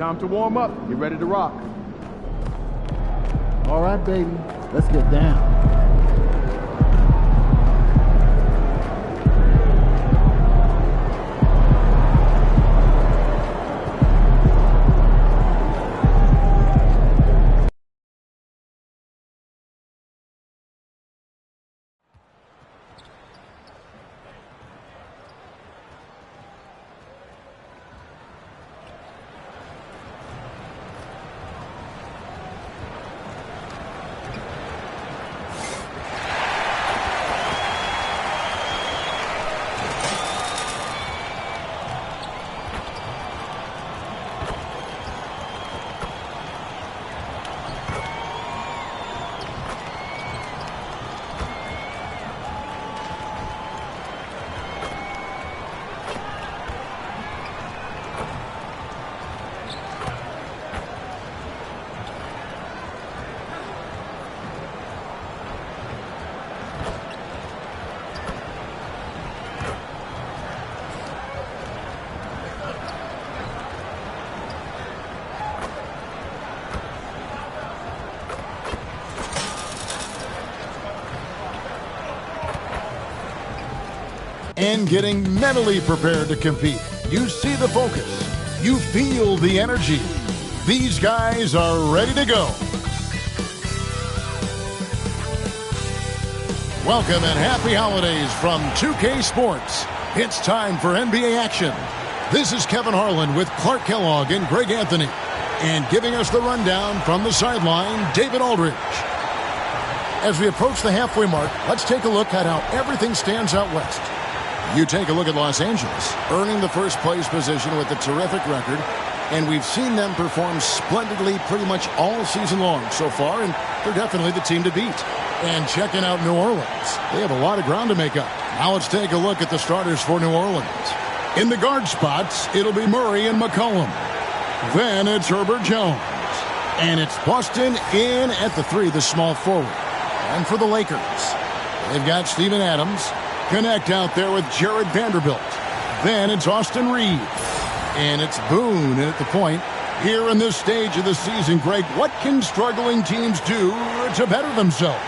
Time to warm up. Get ready to rock. All right, baby. Let's get down. And getting mentally prepared to compete. You see the focus. You feel the energy. These guys are ready to go. Welcome and happy holidays from 2K Sports. It's time for NBA action. This is Kevin Harlan with Clark Kellogg and Greg Anthony. And giving us the rundown from the sideline, David Aldridge. As we approach the halfway mark, let's take a look at how everything stands out west. You take a look at Los Angeles, earning the first place position with a terrific record, and we've seen them perform splendidly pretty much all season long so far, and they're definitely the team to beat. And checking out New Orleans, they have a lot of ground to make up. Now let's take a look at the starters for New Orleans. In the guard spots, it'll be Murray and McCollum. Then it's Herbert Jones. And it's Boston in at the 3, the small forward. And for the Lakers, they've got Steven Adams. Connect out there with Jared Vanderbilt. Then it's Austin Reeves. And it's Boone at the point. Here in this stage of the season, Greg, what can struggling teams do to better themselves?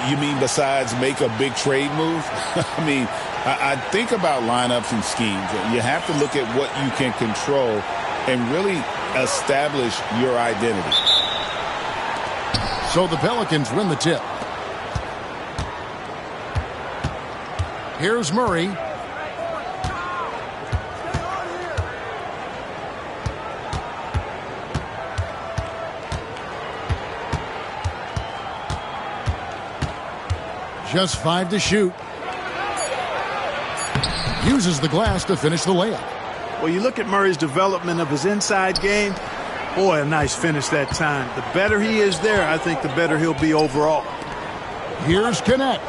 You mean besides make a big trade move? I mean, I think about lineups and schemes. You have to look at what you can control and really establish your identity. So the Pelicans win the tip. Here's Murray. Just 5 to shoot. Uses the glass to finish the layup. Well, you look at Murray's development of his inside game. Boy, a nice finish that time. The better he is there, I think the better he'll be overall. Here's Connect.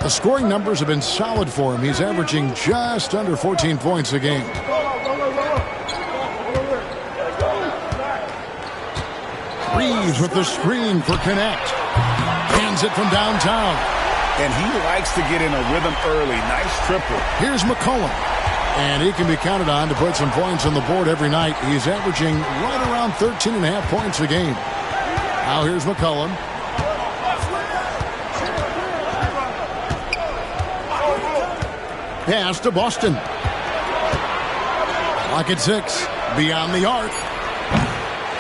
The scoring numbers have been solid for him. He's averaging just under 14 points a game. Reeves with the screen for Connect. Hands it from downtown. And he likes to get in a rhythm early. Nice triple. Here's McCollum. And he can be counted on to put some points on the board every night. He's averaging right around 13.5 points a game. Now here's McCollum. Pass to Boston. Clock at 6. Beyond the arc.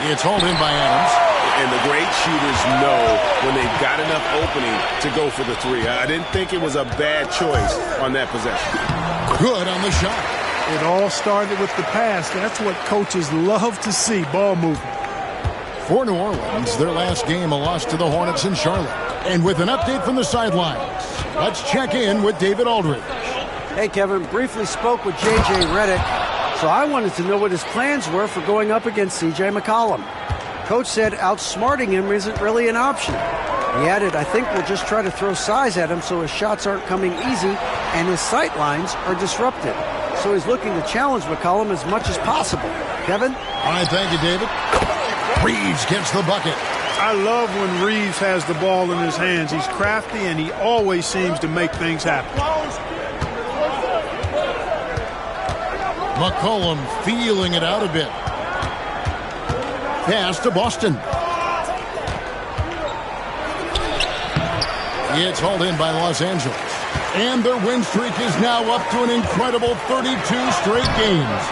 It's hauled in by Adams. And the great shooters know when they've got enough opening to go for the three. I didn't think it was a bad choice on that possession. Good on the shot. It all started with the pass. That's what coaches love to see, ball movement. For New Orleans, their last game, a loss to the Hornets in Charlotte. And with an update from the sidelines, let's check in with David Aldridge. Hey, Kevin, briefly spoke with J.J. Redick, so I wanted to know what his plans were for going up against C.J. McCollum. Coach said outsmarting him isn't really an option. He added, I think we'll just try to throw size at him so his shots aren't coming easy and his sight lines are disrupted. So he's looking to challenge McCollum as much as possible. Kevin? All right, thank you, David. Reeves gets the bucket. I love when Reeves has the ball in his hands. He's crafty and he always seems to make things happen. McCollum feeling it out a bit. Pass to Boston. It's hauled in by Los Angeles. And their win streak is now up to an incredible 32 straight games,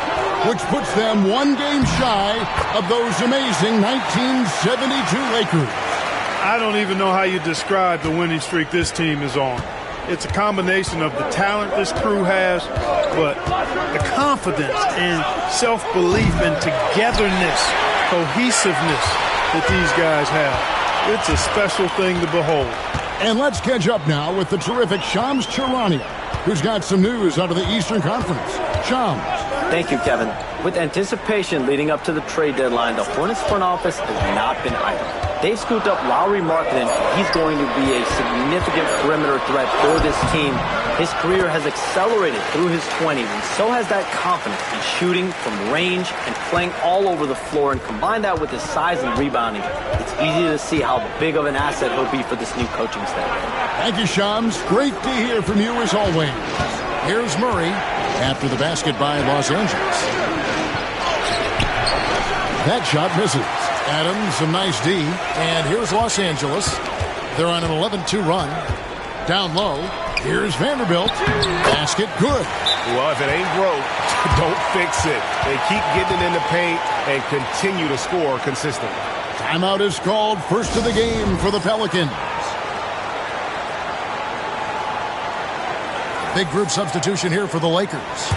which puts them one game shy of those amazing 1972 Lakers. I don't even know how you describe the winning streak this team is on. It's a combination of the talent this crew has, but the confidence and self-belief and togetherness, cohesiveness that these guys have. It's a special thing to behold. And let's catch up now with the terrific Shams Charania, who's got some news out of the Eastern Conference. Shams. Thank you, Kevin. With anticipation leading up to the trade deadline, the Hornets front office has not been idle. They've scooped up Lauri Markkanen. He's going to be a significant perimeter threat for this team. His career has accelerated through his 20s, and so has that confidence in shooting from range and playing all over the floor. And combine that with his size and rebounding, it's easy to see how big of an asset he'll be for this new coaching staff. Thank you, Shams. Great to hear from you as always. Here's Murray after the basket by Los Angeles. That shot misses. Adams, some nice D. And here's Los Angeles. They're on an 11-2 run. Down low. Here's Vanderbilt. Basket good. Well, if it ain't broke, don't fix it. They keep getting it in the paint and continue to score consistently. Timeout is called. First of the game for the Pelicans. Big group substitution here for the Lakers.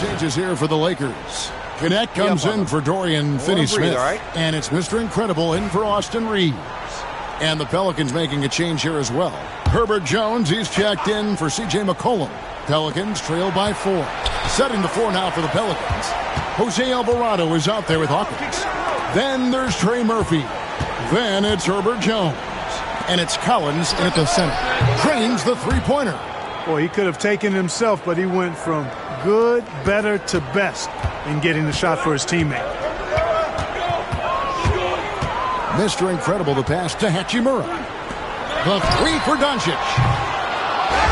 Changes here for the Lakers. Connect comes in for Dorian Finney-Smith. Right? And it's Mr. Incredible in for Austin Reeves. And the Pelicans making a change here as well. Herbert Jones, he's checked in for C.J. McCollum. Pelicans trail by 4. Setting the floor now for the Pelicans. Jose Alvarado is out there with Hawkins. Then there's Trey Murphy. Then it's Herbert Jones. And it's Collins in at the center. Drains the three-pointer. Boy, he could have taken it himself, but he went from good, better to best in getting the shot for his teammate. Mr. Incredible, the pass to Hachimura. The three for Doncic.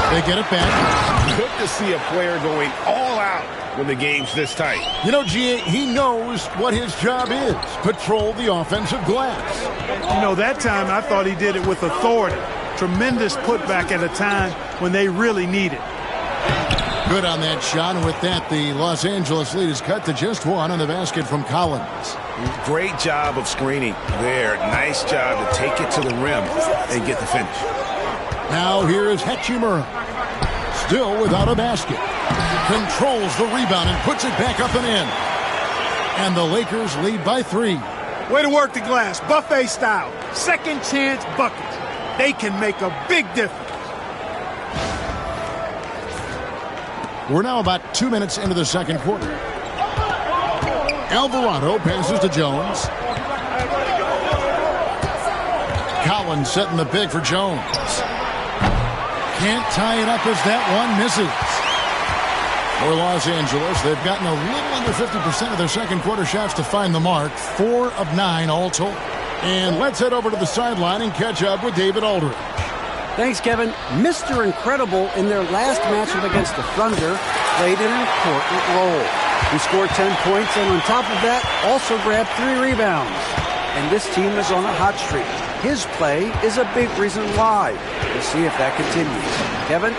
They get it back. Good to see a player going all out when the game's this tight. You know, G.A., he knows what his job is. Patrol the offensive glass. You know, that time I thought he did it with authority. Tremendous putback at a time when they really need it. Good on that shot, and with that, the Los Angeles lead is cut to just one on the basket from Collins. Great job of screening there. Nice job to take it to the rim and get the finish. Now here is Hachimura. Still without a basket. Controls the rebound and puts it back up and in. And the Lakers lead by 3. Way to work the glass, buffet style. Second chance buckets. They can make a big difference. We're now about 2 minutes into the second quarter. Alvarado passes to Jones. Collins setting the pick for Jones. Can't tie it up as that one misses. For Los Angeles, they've gotten a little under 50% of their second quarter shots to find the mark. 4 of 9 all told. And let's head over to the sideline and catch up with David Aldridge. Thanks, Kevin. Mr. Incredible in their last matchup against the Thunder played an important role. He scored 10 points and on top of that also grabbed 3 rebounds. And this team is on a hot streak. His play is a big reason why. We'll see if that continues. Kevin?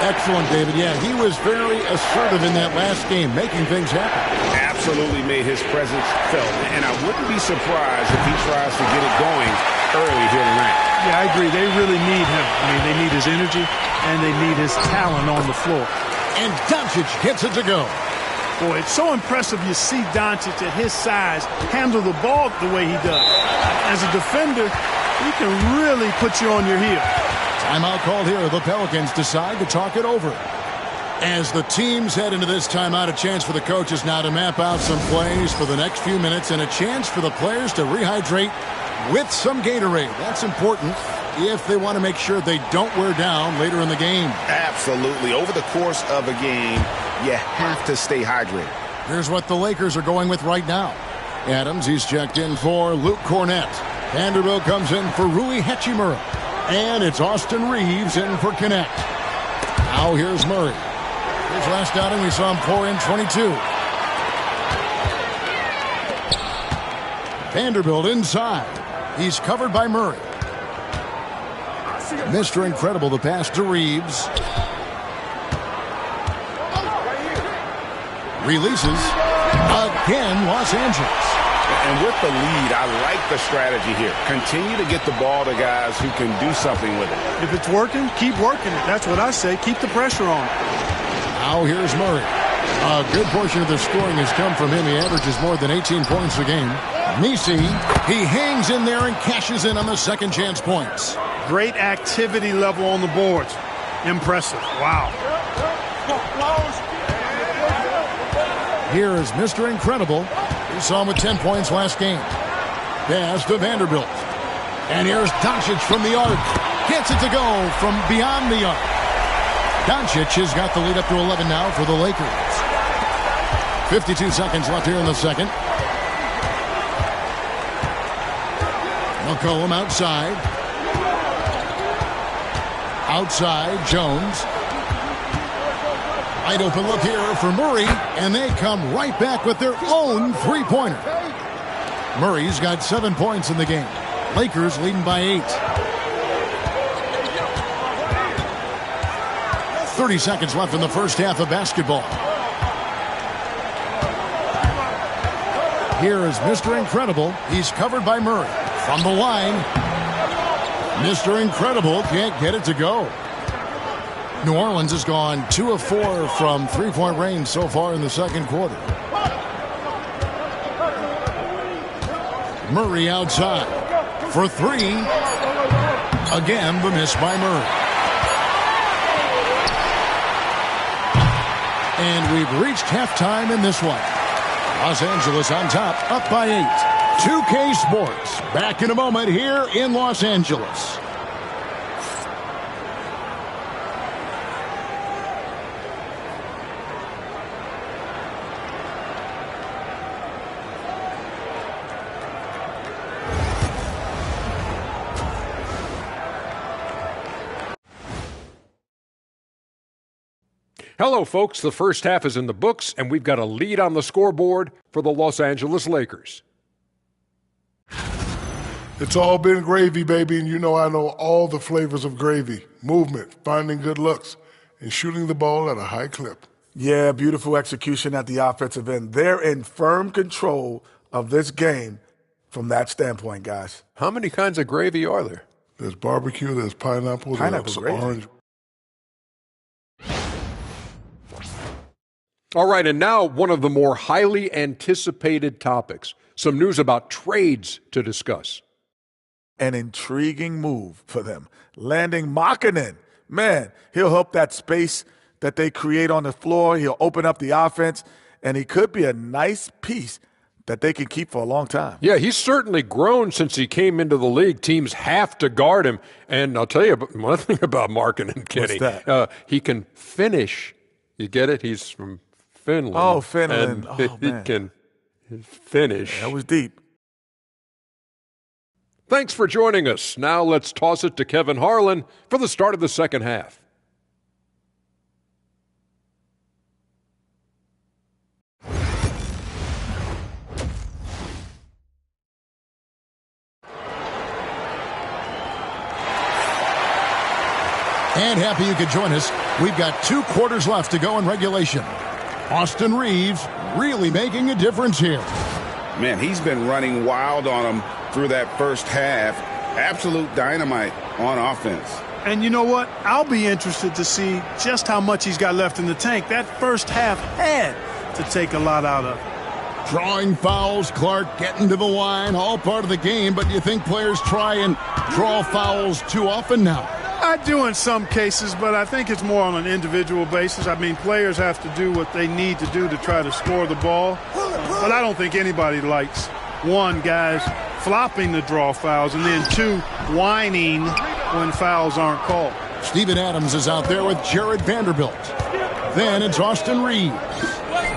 Excellent, David. Yeah, he was very assertive in that last game, making things happen. Absolutely made his presence felt. And I wouldn't be surprised if he tries to get it going early here tonight. Yeah, I agree. They really need him. I mean, they need his energy and they need his talent on the floor. And Doncic gets it to go. Boy, it's so impressive you see Doncic at his size handle the ball the way he does. As a defender, he can really put you on your heel. Timeout called here. The Pelicans decide to talk it over. As the teams head into this timeout, a chance for the coaches now to map out some plays for the next few minutes and a chance for the players to rehydrate with some Gatorade. That's important if they want to make sure they don't wear down later in the game. Absolutely. Over the course of a game, you have to stay hydrated. Here's what the Lakers are going with right now. Adams, he's checked in for Luke Cornett. Vanderbilt comes in for Rui Hachimura. And it's Austin Reeves in for Connect. Now here's Murray. His last outing, we saw him pour in 22. Vanderbilt inside. He's covered by Murray. Mr. Incredible, the pass to Reeves. Releases. Again, Los Angeles. And with the lead, I like the strategy here. Continue to get the ball to guys who can do something with it. If it's working, keep working it. That's what I say. Keep the pressure on. Now here's Murray. A good portion of the scoring has come from him. He averages more than 18 points a game. Nisi, he hangs in there and cashes in on the second chance points. Great activity level on the boards. Impressive. Wow. Here is Mr. Incredible. We saw him with 10 points last game. Pass to Vanderbilt. And here's Doncic from the arc. Gets it to go from beyond the arc. Doncic has got the lead up to 11 now for the Lakers. 52 seconds left here in the second. McCollum outside. Outside, Jones. Wide open look here for Murray, and they come right back with their own three-pointer. Murray's got 7 points in the game. Lakers leading by 8. 30 seconds left in the first half of basketball. Here is Mr. Incredible. He's covered by Murray. From the line, Mr. Incredible can't get it to go. New Orleans has gone 2 of 4 from three-point range so far in the second quarter. Murray outside for 3. Again, the miss by Murray. And we've reached halftime in this one. Los Angeles on top, up by 8. 2K Sports, back in a moment here in Los Angeles. Hello, folks. The first half is in the books, and we've got a lead on the scoreboard for the Los Angeles Lakers. It's all been gravy, baby, and you know I know all the flavors of gravy. Movement, finding good looks, and shooting the ball at a high clip. Yeah, beautiful execution at the offensive end. They're in firm control of this game from that standpoint, guys. How many kinds of gravy are there? There's barbecue, there's pineapple, there's gravy. orange. All right, and now one of the more highly anticipated topics. Some news about trades to discuss. An intriguing move for them. Landing Markkanen. Man, he'll help that space that they create on the floor. He'll open up the offense, and he could be a nice piece that they can keep for a long time. Yeah, he's certainly grown since he came into the league. Teams have to guard him. And I'll tell you one thing about Markkanen, Kenny. What's that? He can finish. You get it? He's from Finland. Oh, Finland. And he can finish. Yeah, that was deep. Thanks for joining us. Now let's toss it to Kevin Harlan for the start of the second half. And happy you could join us. We've got 2 quarters left to go in regulation. Austin Reeves really making a difference here. Man, he's been running wild on him through that first half. Absolute dynamite on offense. And you know what? I'll be interested to see just how much he's got left in the tank. That first half had to take a lot out of it. Drawing fouls, Clark getting to the line, all part of the game, but you think players try and draw fouls too often now? I do in some cases, but I think it's more on an individual basis. I mean, players have to do what they need to do to try to score the ball. But I don't think anybody likes, 1, guys flopping the draw fouls, and then 2, whining when fouls aren't called. Steven Adams is out there with Jared Vanderbilt. Then it's Austin Reeves.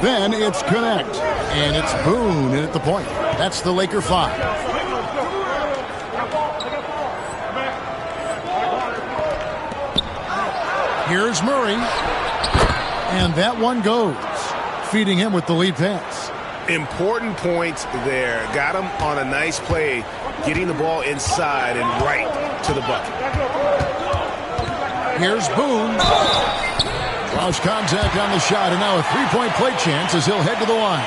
Then it's Connect. And it's Boone in at the point. That's the Laker 5. Here's Murray. And that one goes. Feeding him with the lead pass. Important points there. Got him on a nice play, getting the ball inside and right to the bucket. Here's Boone. Draws contact on the shot, and now a three-point play chance as he'll head to the line.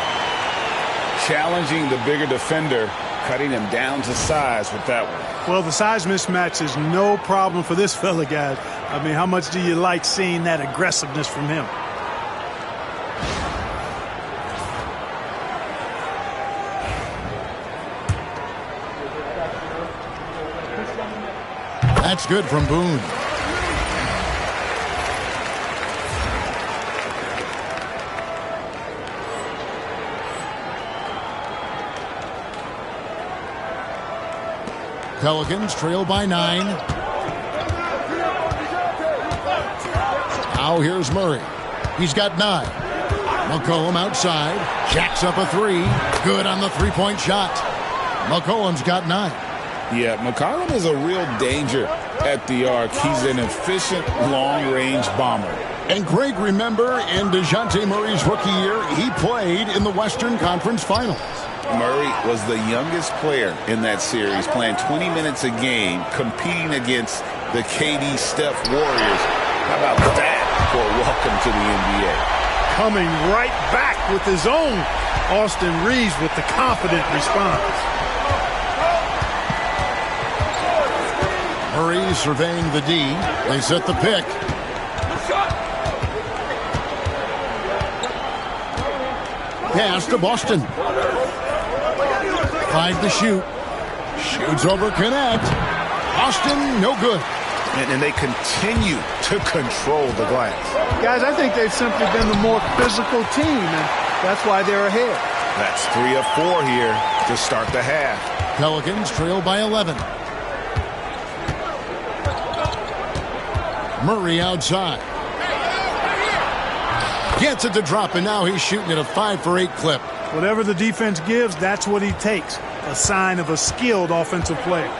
Challenging the bigger defender, cutting him down to size with that one. Well, the size mismatch is no problem for this fella, guys. I mean, how much do you like seeing that aggressiveness from him? That's good from Boone. Pelicans trail by 9. Now here's Murray. He's got 9. McCollum outside. Jacks up a 3. Good on the three-point shot. McCollum's got 9. Yeah, McCollum is a real danger at the arc. He's an efficient long-range bomber. And Greg, remember, in DeJounte Murray's rookie year, he played in the Western Conference Finals. Murray was the youngest player in that series, playing 20 minutes a game, competing against the KD Steph Warriors. How about that for a welcome to the NBA? Coming right back with his own. Austin Reeves with the confident response. Murray surveying the D. They set the pick. Pass to Boston. 5 to shoot. Shoots over Connect. Boston, no good. And they continue to control the glass. Guys, I think they've simply been the more physical team, and that's why they're ahead. That's 3 of 4 here to start the half. Pelicans trail by 11. Murray outside. Gets it to drop, and now he's shooting at a 5 for 8 clip. Whatever the defense gives, that's what he takes. A sign of a skilled offensive player.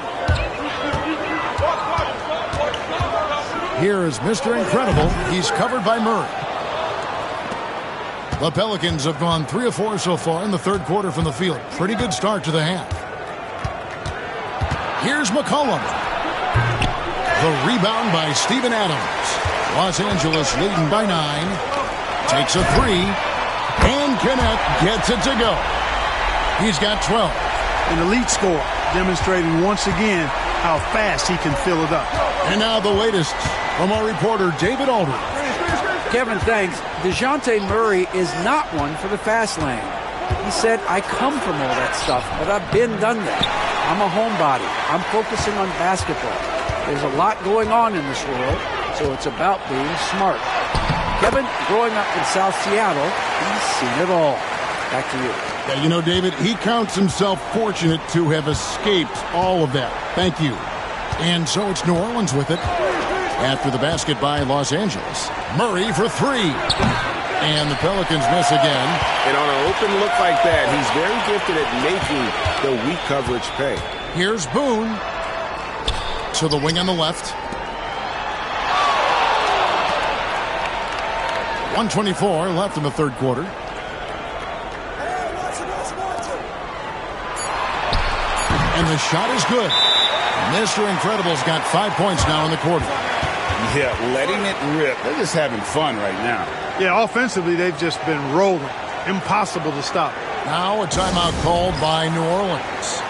Here is Mr. Incredible. He's covered by Murray. The Pelicans have gone 3 of 4 so far in the third quarter from the field. Pretty good start to the half. Here's McCollum. The rebound by Steven Adams. Los Angeles leading by 9. Takes a 3. And Kenneth gets it to go. He's got 12. An elite score, demonstrating once again how fast he can fill it up. And now the latest from our reporter, David Aldridge. Kevin, thanks. DeJounte Murray is not one for the fast lane. He said, I come from all that stuff, but I've done that. I'm a homebody. I'm focusing on basketball. There's a lot going on in this world, so it's about being smart. Kevin, growing up in South Seattle, he's seen it all. Back to you. Yeah, you know, David, he counts himself fortunate to have escaped all of that. Thank you. And so it's New Orleans with it. After the basket by Los Angeles. Murray for 3. And the Pelicans miss again. And on an open look like that, he's very gifted at making the weak coverage pay. Here's Boone. To the wing on the left. 1:24 left in the third quarter. And the shot is good. Mr. Incredible's got 5 points now in the quarter. Yeah, letting it rip. They're just having fun right now. Yeah, offensively, they've just been rolling. Impossible to stop. Now a timeout called by New Orleans.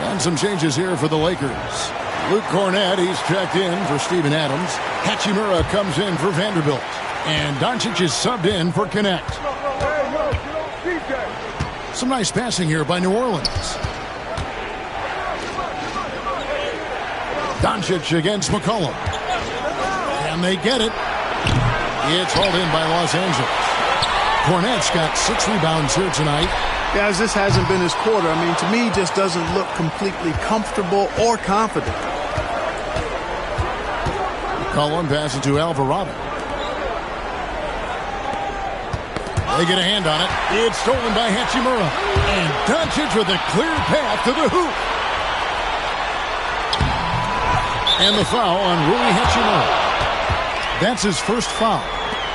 And some changes here for the Lakers. Luke Cornett, he's checked in for Steven Adams. Hachimura comes in for Vanderbilt. And Doncic is subbed in for Connect. Some nice passing here by New Orleans. Doncic against McCollum. And they get it. It's hauled in by Los Angeles. Cornett's got 6 rebounds here tonight. Guys, this hasn't been his quarter. I mean, to me, he just doesn't look completely comfortable or confident. McCollum passes to Alvarado. They get a hand on it. It's stolen by Hachimura. And Doncic with a clear path to the hoop. And the foul on Rui Hachimura. That's his first foul.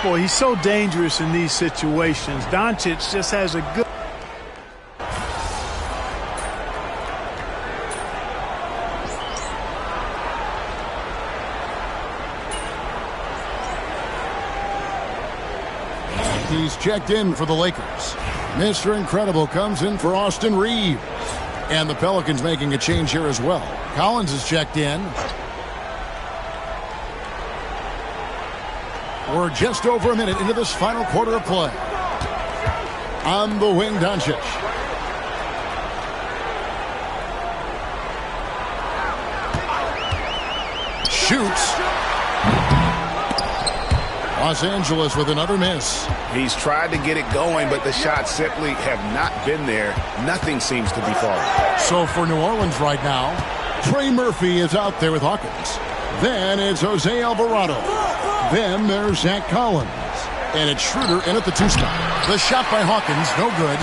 Boy, he's so dangerous in these situations. Doncic just has a good... He's checked in for the Lakers. Mr. Incredible comes in for Austin Reeves. And the Pelicans making a change here as well. Collins is checked in. We're just over a minute into this final quarter of play. On the wing, Doncic. Shoots. Los Angeles with another miss. He's tried to get it going, but the shots simply have not been there. Nothing seems to be falling. So for New Orleans right now, Trey Murphy is out there with Hawkins. Then it's Jose Alvarado. Then there's Zach Collins. And it's Schroeder in at the 2 spot. The shot by Hawkins, no good.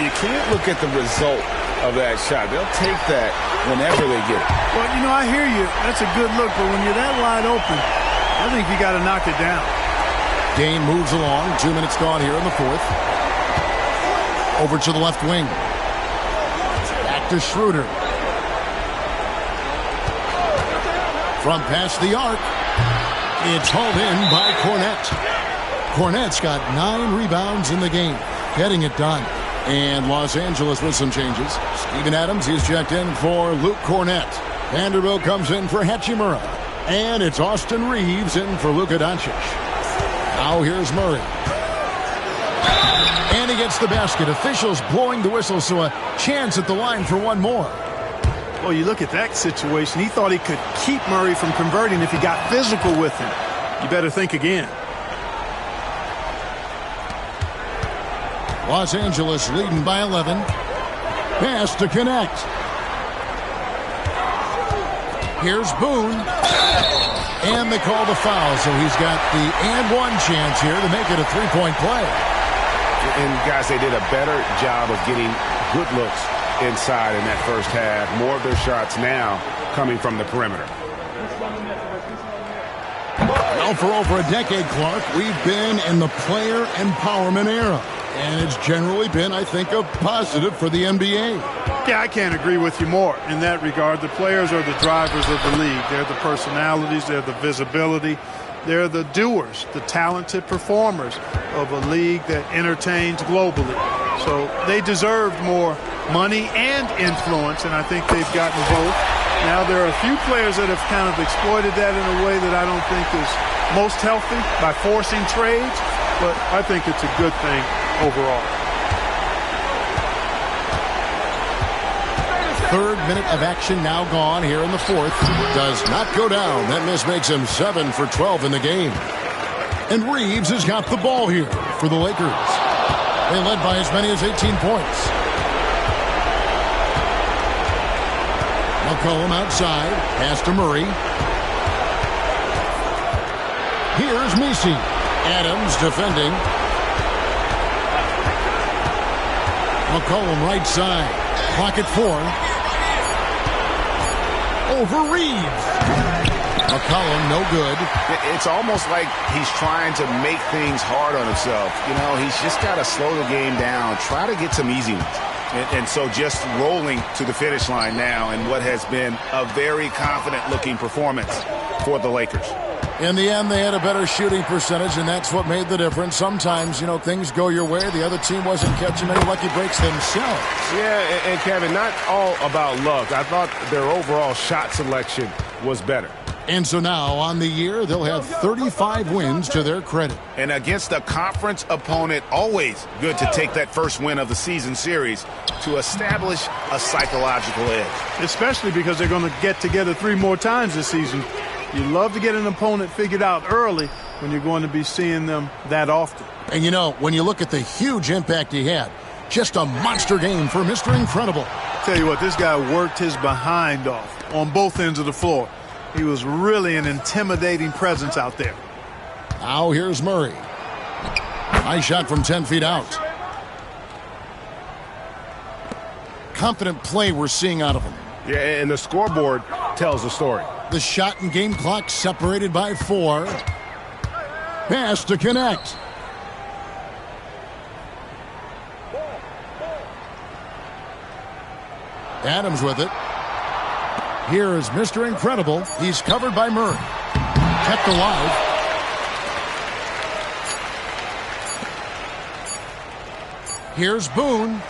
You can't look at the result of that shot. They'll take that whenever they get it. Well, you know, I hear you. That's a good look, but when you're that wide open, I think you got to knock it down. Game moves along. 2 minutes gone here in the fourth. Over to the left wing. Back to Schroeder. From past the arc. It's hauled in by Cornett. Cornett's got 9 rebounds in the game. Getting it done. And Los Angeles with some changes. Steven Adams, he's checked in for Luke Cornett. Vanderbilt comes in for Hachimura. And it's Austin Reeves in for Luka Doncic. Now here's Murray. And he gets the basket. Officials blowing the whistle, so a chance at the line for one more. Well, you look at that situation. He thought he could keep Murray from converting if he got physical with him. You better think again. Los Angeles leading by 11. Pass to Connect. Here's Boone. And they call the foul, so he's got the and one chance here to make it a 3-point play. And, guys, they did a better job of getting good looks inside in that first half. More of their shots now coming from the perimeter. Well, for over a decade, Clark, we've been in the player empowerment era. And it's generally been, I think, a positive for the NBA. Yeah, I can't agree with you more in that regard. The players are the drivers of the league. They're the personalities. They're the visibility. They're the doers, the talented performers of a league that entertains globally. So they deserved more money and influence, and I think they've gotten both. Now, there are a few players that have kind of exploited that in a way that I don't think is most healthy by forcing trades, but I think it's a good thing overall. Third minute of action now gone here in the fourth. Does not go down. That miss makes him 7 for 12 in the game. And Reeves has got the ball here for the Lakers. They led by as many as 18 points. McCollum outside. Pass to Murray. Here's Messi. Adams defending. McCollum right side. Clock at 4. Over Reeves. McCollum, no good. It's almost like he's trying to make things hard on himself. You know, he's just got to slow the game down, try to get some easy ones. And so just rolling to the finish line now in what has been a very confident-looking performance for the Lakers. In the end, they had a better shooting percentage, and that's what made the difference. Sometimes, you know, things go your way. The other team wasn't catching any lucky breaks themselves. Yeah, and Kevin, not all about luck. I thought their overall shot selection was better. And so now, on the year, they'll have 35 wins to their credit. And against a conference opponent, always good to take that first win of the season series to establish a psychological edge. Especially because they're going to get together 3 more times this season. You love to get an opponent figured out early when you're going to be seeing them that often. And, you know, when you look at the huge impact he had, just a monster game for Mr. Incredible. Tell you what, this guy worked his behind off on both ends of the floor. He was really an intimidating presence out there. Now here's Murray. Nice shot from 10 feet out. Confident play we're seeing out of him. Yeah, and the scoreboard tells the story. The shot and game clock separated by 4. Pass to connect. Adams with it. Here is Mr. Incredible. He's covered by Murray. Kept alive. Here's Boone.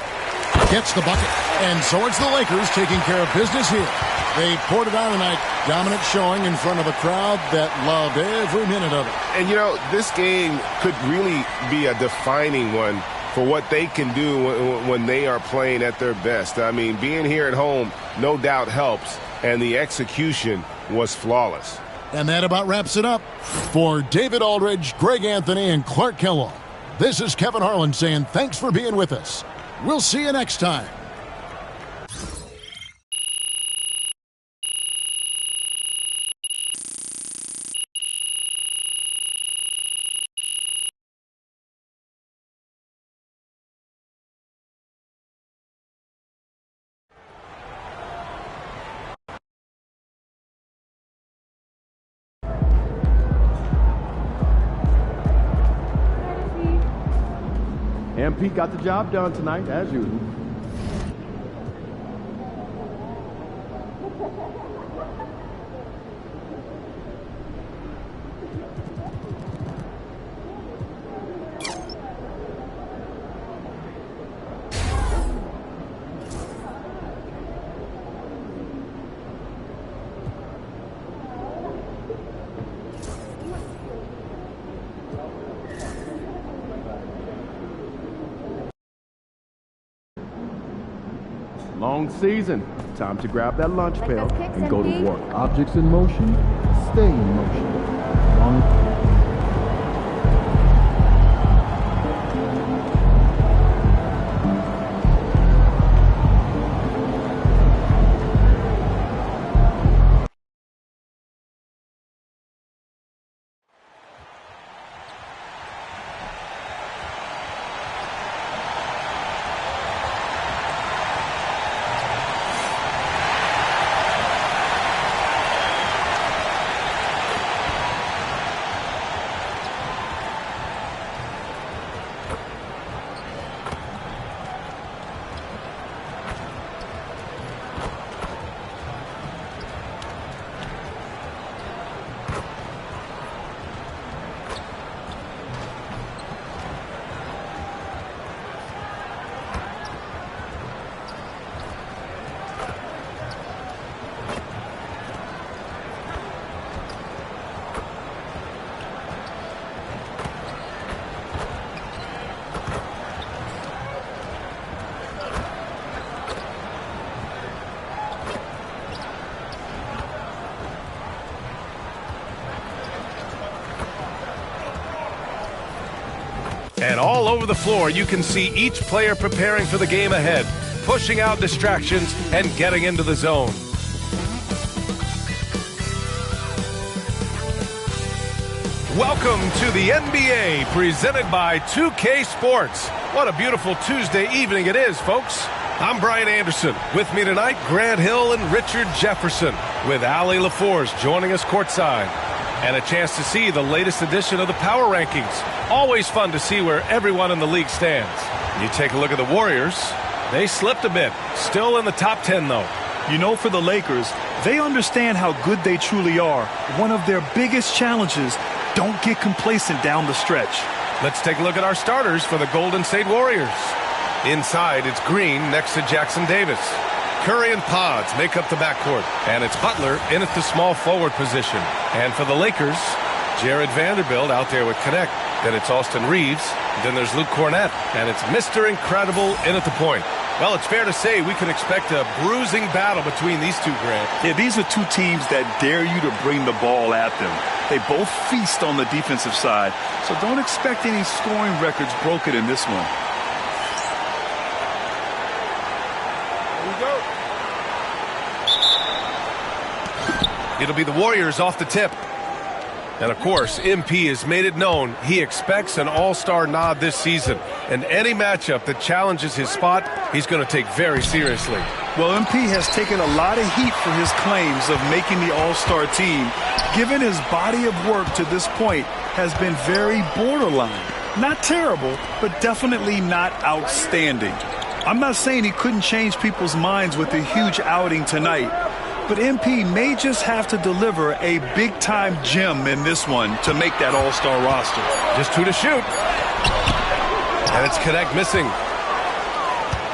Gets the bucket. And so it's the Lakers taking care of business here. They poured it on tonight. Dominant showing in front of a crowd that loved every minute of it. And, you know, this game could really be a defining one for what they can do when they are playing at their best. I mean, being here at home no doubt helps, and the execution was flawless. And that about wraps it up. For David Aldridge, Greg Anthony, and Clark Kellogg, this is Kevin Harlan saying thanks for being with us. We'll see you next time. And Pete got the job done tonight, as usual. Long season. Time to grab that lunch pail and go to work. Objects in motion, stay in motion. Long And all over the floor, you can see each player preparing for the game ahead, pushing out distractions and getting into the zone. Welcome to the NBA, presented by 2K Sports. What a beautiful Tuesday evening it is, folks. I'm Brian Anderson. With me tonight, Grant Hill and Richard Jefferson, with Allie LaForce joining us courtside. And a chance to see the latest edition of the Power Rankings. Always fun to see where everyone in the league stands. You take a look at the Warriors. They slipped a bit. Still in the top 10, though. You know, for the Lakers, they understand how good they truly are. One of their biggest challenges, don't get complacent down the stretch. Let's take a look at our starters for the Golden State Warriors. Inside, it's Green next to Jackson Davis. Curry and Pods make up the backcourt. And it's Butler in at the small forward position. And for the Lakers, Jared Vanderbilt out there with Connect. Then it's Austin Reeves. Then there's Luke Cornett. And it's Mr. Incredible in at the point. Well, it's fair to say we can expect a bruising battle between these two, Grant. Yeah, these are two teams that dare you to bring the ball at them. They both feast on the defensive side, so don't expect any scoring records broken in this one. It'll be the Warriors off the tip. And, of course, MP has made it known he expects an all-star nod this season. And any matchup that challenges his spot, he's going to take very seriously. Well, MP has taken a lot of heat for his claims of making the all-star team. Given his body of work to this point has been very borderline. Not terrible, but definitely not outstanding. I'm not saying he couldn't change people's minds with a huge outing tonight. But MP may just have to deliver a big-time gem in this one to make that all-star roster. Just 2 to shoot. And it's Connect missing.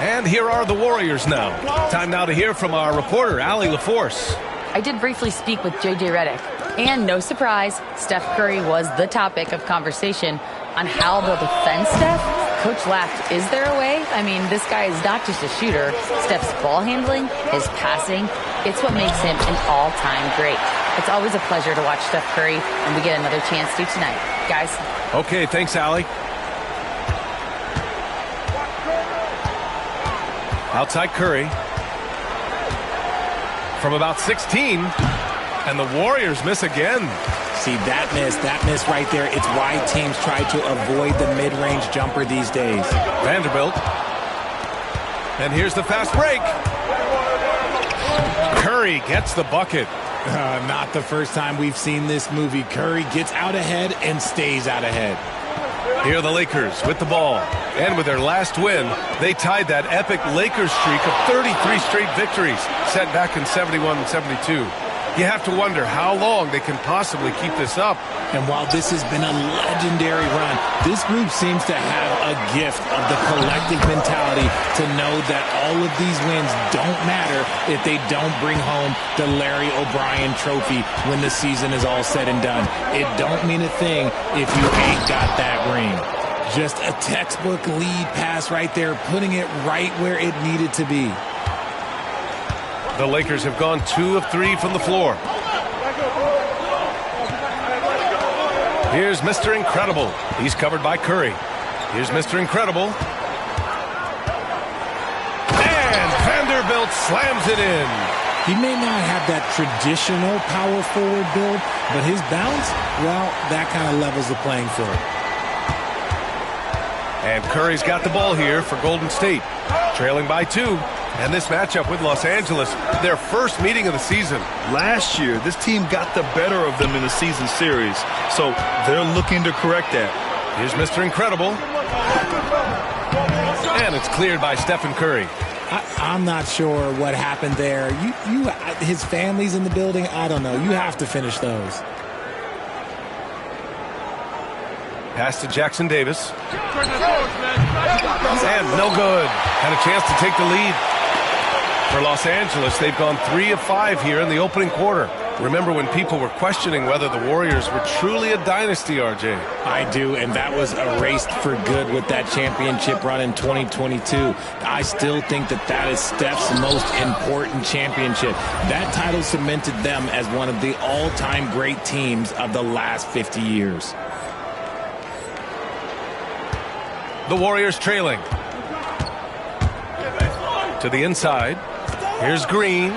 And here are the Warriors now. Time now to hear from our reporter, Allie LaForce. I did briefly speak with J.J. Redick. And no surprise, Steph Curry was the topic of conversation on how they'll defend Steph. Coach laughed, is there a way? I mean, this guy is not just a shooter. Steph's ball handling, his passing, it's what makes him an all-time great. It's always a pleasure to watch Steph Curry, and we get another chance to tonight. Guys. Okay, thanks, Allie. Outside Curry. From about 16, and the Warriors miss again. See, that miss right there, it's why teams try to avoid the mid-range jumper these days. Vanderbilt. And here's the fast break. Curry gets the bucket. Not the first time we've seen this movie. Curry gets out ahead and stays out ahead. Here are the Lakers with the ball. And with their last win, they tied that epic Lakers streak of 33 straight victories set back in 71 and 72. You have to wonder how long they can possibly keep this up. And while this has been a legendary run, this group seems to have a gift of the collective mentality to know that all of these wins don't matter if they don't bring home the Larry O'Brien trophy when the season is all said and done. It don't mean a thing if you ain't got that ring. Just a textbook lead pass right there, putting it right where it needed to be. The Lakers have gone 2 of 3 from the floor. Here's Mr. Incredible. He's covered by Curry. Here's Mr. Incredible. And Vanderbilt slams it in. He may not have that traditional power forward build, but his bounce, well, that kind of levels the playing field. And Curry's got the ball here for Golden State, trailing by 2. And this matchup with Los Angeles, their first meeting of the season. Last year, this team got the better of them in the season series, so they're looking to correct that. Here's Mr. Incredible. And it's cleared by Stephen Curry. I'm not sure what happened there. His family's in the building. I don't know. You have to finish those. Pass to Jackson Davis. And no good. Had a chance to take the lead. For Los Angeles, they've gone 3 of 5 here in the opening quarter. Remember when people were questioning whether the Warriors were truly a dynasty, RJ? I do, and that was erased for good with that championship run in 2022. I still think that is Steph's most important championship. That title cemented them as one of the all-time great teams of the last 50 years. The Warriors trailing. To the inside. Here's Green.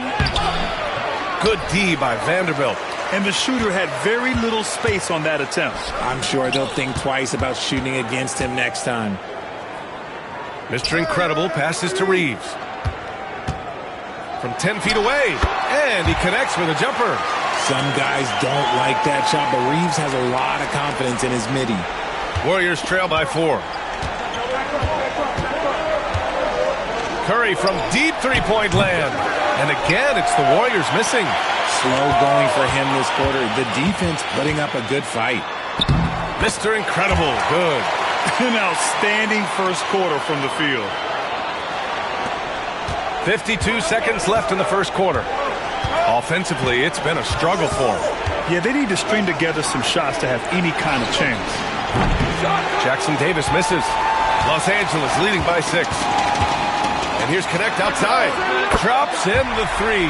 Good D by Vanderbilt. And the shooter had very little space on that attempt. I'm sure they'll think twice about shooting against him next time. Mr. Incredible passes to Reeves. From 10 feet away. And he connects with a jumper. Some guys don't like that shot, but Reeves has a lot of confidence in his midi. Warriors trail by 4. Curry from deep three-point land. And again, it's the Warriors missing. Slow going for him this quarter. The defense putting up a good fight. Mr. Incredible, good. An outstanding first quarter from the field. 52 seconds left in the first quarter. Offensively, it's been a struggle for them. Yeah, they need to string together some shots to have any kind of chance. Jackson Davis misses. Los Angeles leading by 6. And here's Connect outside. Drops in the 3.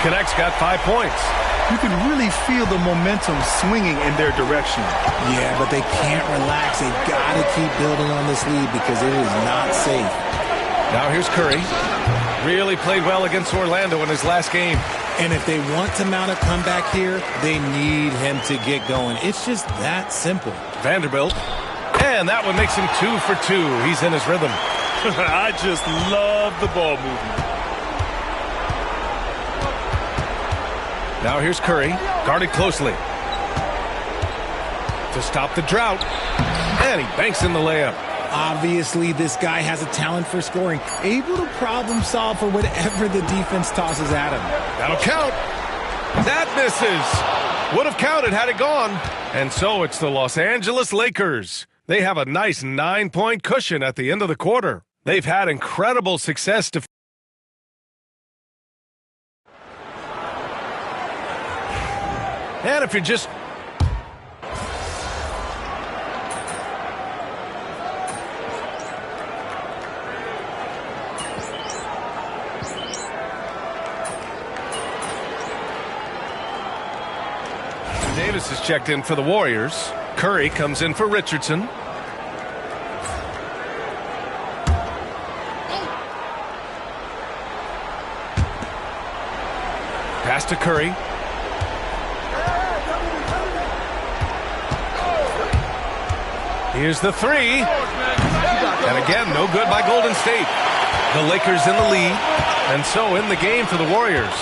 Connect's got 5 points. You can really feel the momentum swinging in their direction. Yeah, but they can't relax. They've got to keep building on this lead because it is not safe. Now here's Curry. Really played well against Orlando in his last game. And if they want to mount a comeback here, they need him to get going. It's just that simple. Vanderbilt. And that one makes him 2 for 2. He's in his rhythm. I just love the ball movement. Now here's Curry, guarded closely. To stop the drought. And he banks in the layup. Obviously, this guy has a talent for scoring, able to problem solve for whatever the defense tosses at him. That'll count. That misses. Would have counted had it gone. And so it's the Los Angeles Lakers. They have a nice 9-point cushion at the end of the quarter. They've had incredible success to. And if you're just. Davis is checked in for the Warriors. Curry comes in for Richardson. Pass to Curry. Here's the 3. And again, no good by Golden State. The Lakers in the lead. And so in the game for the Warriors.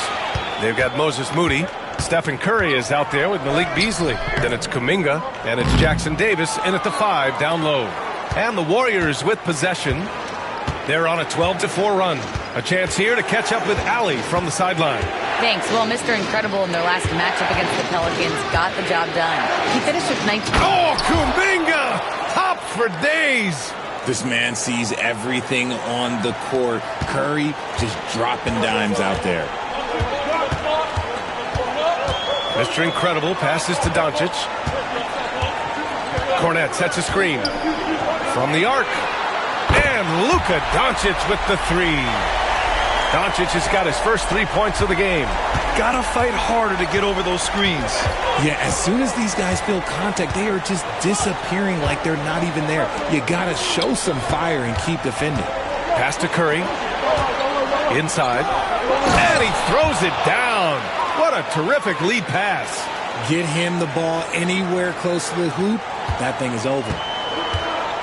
They've got Moses Moody. Stephen Curry is out there with Malik Beasley. Then it's Kuminga. And it's Jackson Davis in at the 5 down low. And the Warriors with possession. They're on a 12-4 run. A chance here to catch up with Allie from the sideline. Thanks. Well, Mr. Incredible in their last matchup against the Pelicans got the job done. He finished with 19. Oh, Kuminga! Hop for days! This man sees everything on the court. Curry just dropping dimes out there. Mr. Incredible passes to Doncic. Cornette sets a screen. From the arc. And Luka Doncic with the 3. Doncic has got his first 3 points of the game. Gotta fight harder to get over those screens. Yeah, as soon as these guys feel contact, they are just disappearing like they're not even there. You gotta show some fire and keep defending. Pass to Curry. Inside. And he throws it down. What a terrific lead pass. Get him the ball anywhere close to the hoop. That thing is over.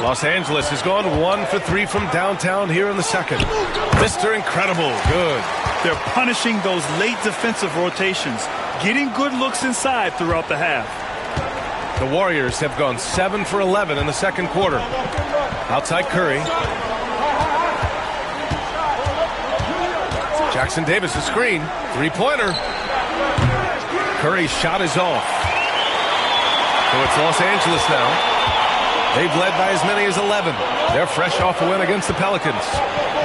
Los Angeles has gone 1 for 3 from downtown here in the second. Mr. Incredible, good. They're punishing those late defensive rotations, getting good looks inside throughout the half. The Warriors have gone 7 for 11 in the second quarter. Outside Curry. Jackson Davis, a screen. 3-pointer. Curry's shot is off. So it's Los Angeles now. They've led by as many as 11. They're fresh off a win against the Pelicans.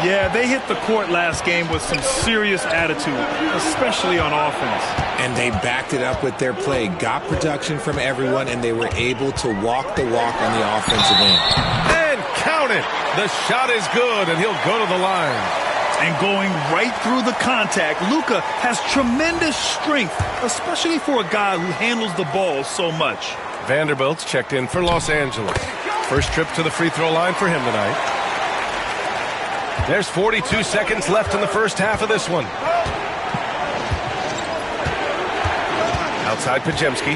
Yeah, they hit the court last game with some serious attitude, especially on offense. And they backed it up with their play, got production from everyone, and they were able to walk the walk on the offensive end. And count it. The shot is good, and he'll go to the line. And going right through the contact, Luka has tremendous strength, especially for a guy who handles the ball so much. Vanderbilt's checked in for Los Angeles. First trip to the free throw line for him tonight. There's 42 seconds left in the first half of this one. Outside Podziemski.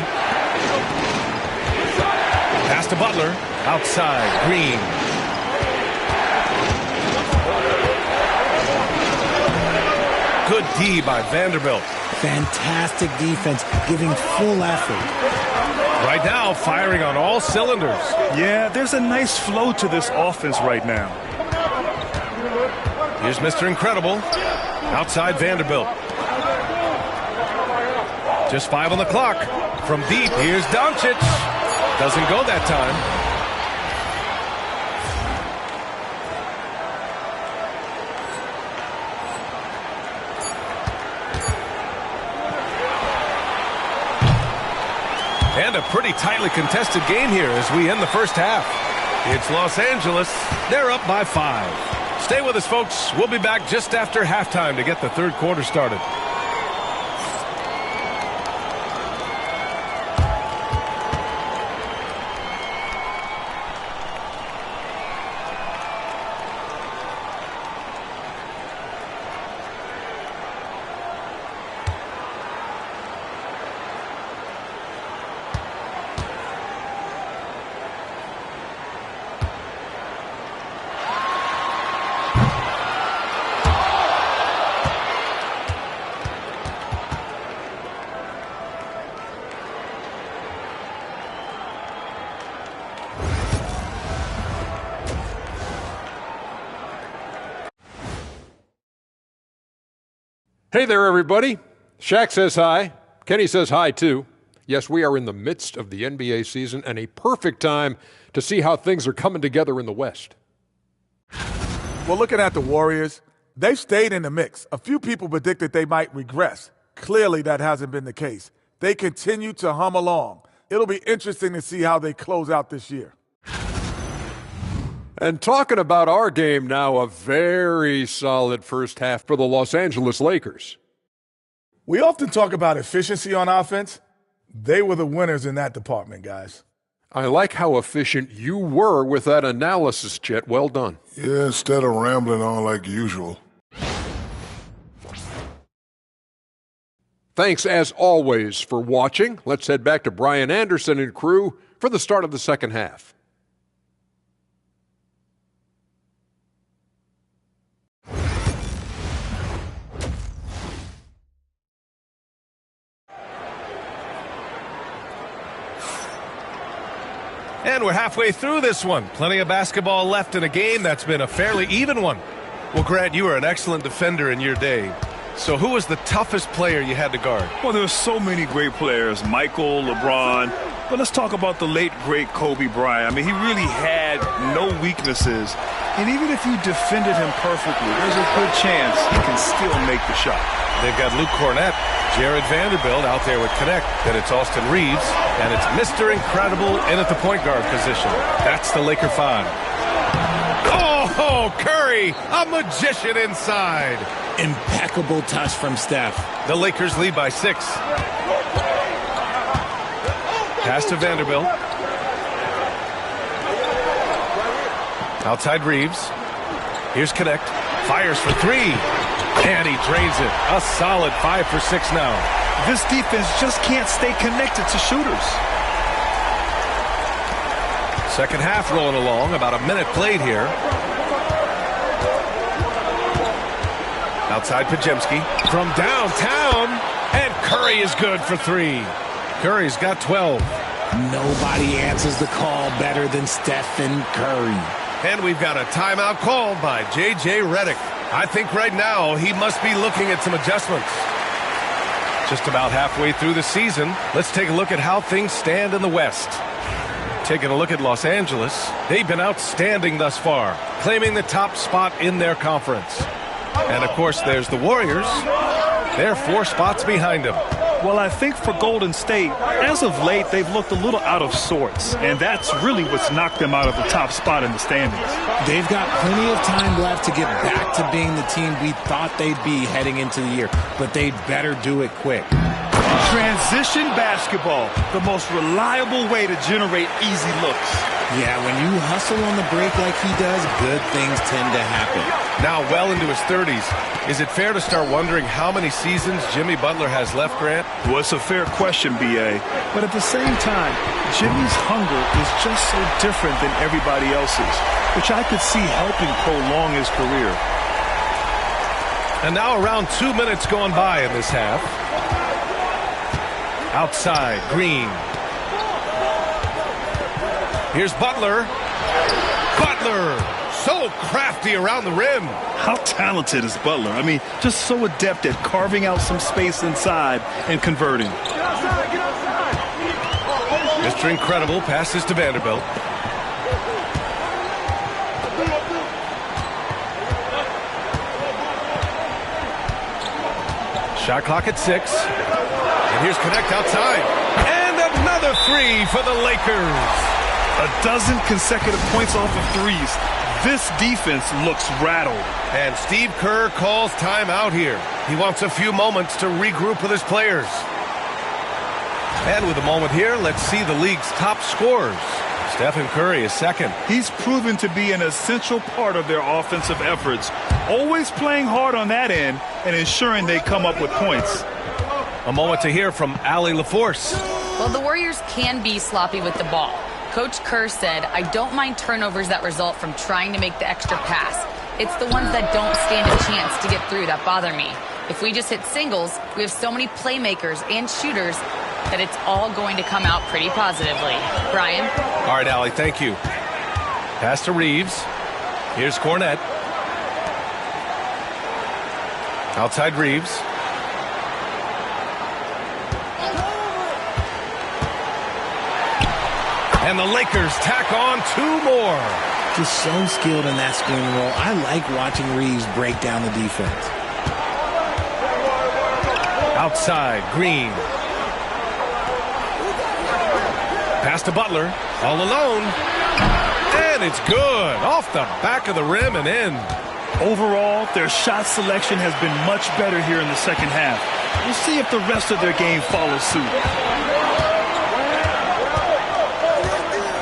Pass to Butler. Outside Green. Good D by Vanderbilt. Fantastic defense, giving full effort. Right now, firing on all cylinders. Yeah, there's a nice flow to this offense right now. Here's Mr. Incredible. Outside Vanderbilt. Just 5 on the clock. From deep, here's Doncic. Doesn't go that time. And a pretty tightly contested game here as we end the first half. It's Los Angeles. They're up by 5. Stay with us, folks. We'll be back just after halftime to get the third quarter started. Hey there, everybody. Shaq says hi. Kenny says hi, too. Yes, we are in the midst of the NBA season and a perfect time to see how things are coming together in the West. Well, looking at the Warriors, they've stayed in the mix. A few people predicted they might regress. Clearly, that hasn't been the case. They continue to hum along. It'll be interesting to see how they close out this year. And talking about our game now, a very solid first half for the Los Angeles Lakers. We often talk about efficiency on offense. They were the winners in that department, guys. I like how efficient you were with that analysis, Chet. Well done. Yeah, instead of rambling on like usual. Thanks, as always, for watching. Let's head back to Brian Anderson and crew for the start of the second half. And we're halfway through this one. Plenty of basketball left in a game that's been a fairly even one. Well, Grant, you were an excellent defender in your day. So who was the toughest player you had to guard? Well, there's so many great players. Michael, LeBron. But let's talk about the late, great Kobe Bryant. I mean, he really had no weaknesses. And even if you defended him perfectly, there's a good chance he can still make the shot. They've got Luke Cornett, Jared Vanderbilt out there with Connect. Then it's Austin Reeves, and it's Mr. Incredible in at the point guard position. That's the Laker 5. Oh, Curry, a magician inside. Impeccable touch from Steph. The Lakers lead by 6. Pass to Vanderbilt. Outside Reeves. Here's Connect. Fires for 3. And he drains it. A solid 5 for 6 now. This defense just can't stay connected to shooters. Second half rolling along. About a minute played here. Outside Podziemski. From downtown. And Curry is good for 3. Curry's got 12. Nobody answers the call better than Stephen Curry. And we've got a timeout called by J.J. Redick. I think right now he must be looking at some adjustments. Just about halfway through the season, let's take a look at how things stand in the West. Taking a look at Los Angeles, they've been outstanding thus far, claiming the top spot in their conference. And, of course, there's the Warriors. They're 4 spots behind them. Well, I think for Golden State, as of late, they've looked a little out of sorts, and that's really what's knocked them out of the top spot in the standings. They've got plenty of time left to get back to being the team we thought they'd be heading into the year, but they'd better do it quick. Transition basketball, the most reliable way to generate easy looks. Yeah, when you hustle on the break like he does, good things tend to happen. Now well into his 30s. Is it fair to start wondering how many seasons Jimmy Butler has left, Grant? Well, it's a fair question, B.A. But at the same time, Jimmy's hunger is just so different than everybody else's, which I could see helping prolong his career. And now around 2 minutes going by in this half. Outside, Green. Here's Butler. Butler! So crafty around the rim. How talented is Butler? I mean, just so adept at carving out some space inside and converting. Mr. Incredible passes to Vanderbilt. Shot clock at 6. And here's Connect outside. And another three for the Lakers. A dozen consecutive points off of threes. This defense looks rattled. And Steve Kerr calls timeout here. He wants a few moments to regroup with his players. And with a moment here, let's see the league's top scorers. Stephen Curry is second. He's proven to be an essential part of their offensive efforts, always playing hard on that end and ensuring they come up with points. A moment to hear from Allie LaForce. Well, the Warriors can be sloppy with the ball. Coach Kerr said, I don't mind turnovers that result from trying to make the extra pass. It's the ones that don't stand a chance to get through that bother me. If we just hit singles, we have so many playmakers and shooters that it's all going to come out pretty positively. Brian? All right, Allie, thank you. Pass to Reeves. Here's Cornette. Outside Reeves. And the Lakers tack on 2 more. Just so skilled in that screen roll. I like watching Reeves break down the defense. Outside, Green. Pass to Butler. All alone. And it's good. Off the back of the rim and in. Overall, their shot selection has been much better here in the second half. We'll see if the rest of their game follows suit.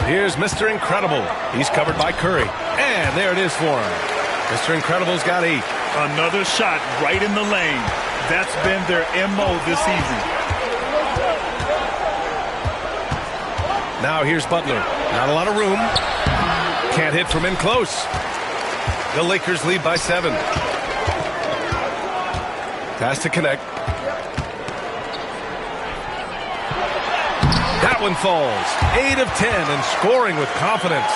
Here's Mr. Incredible. He's covered by Curry. And there it is for him. Mr. Incredible's got 8. Another shot right in the lane. That's been their MO this season. Now here's Butler. Not a lot of room. Can't hit from in close. The Lakers lead by 7. Pass to Connect. That one falls. 8 of 10 and scoring with confidence.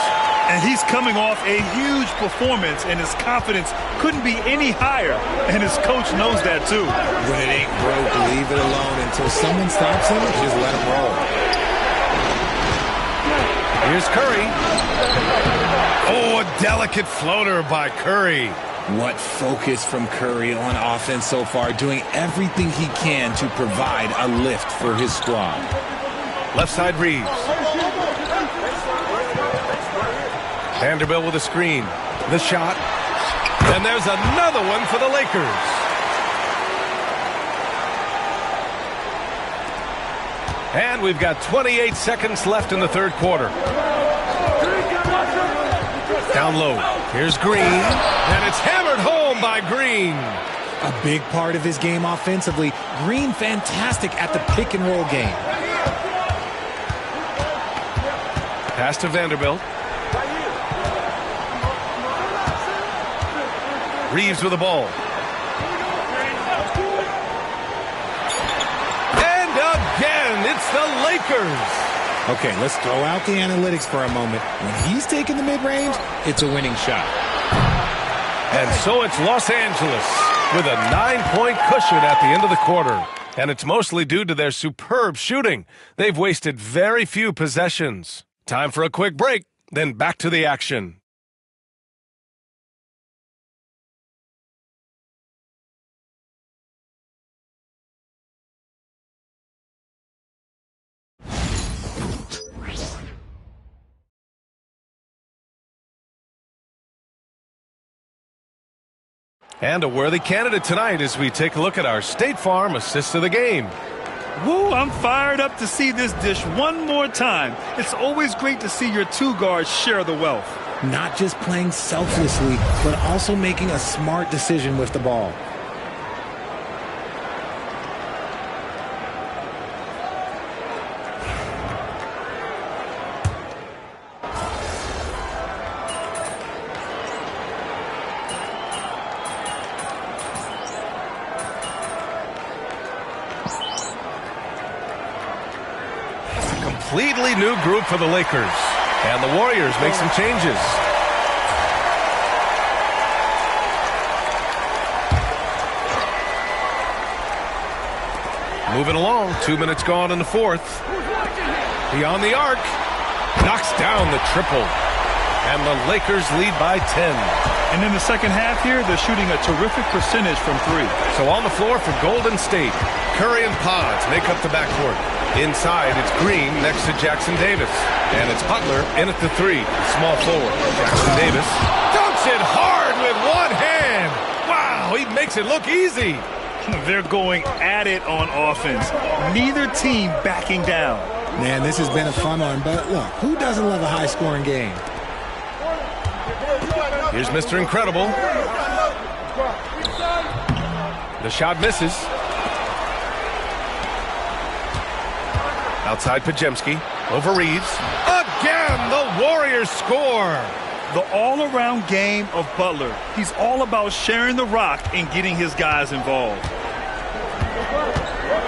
And he's coming off a huge performance, and his confidence couldn't be any higher. And his coach knows that, too. When it ain't broke, leave it alone until someone stops him. Just let him roll. Here's Curry. Oh, a delicate floater by Curry. What focus from Curry on offense so far, doing everything he can to provide a lift for his squad. Left side Reeves. Vanderbilt with a screen. The shot. And there's another one for the Lakers. And we've got 28 seconds left in the third quarter. Down low. Here's Green. And it's hammered home by Green. A big part of his game offensively. Green fantastic at the pick and roll game. Pass to Vanderbilt. Reeves with the ball. And again, it's the Lakers. Okay, let's throw out the analytics for a moment. When he's taking the mid-range, it's a winning shot. And so it's Los Angeles with a 9-point cushion at the end of the quarter. And it's mostly due to their superb shooting. They've wasted very few possessions. Time for a quick break, then back to the action. And a worthy candidate tonight as we take a look at our State Farm assist of the game. Woo, I'm fired up to see this dish one more time. It's always great to see your two guards share the wealth. Not just playing selflessly, but also making a smart decision with the ball. Completely new group for the Lakers. And the Warriors make some changes. Moving along, 2 minutes gone in the fourth. Beyond the arc. Knocks down the triple. And the Lakers lead by 10. And in the second half here, they're shooting a terrific percentage from three. So on the floor for Golden State, Curry and Pods make up the backcourt. Inside, it's Green next to Jackson Davis. And it's Butler in at the three. Small forward. Jackson Davis dunks it hard with one hand. Wow, he makes it look easy. They're going at it on offense. Neither team backing down. Man, this has been a fun one. But look, who doesn't love a high-scoring game? Here's Mr. Incredible. The shot misses. Outside Podziemski. Over Reeves. Again, the Warriors score. The all-around game of Butler. He's all about sharing the rock and getting his guys involved.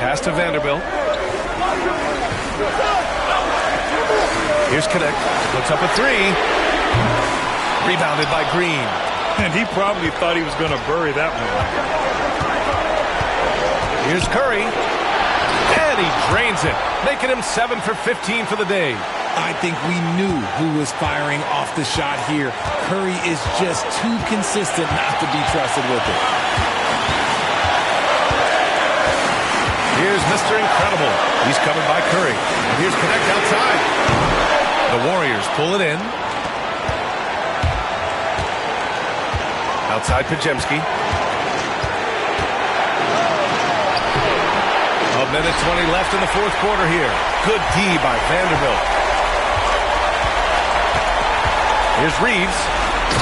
Pass to Vanderbilt. Here's Connect. Puts up a three. Rebounded by Green. And he probably thought he was going to bury that one. Here's Curry. And he drains it, making him 7 for 15 for the day. I think we knew who was firing off the shot here. Curry is just too consistent not to be trusted with it. Here's Mr. Incredible. He's covered by Curry. And here's Connect outside. The Warriors pull it in. Outside Podziemski. A minute 20 left in the fourth quarter here. Good D by Vanderbilt. Here's Reeves.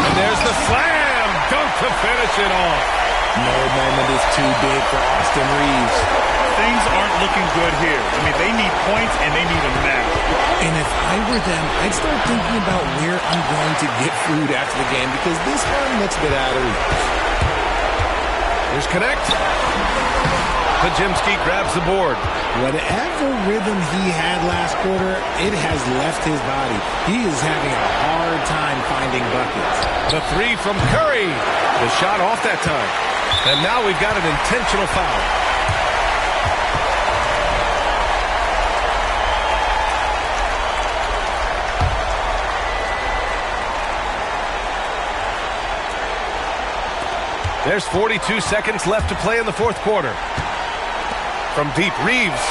And there's the slam dunk to finish it off. No moment is too big for Austin Reeves. Things aren't looking good here. I mean, they need points and they need them now. And if I were them, I'd start thinking about where I'm going to get food after the game because this one looks a bit out of reach. Here's Connect. Podziemski grabs the board. Whatever rhythm he had last quarter, it has left his body. He is having a hard time finding buckets. The three from Curry. The shot off that time. And now we've got an intentional foul. There's 42 seconds left to play in the fourth quarter. From deep, Reeves.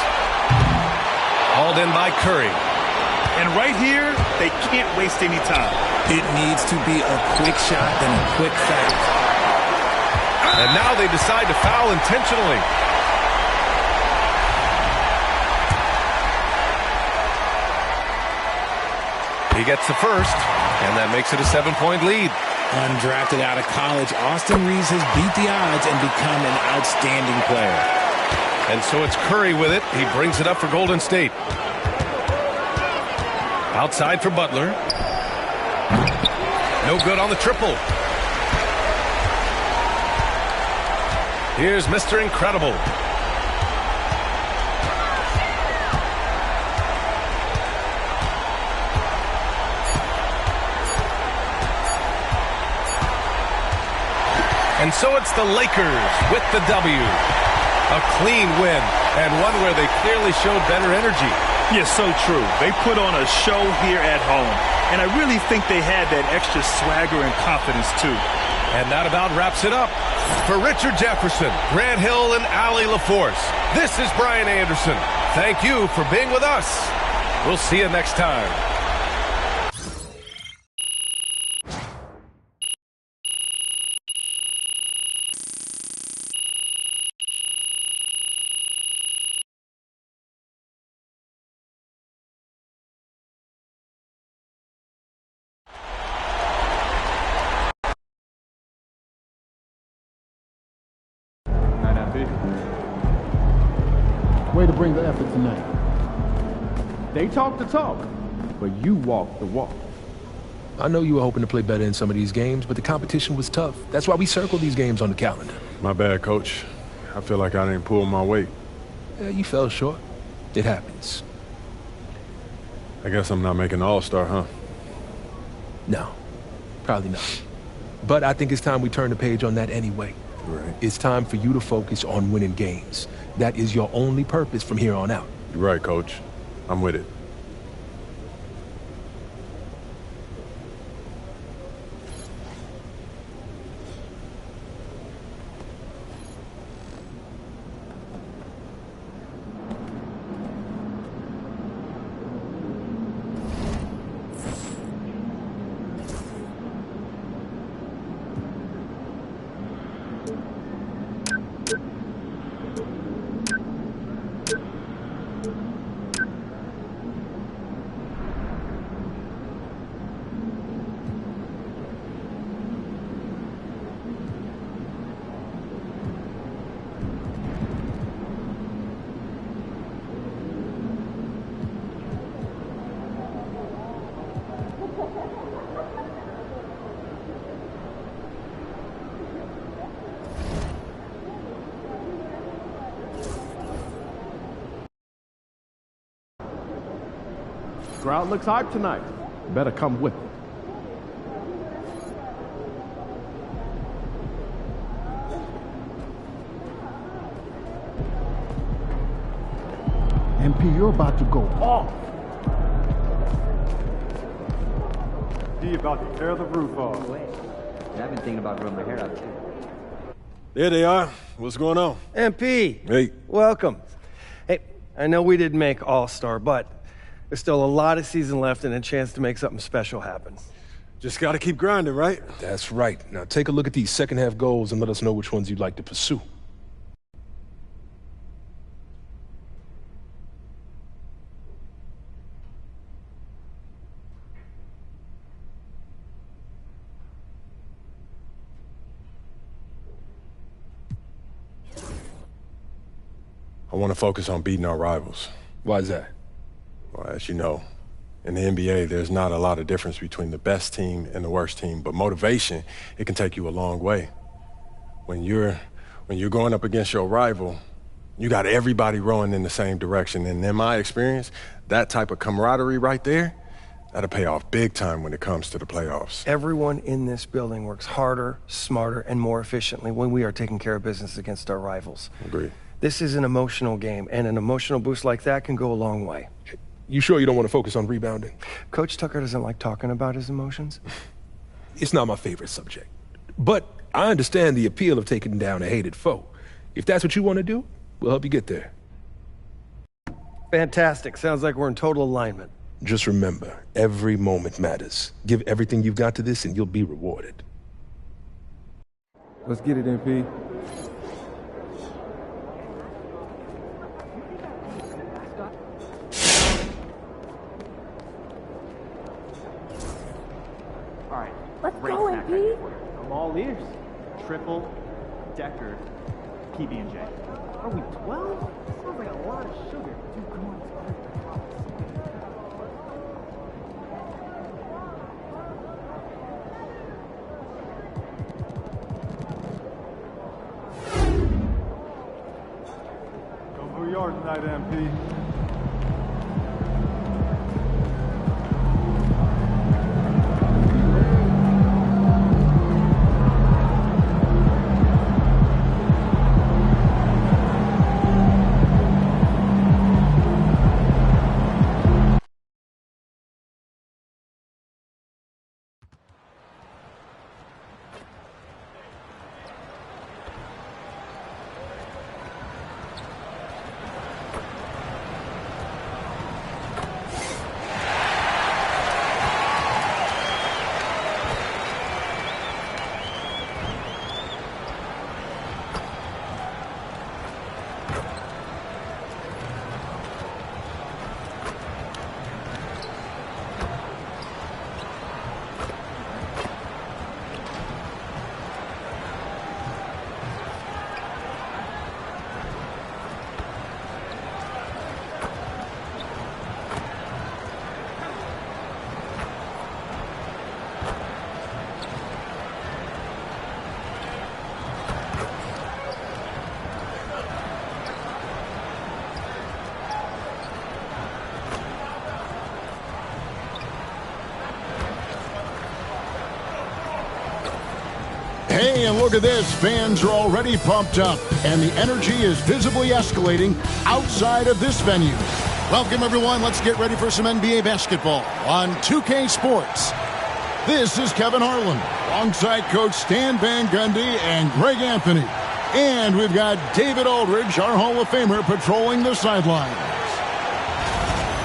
Hauled in by Curry. And right here, they can't waste any time. It needs to be a quick shot and a quick foul. And now they decide to foul intentionally. He gets the first, and that makes it a 7-point lead. Undrafted out of college, Austin Reeves has beat the odds and become an outstanding player. And so it's Curry with it. He brings it up for Golden State. Outside for Butler. No good on the triple. Here's Mr. Incredible. And so it's the Lakers with the W. A clean win, and one where they clearly showed better energy. Yeah, so true. They put on a show here at home, and I really think they had that extra swagger and confidence, too. And that about wraps it up. For Richard Jefferson, Grant Hill, and Allie LaForce, this is Brian Anderson. Thank you for being with us. We'll see you next time. big. Way to bring the effort tonight. They talk the talk, but you walk the walk. I know you were hoping to play better in some of these games, but the competition was tough. That's why we circled these games on the calendar. My bad, Coach. I feel like I didn't pull my weight. Yeah, you fell short. It happens. I guess I'm not making the All-Star, huh? No, probably not. But I think it's time we turn the page on that anyway. Right. It's time for you to focus on winning games. That is your only purpose from here on out. You're right, Coach. I'm with it. Crowd looks hyped tonight. Better come with it. MP, you're about to go off. D about to tear the roof off. I've been thinking about growing my hair out too. There they are. What's going on? MP. Hey. Welcome. Hey, I know we didn't make All-Star, but there's still a lot of season left and a chance to make something special happen. Just got to keep grinding, right? That's right. Now take a look at these second half goals and let us know which ones you'd like to pursue. I want to focus on beating our rivals. Why is that? Well, as you know, in the NBA, there's not a lot of difference between the best team and the worst team, but motivation, it can take you a long way. When you're going up against your rival, you got everybody rowing in the same direction. And in my experience, that type of camaraderie right there, that'll pay off big time when it comes to the playoffs. Everyone in this building works harder, smarter, and more efficiently when we are taking care of business against our rivals. Agreed. This is an emotional game, and an emotional boost like that can go a long way. You sure you don't want to focus on rebounding? Coach Tucker doesn't like talking about his emotions. It's not my favorite subject. But I understand the appeal of taking down a hated foe. If that's what you want to do, we'll help you get there. Fantastic. Sounds like we're in total alignment. Just remember, every moment matters. Give everything you've got to this and you'll be rewarded. Let's get it, MP. Let's go, MP. I'm all ears. Triple decker PB&J. Are we 12? Sounds like a lot of sugar. Dude, come on. Go Blue Yard tonight, MP. Hey, and look at this. Fans are already pumped up, and the energy is visibly escalating outside of this venue. Welcome, everyone. Let's get ready for some NBA basketball on 2K Sports. This is Kevin Harlan, alongside Coach Stan Van Gundy and Greg Anthony. And we've got David Aldridge, our Hall of Famer, patrolling the sidelines.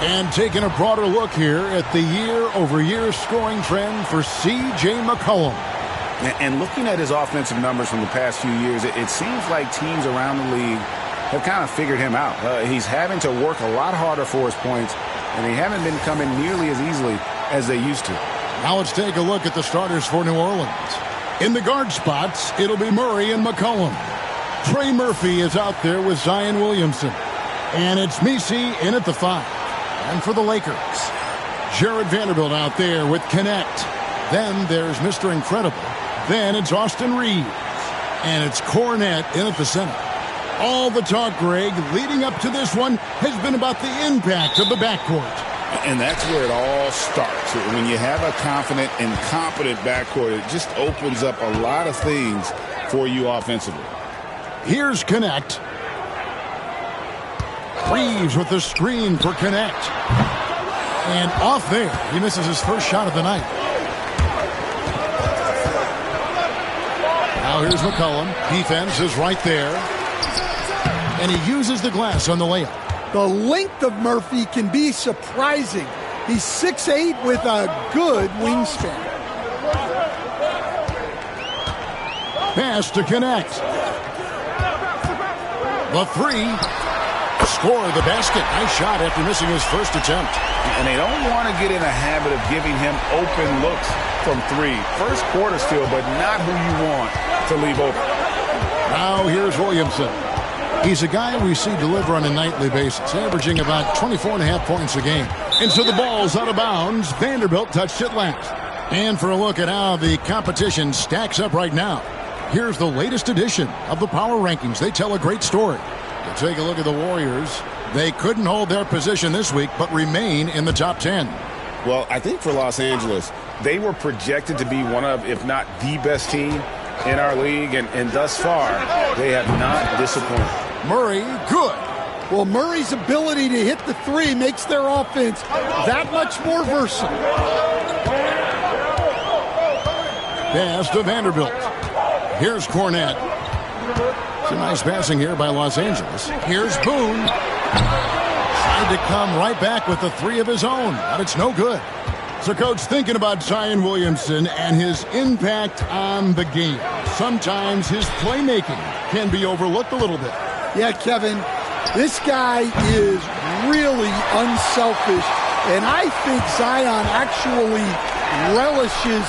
And taking a broader look here at the year-over-year scoring trend for C.J. McCollum. And looking at his offensive numbers from the past few years, it seems like teams around the league have kind of figured him out. He's having to work a lot harder for his points, and they haven't been coming nearly as easily as they used to. Now let's take a look at the starters for New Orleans. In the guard spots, it'll be Murray and McCollum. Trey Murphy is out there with Zion Williamson. And it's Messi in at the 5. And for the Lakers, Jared Vanderbilt out there with Connect. Then there's Mr. Incredible. Then it's Austin Reeves. And it's Cornette in at the center. All the talk, Greg, leading up to this one has been about the impact of the backcourt. And that's where it all starts. When you have a confident and competent backcourt, it just opens up a lot of things for you offensively. Here's Connect. Reeves with the screen for Connect. And off there, he misses his first shot of the night. Now here's McCollum. Defense is right there. And he uses the glass on the layup. The length of Murphy can be surprising. He's 6'8" with a good wingspan. Pass to Connect. The 3. Score the basket. Nice shot after missing his first attempt. And they don't want to get in a habit of giving him open looks from 3. First quarter still, but not who you want to leave open. Now here's Williamson. He's a guy we see deliver on a nightly basis, averaging about 24.5 points a game. And so the ball's out of bounds. Vanderbilt touched it last. And for a look at how the competition stacks up right now, here's the latest edition of the Power Rankings. They tell a great story. To take a look at the Warriors, they couldn't hold their position this week, but remain in the top 10. Well, I think for Los Angeles, they were projected to be one of, if not the best team in our league, and thus far, they have not disappointed. Murray, good. Well, Murray's ability to hit the 3 makes their offense that much more versatile. Pass to Vanderbilt. Here's Cornette. Some nice passing here by Los Angeles. Here's Boone. Tried to come right back with the 3 of his own, but it's no good. So, Coach, thinking about Zion Williamson and his impact on the game, sometimes his playmaking can be overlooked a little bit. Yeah, Kevin, this guy is really unselfish, and I think Zion actually relishes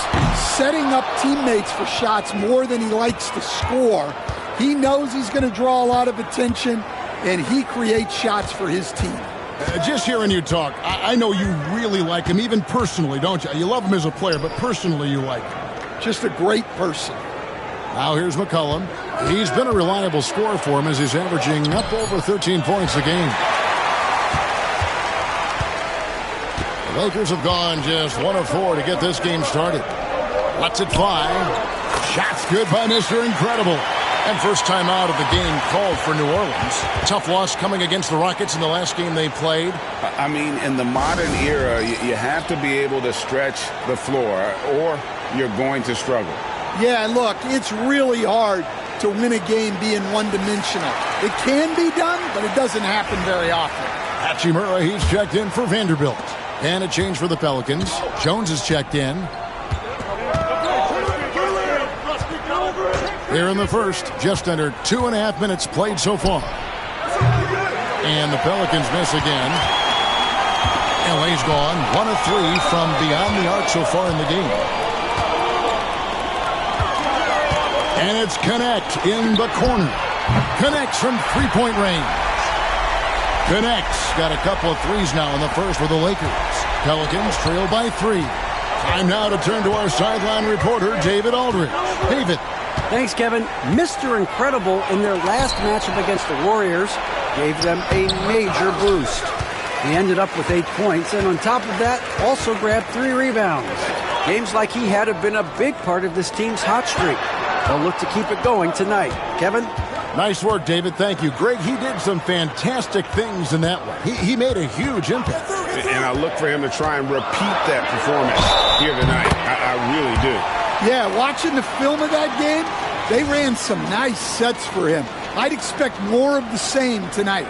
setting up teammates for shots more than he likes to score. He knows he's going to draw a lot of attention, and he creates shots for his team. Just hearing you talk, I know you really like him, even personally, don't you? You love him as a player, but personally you like him. Just a great person. Now here's McCollum. He's been a reliable scorer for him as he's averaging up over 13 points a game. The Lakers have gone just 1 of 4 to get this game started. Lets it fly. Shots good by Mr. Incredible. And first time out of the game called for New Orleans. Tough loss coming against the Rockets in the last game they played. I mean, in the modern era, you have to be able to stretch the floor or you're going to struggle. Yeah, look, it's really hard to win a game being one-dimensional. It can be done, but it doesn't happen very often. Hachimura, he's checked in for Vanderbilt. And a change for the Pelicans. Jones is checked in. Here in the first, just under 2.5 minutes played so far. And the Pelicans miss again. LA's gone 1 of 3 from beyond the arc so far in the game. And it's Connect in the corner. Connects from three-point range. Connects got a couple of threes now in the first for the Lakers. Pelicans trail by 3. Time now to turn to our sideline reporter, David Aldridge. David. Thanks, Kevin. Mr. Incredible in their last matchup against the Warriors gave them a major boost. He ended up with 8 points, and on top of that, also grabbed 3 rebounds. Games like he had have been a big part of this team's hot streak. They'll look to keep it going tonight. Kevin? Nice work, David. Thank you. Greg, he did some fantastic things in that one. He made a huge impact. And I look for him to try and repeat that performance here tonight. I really do. Yeah, watching the film of that game, they ran some nice sets for him. I'd expect more of the same tonight.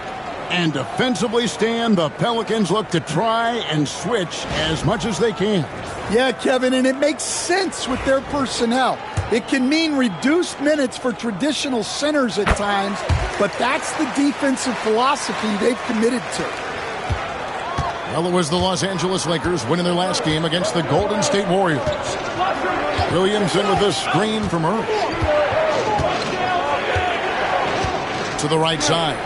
And defensively, Stan, the Pelicans look to try and switch as much as they can. Yeah, Kevin, and it makes sense with their personnel. It can mean reduced minutes for traditional centers at times, but that's the defensive philosophy they've committed to. Well, it was the Los Angeles Lakers winning their last game against the Golden State Warriors. Williamson with the screen from Murray. To the right side.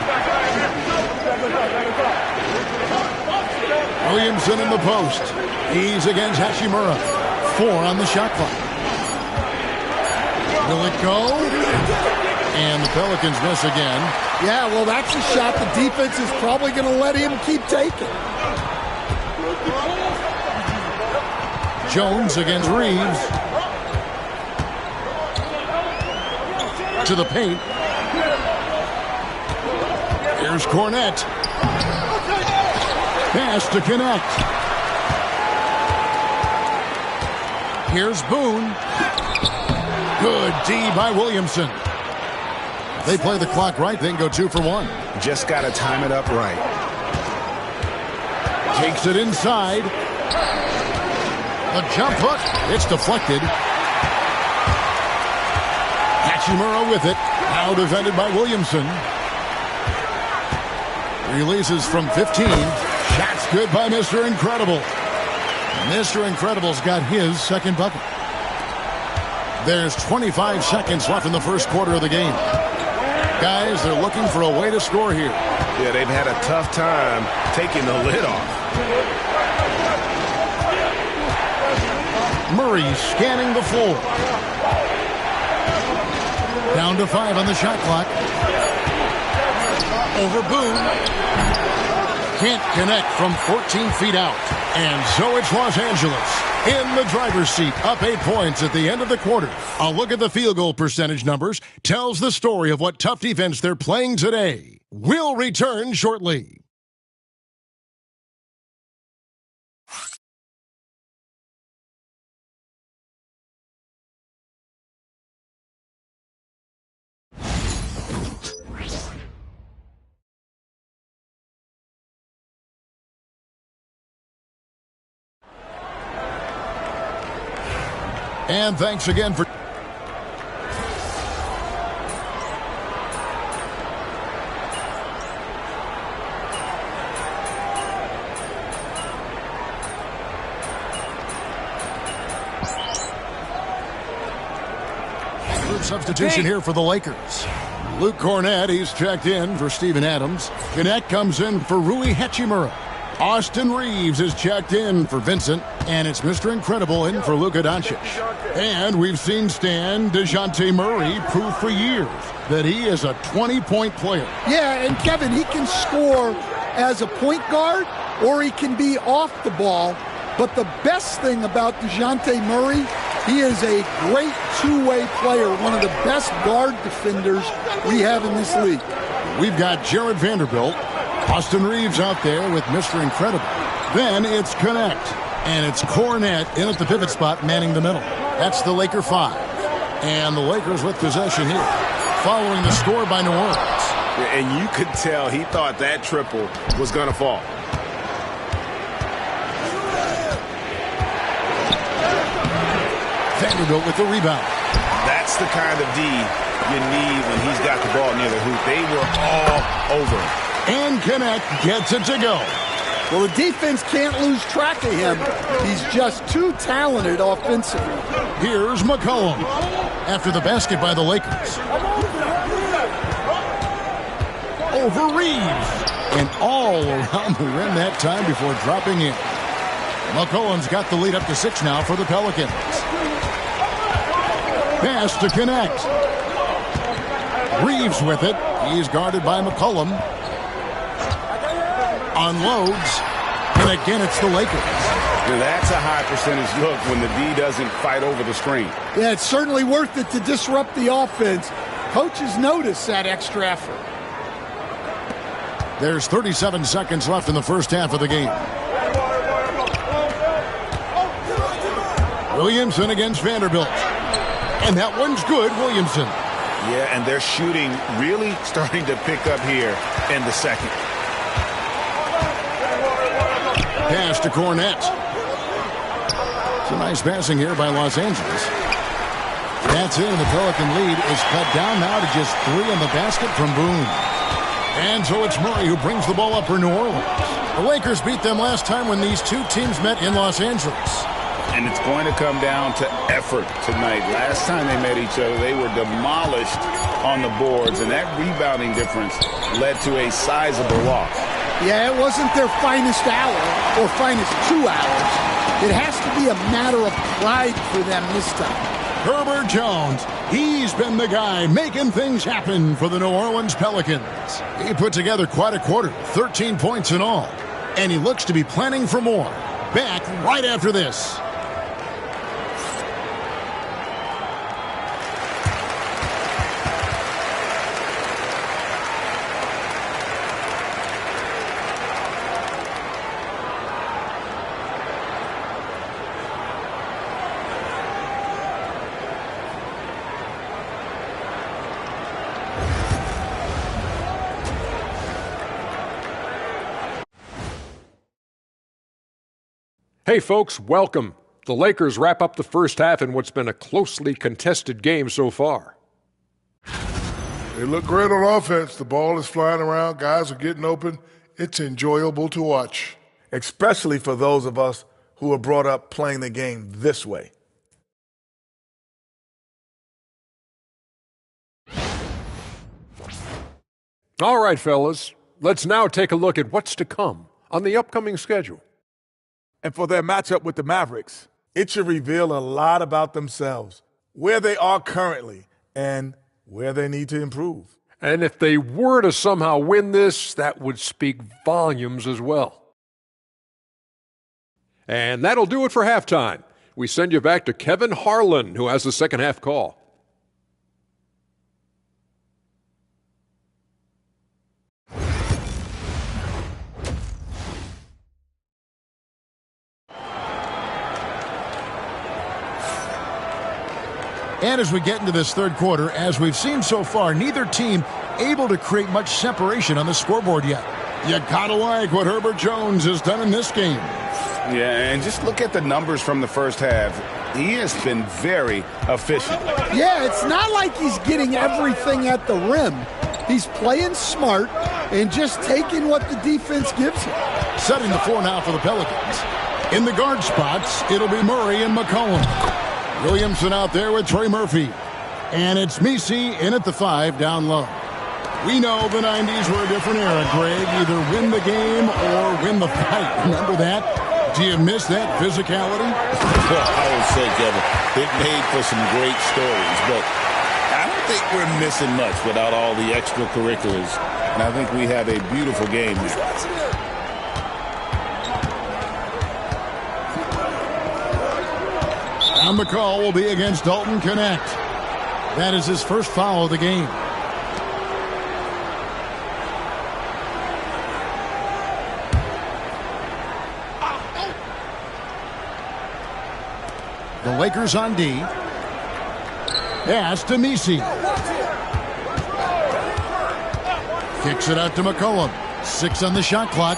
Williamson in the post. He's against Hachimura. 4 on the shot clock. Will it go? And the Pelicans miss again. Yeah, well, that's a shot the defense is probably going to let him keep taking. Jones against Reeves. To the paint. Here's Cornette. Pass to connect. Here's Boone. Good D by Williamson. They play the clock right, then go 2 for 1. Just got to time it up right. Takes it inside. A jump hook. It's deflected. Hachimura with it. Now defended by Williamson. Releases from 15. Shot's good by Mr. Incredible. Mr. Incredible's got his second bucket. There's 25 seconds left in the first quarter of the game. Guys, they're looking for a way to score here. Yeah, they've had a tough time taking the lid off. Murray scanning the floor. Down to 5 on the shot clock. Over Boone. Can't connect from 14 feet out. And so it's Los Angeles in the driver's seat, up 8 points at the end of the quarter. A look at the field goal percentage numbers tells the story of what tough defense they're playing today. We'll return shortly. And thanks again for... Substitution here for the Lakers. Luke Cornette, he's checked in for Steven Adams. Connect comes in for Rui Hachimura. Austin Reeves is checked in for Vincent, and it's Mr. Incredible in for Luka Doncic. And we've seen Stan DeJounte Murray prove for years that he is a 20-point player. Yeah, and Kevin, he can score as a point guard, or he can be off the ball. But the best thing about DeJounte Murray, he is a great two-way player, one of the best guard defenders we have in this league. We've got Jared Vanderbilt. Austin Reeves out there with Mr. Incredible. Then it's Connect. And it's Cornette in at the pivot spot, manning the middle. That's the Laker 5. And the Lakers with possession here, following the score by New Orleans. And you could tell he thought that triple was going to fall. Vanderbilt with the rebound. That's the kind of D you need when he's got the ball near the hoop. They were all over him. And Connect gets it to go. Well, the defense can't lose track of him. He's just too talented offensively. Here's McCollum after the basket by the Lakers. Over Reeves. And all around the rim that time before dropping in. McCollum's got the lead up to 6 now for the Pelicans. Pass to Connect. Reeves with it. He's guarded by McCollum. Unloads. And again, it's the Lakers. Now that's a high percentage look when the D doesn't fight over the screen. Yeah, it's certainly worth it to disrupt the offense. Coaches notice that extra effort. There's 37 seconds left in the first half of the game. Williamson against Vanderbilt. And that one's good, Williamson. Yeah, and they're shooting really starting to pick up here in the second. Pass to Cornette. It's a nice passing here by Los Angeles. That's in. The Pelican lead is cut down now to just 3 in the basket from Boone. And so it's Murray who brings the ball up for New Orleans. The Lakers beat them last time when these two teams met in Los Angeles. And it's going to come down to effort tonight. Last time they met each other, they were demolished on the boards, and that rebounding difference led to a sizable loss. Yeah, it wasn't their finest hour or finest 2 hours. It has to be a matter of pride for them this time. Herbert Jones, he's been the guy making things happen for the New Orleans Pelicans. He put together quite a quarter, 13 points in all, and he looks to be planning for more. Back right after this. Hey folks, welcome. The Lakers wrap up the first half in what's been a closely contested game so far. They look great on offense. The ball is flying around. Guys are getting open. It's enjoyable to watch. Especially for those of us who are brought up playing the game this way. All right, fellas. Let's now take a look at what's to come on the upcoming schedule. And for their matchup with the Mavericks, it should reveal a lot about themselves, where they are currently, and where they need to improve. And if they were to somehow win this, that would speak volumes as well. And that'll do it for halftime. We send you back to Kevin Harlan, who has the second half call. And as we get into this third quarter, as we've seen so far, neither team able to create much separation on the scoreboard yet. You gotta like what Herbert Jones has done in this game. Yeah, and just look at the numbers from the first half. He has been very efficient. Yeah, it's not like he's getting everything at the rim. He's playing smart and just taking what the defense gives him. Setting the floor now for the Pelicans. In the guard spots, it'll be Murray and McCollum. Williamson out there with Trey Murphy. And it's Messi in at the 5 down low. We know the 90s were a different era, Greg. Either win the game or win the fight. Remember that? Do you miss that physicality? I would say, Kevin, it made for some great stories, but I don't think we're missing much without all the extracurriculars. And I think we have a beautiful game now. And the call will be against Dalton Connect. That is his first foul of the game. The Lakers on D. Pass to Messi. Kicks it out to McCollum. 6 on the shot clock.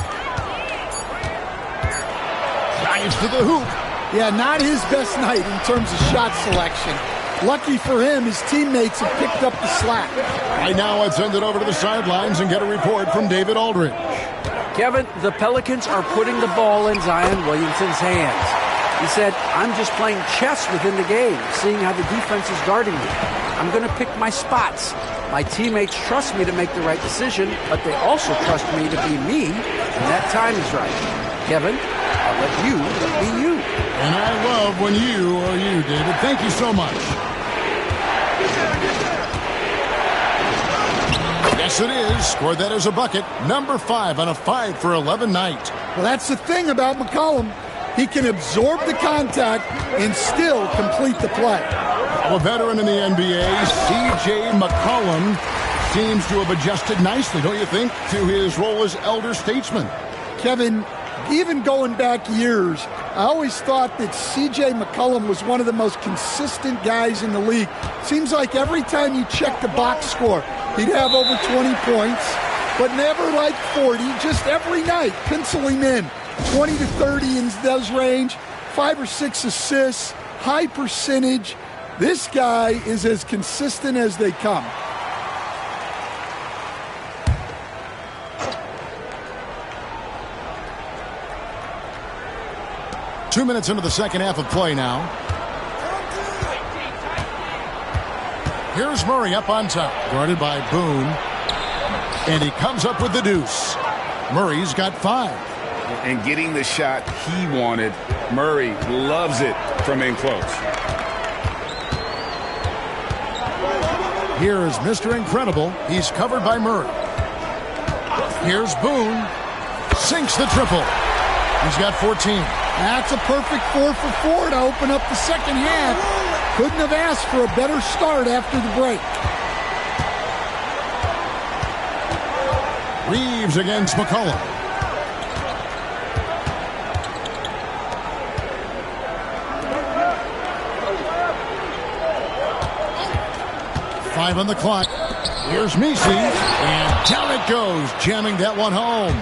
Drives to the hoop. Yeah, not his best night in terms of shot selection. Lucky for him, his teammates have picked up the slack. Right now, let's send it over to the sidelines and get a report from David Aldridge. Kevin, the Pelicans are putting the ball in Zion Williamson's hands. He said, I'm just playing chess within the game, seeing how the defense is guarding me. I'm going to pick my spots. My teammates trust me to make the right decision, but they also trust me to be me when that time is right. Kevin, I'll let you be you. And I love when you are you, David. Thank you so much. Yes, it is. Scored that as a bucket. Number 5 on a 5 for 11 night. Well, that's the thing about McCollum. He can absorb the contact and still complete the play. A veteran in the NBA, C.J. McCollum, seems to have adjusted nicely, don't you think, to his role as elder statesman. Kevin, even going back years, I always thought that C.J. McCollum was one of the most consistent guys in the league. Seems like every time you check the box score, he'd have over 20 points, but never like 40, just every night, pencil him in. 20 to 30 in those range, 5 or 6 assists, high percentage. This guy is as consistent as they come. Two minutes into the second half of play now. Here's Murray up on top, guarded by Boone. And he comes up with the deuce. Murray's got 5. And getting the shot he wanted, Murray loves it from in close. Here is Mr. Incredible. He's covered by Murray. Here's Boone. Sinks the triple. He's got 14. That's a perfect 4 for 4 to open up the second half. Couldn't have asked for a better start after the break. Reeves against McCollum. Five on the clock. Here's Messi. And down it goes, jamming that one home.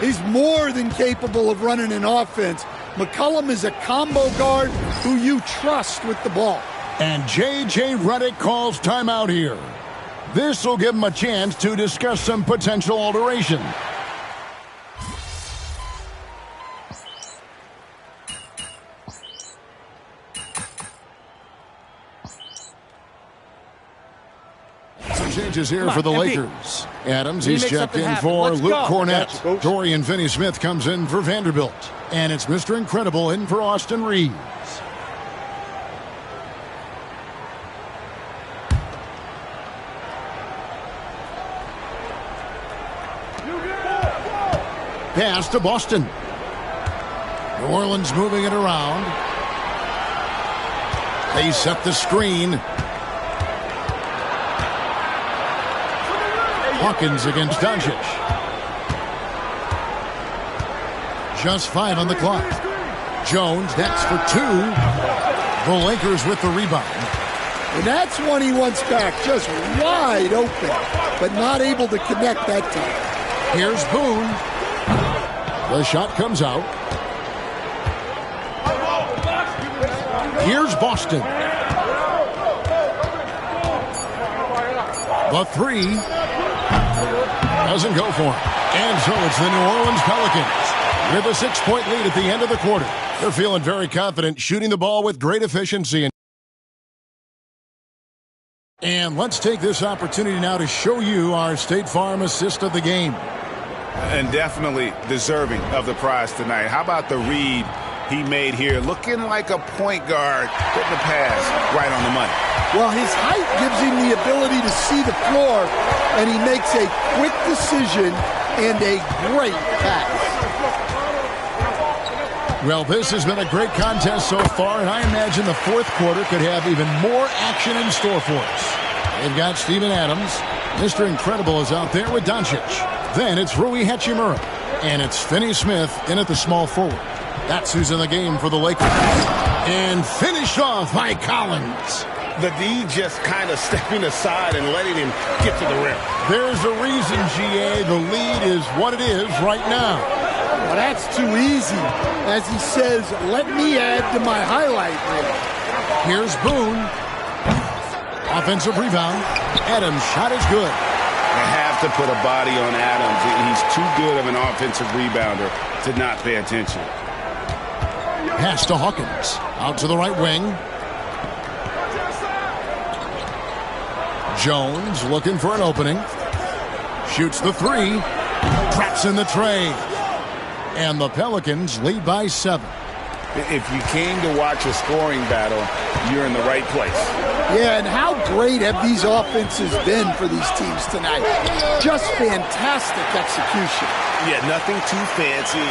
He's more than capable of running an offense. McCollum is a combo guard who you trust with the ball. And J.J. Redick calls timeout here. This will give him a chance to discuss some potential alteration. Some changes here for the Lakers. Adams, he's checked in for Luke Cornett. Dorian Finney-Smith comes in for Vanderbilt. And it's Mr. Incredible in for Austin Reeves. Pass to Boston. New Orleans moving it around. They set the screen. Hawkins against Doncic. Just 5 on the clock. Jones, that's for 2. The Lakers with the rebound. And that's one he wants back, just wide open, but not able to connect that time. Here's Boone. The shot comes out. Here's Boston. The 3 doesn't go for him. And so it's the New Orleans Pelicans with a 6-point lead at the end of the quarter. They're feeling very confident, shooting the ball with great efficiency. And let's take this opportunity now to show you our State Farm assist of the game. And definitely deserving of the prize tonight. How about the read he made here? Looking like a point guard, putting the pass right on the money. Well, his height gives him the ability to see the floor, and he makes a quick decision and a great pass. Well, this has been a great contest so far, and I imagine the fourth quarter could have even more action in store for us. They've got Steven Adams. Mr. Incredible is out there with Doncic. Then it's Rui Hachimura. And it's Finney-Smith in at the small forward. That's who's in the game for the Lakers. And finished off by Collins. The D just kind of stepping aside and letting him get to the rim. There's a reason, GA. The lead is what it is right now. Well, that's too easy. As he says, let me add to my highlight reel. Here's Boone. Offensive rebound. Adams' shot is good. They have to put a body on Adams. He's too good of an offensive rebounder to not pay attention. Pass to Hawkins. Out to the right wing. Jones looking for an opening. Shoots the 3. Traps in the tray. And the Pelicans lead by 7. If you came to watch a scoring battle, you're in the right place. Yeah, and how great have these offenses been for these teams tonight? Just fantastic execution. Yeah, nothing too fancy.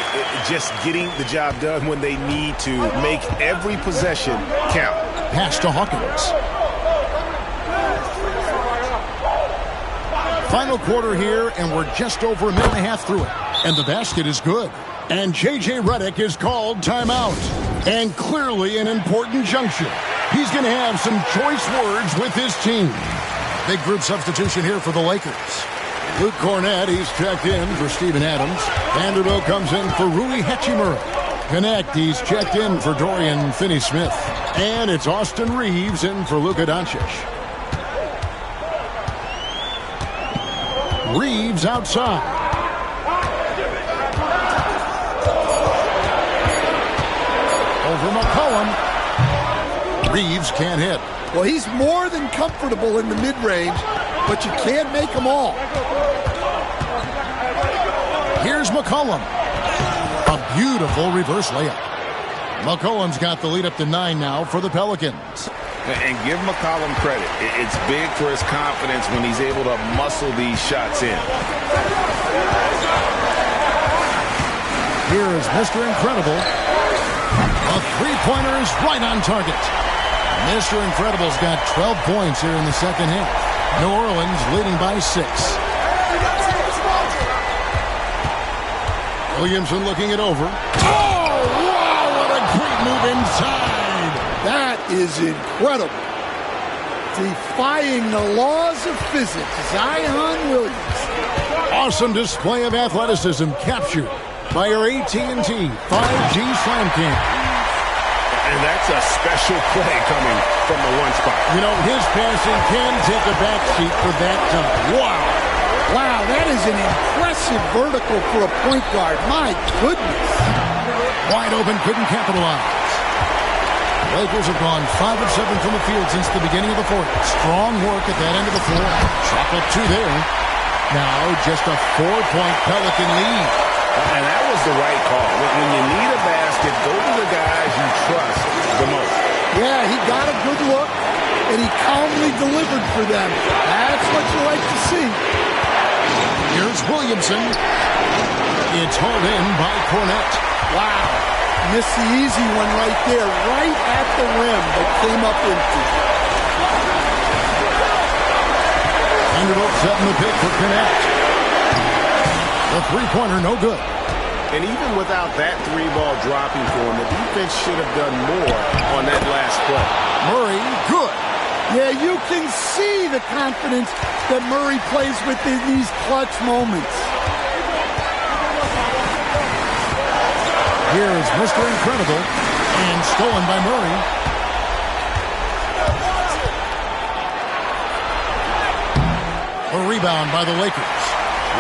Just getting the job done when they need to. Make every possession count. Pass to Hawkins. Final quarter here, and we're just over a minute and a half through it. And the basket is good. And J.J. Redick is called timeout. And clearly an important juncture. He's going to have some choice words with his team. Big group substitution here for the Lakers. Luke Cornett, he's checked in for Steven Adams. Vanderbilt comes in for Rui Hachimura. Connect, he's checked in for Dorian Finney-Smith. And it's Austin Reeves in for Luka Doncic. Reeves outside. Over McCollum. Reeves can't hit. Well, he's more than comfortable in the mid-range, but you can't make them all. Here's McCollum. A beautiful reverse layup. McCollum's got the lead up to 9 now for the Pelicans. And give McCollum credit. It's big for his confidence when he's able to muscle these shots in. Here is Mr. Incredible. A three-pointer is right on target. Mr. Incredible's got 12 points here in the second half. New Orleans leading by 6. Williamson looking it over. Oh, wow, what a great move inside. That is incredible. Defying the laws of physics, Zion Williams. Awesome display of athleticism captured by your AT&T 5G Slam Cam. And that's a special play coming from the one spot. You know, his passing can take a backseat for that dunk. Wow. Wow, that is an impressive vertical for a point guard. My goodness. Wide open, couldn't capitalize. Lakers have gone 5 of 7 from the field since the beginning of the fourth. Strong work at that end of the floor. Chalk up 2 there. Now just a 4-point Pelican lead. And that was the right call. When you need a basket, go to the guys you trust the most. Yeah, he got a good look, and he calmly delivered for them. That's what you like to see. Here's Williamson. It's hauled in by Cornett. Wow. Missed the easy one right there, right at the rim, but came up empty. Vanderbilt setting the pick for Connect. The three-pointer, no good. And even without that 3-ball dropping for him, the defense should have done more on that last play. Murray, good. Yeah, you can see the confidence that Murray plays with in these clutch moments. Here's Mr. Incredible, and stolen by Murray. A rebound by the Lakers.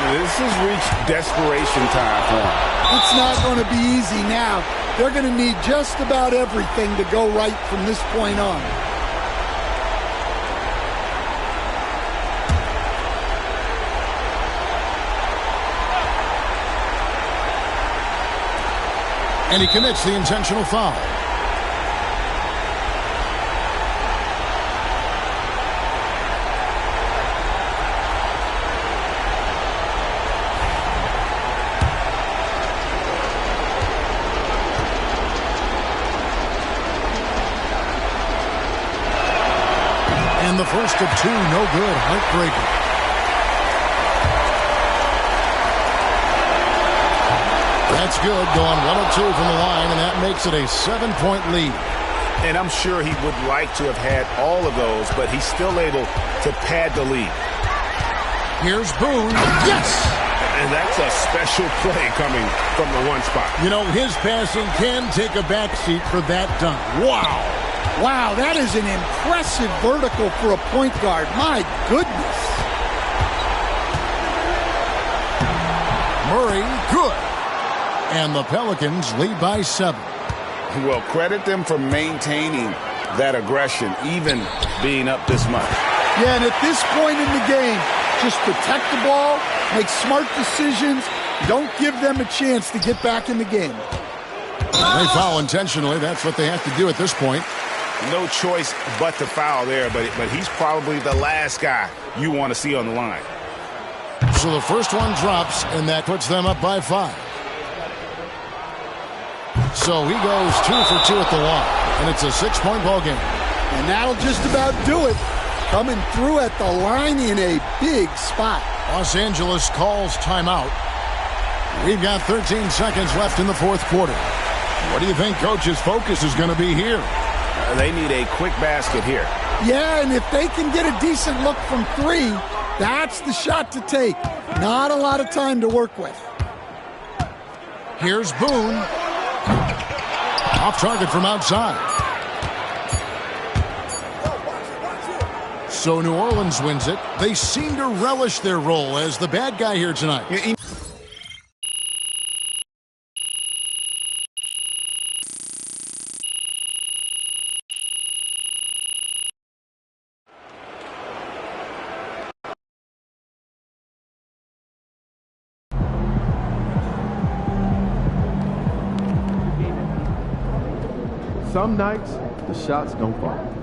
This has reached desperation time for them. It's not going to be easy now. They're going to need just about everything to go right from this point on. And he commits the intentional foul. And the first of 2, no good. Heartbreaker. That's good, going 1 of 2 from the line, and that makes it a 7-point lead. And I'm sure he would like to have had all of those, but he's still able to pad the lead. Here's Boone. Yes! And that's a special play coming from the one spot. You know, his passing can take a backseat for that dunk. Wow! Wow, that is an impressive vertical for a point guard. My goodness. Murray, good. And the Pelicans lead by 7. Well, credit them for maintaining that aggression, even being up this much. Yeah, and at this point in the game, just protect the ball, make smart decisions, don't give them a chance to get back in the game. They foul intentionally. That's what they have to do at this point. no choice but to foul there, but he's probably the last guy you want to see on the line. So the first one drops, and that puts them up by 5. So he goes 2 for 2 at the line, and it's a 6-point ball game. And that'll just about do it. Coming through at the line in a big spot. Los Angeles calls timeout. We've got 13 seconds left in the fourth quarter. What do you think Coach's focus is going to be here? They need a quick basket here. Yeah, and if they can get a decent look from 3, that's the shot to take. Not a lot of time to work with. Here's Boone. Off target from outside. So New Orleans wins it. They seem to relish their role as the bad guy here tonight. Some nights, the shots don't fall.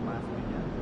Last weekend.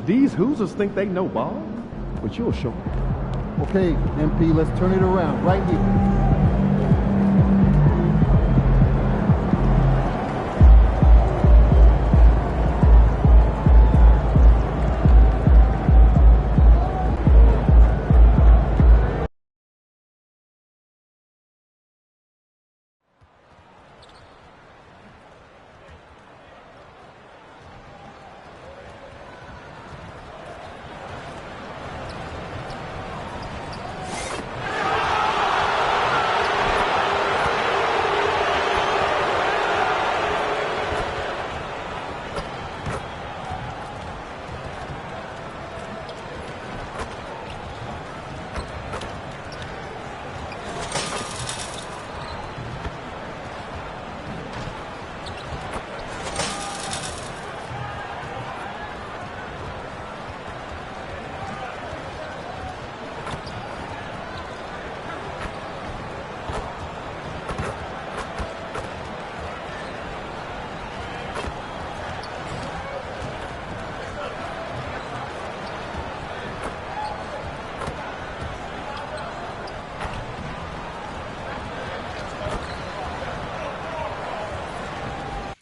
These Hoosiers think they know ball, but you'll show them. Okay, MP, let's turn it around right here.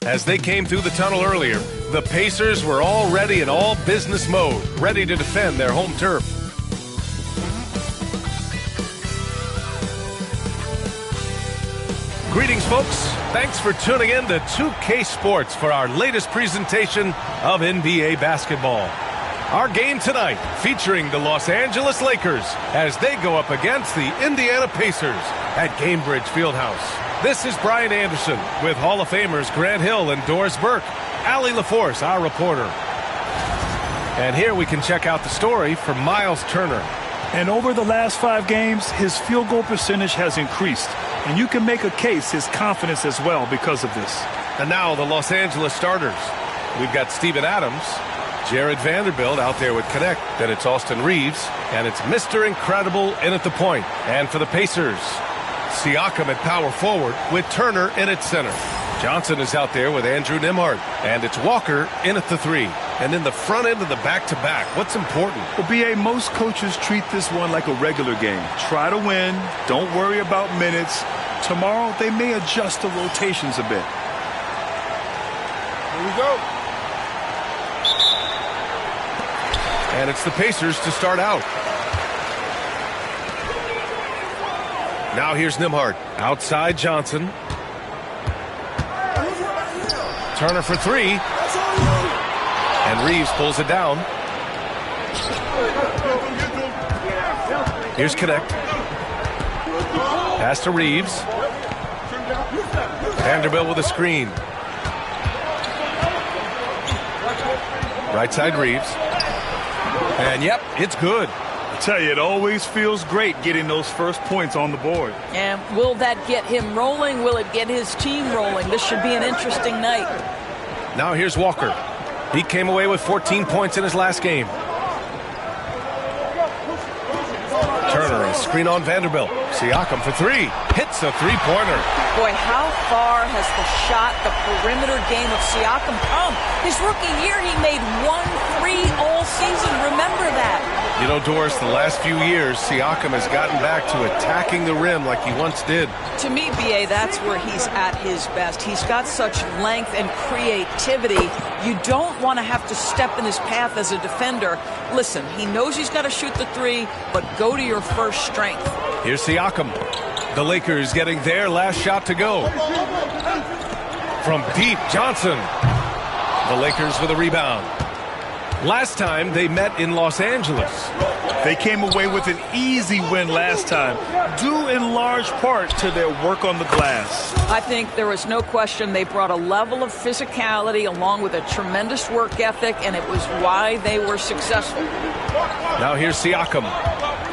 As they came through the tunnel earlier, the Pacers were already in all business mode, ready to defend their home turf. Greetings, folks. Thanks for tuning in to 2K Sports for our latest presentation of NBA basketball. Our game tonight featuring the Los Angeles Lakers as they go up against the Indiana Pacers at Gainbridge Fieldhouse. This is Brian Anderson with Hall of Famers Grant Hill and Doris Burke. Allie LaForce, our reporter. And here we can check out the story from Miles Turner. And over the last 5 games, his field goal percentage has increased. And you can make a case his confidence as well because of this. And now the Los Angeles starters. We've got Steven Adams, Jared Vanderbilt out there with Connect. Then it's Austin Reeves. And it's Mr. Incredible in at the point. And for the Pacers, Siakam at power forward with Turner in at center. Johnson is out there with Andrew Nembhard. And it's Walker in at the 3. And then the front end of the back-to-back. What's important? Well, B.A., most coaches treat this one like a regular game. Try to win. Don't worry about minutes. Tomorrow, they may adjust the rotations a bit. Here we go. And it's the Pacers to start out. Now here's Nembhard. Outside Johnson. Turner for 3. And Reeves pulls it down. Here's Connect. Pass to Reeves. Vanderbilt with a screen. Right side Reeves. And yep, it's good. I tell you, it always feels great getting those first points on the board. And will that get him rolling? Will it get his team rolling? This should be an interesting night. Now here's Walker. He came away with 14 points in his last game. Turner, a screen on Vanderbilt. Siakam for 3. Hits a three-pointer. Boy, how far has the shot, the perimeter game of Siakam come? His rookie year, he made 1 3 all season. Remember that. You know, Doris, the last few years, Siakam has gotten back to attacking the rim like he once did. To me, B.A., that's where he's at his best. He's got such length and creativity. You don't want to have to step in his path as a defender. Listen, he knows he's got to shoot the 3, but go to your first strength. Here's Siakam. The Lakers getting their last shot to go. From deep, Johnson. The Lakers with a rebound. Last time they met in Los Angeles. They came away with an easy win last time, due in large part to their work on the glass. I think there was no question they brought a level of physicality along with a tremendous work ethic, and it was why they were successful. Now here's Siakam.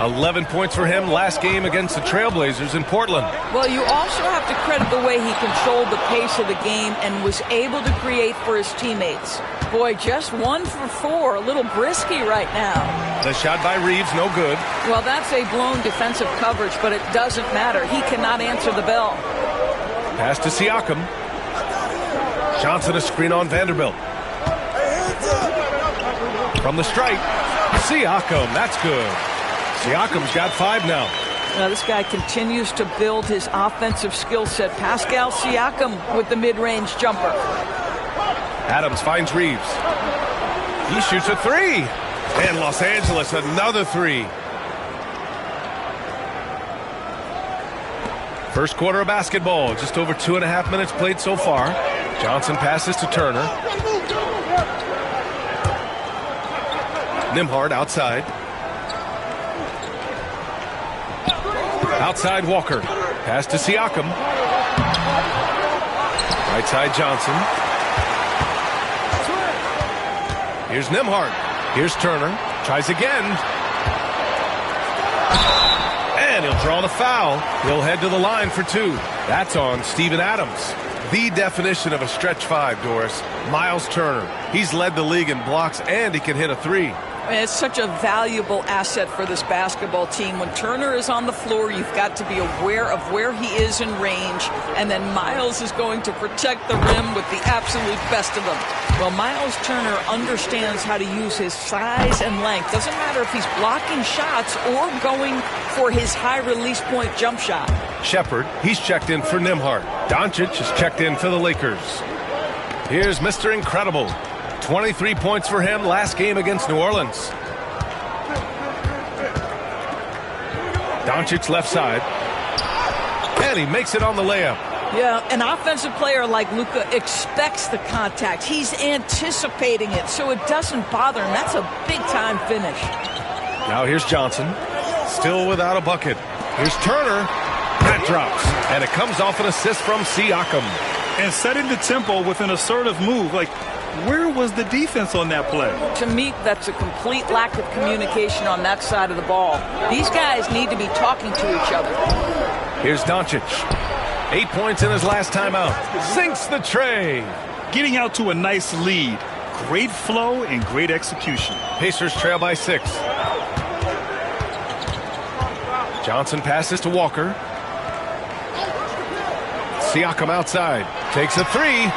11 points for him last game against the Trailblazers in Portland. Well, you also have to credit the way he controlled the pace of the game and was able to create for his teammates. Boy, just 1 for 4, a little brisky right now. The shot by Reeves, no good. Well, that's a blown defensive coverage, but it doesn't matter. He cannot answer the bell. Pass to Siakam. Johnson a screen on Vanderbilt. From the stripe, Siakam, that's good. Siakam's got 5 now. Now this guy continues to build his offensive skill set. Pascal Siakam with the mid-range jumper. Adams finds Reeves. He shoots a 3. And Los Angeles another 3. First quarter of basketball, just over 2.5 minutes played so far. Johnson passes to Turner. Nembhard outside. Outside Walker. Pass to Siakam. Right side Johnson. Here's Nembhard. Here's Turner. Tries again. And he'll draw the foul. He'll head to the line for 2. That's on Steven Adams. The definition of a stretch 5, Doris. Miles Turner. He's led the league in blocks, and he can hit a 3. It's such a valuable asset for this basketball team. When Turner is on the floor, you've got to be aware of where he is in range, and then Miles is going to protect the rim with the absolute best of them. Well, Miles Turner understands how to use his size and length. Doesn't matter if he's blocking shots or going for his high release point jump shot. Shepherd, he's checked in for Nembhard. Doncic is checked in for the Lakers. Here's Mr. Incredible. 23 points for him last game against New Orleans. Doncic left side. And he makes it on the layup. Yeah, an offensive player like Luka expects the contact. He's anticipating it, so it doesn't bother him. That's a big-time finish. Now here's Johnson. Still without a bucket. Here's Turner. That drops. And it comes off an assist from Siakam. And setting the tempo with an assertive move. Like, where was the defense on that play? To me, that's a complete lack of communication on that side of the ball. These guys need to be talking to each other. Here's Doncic. 8 points in his last time out. Sinks the tray. Getting out to a nice lead. Great flow and great execution. Pacers trail by 6. Johnson passes to Walker. Siakam outside. Takes a 3.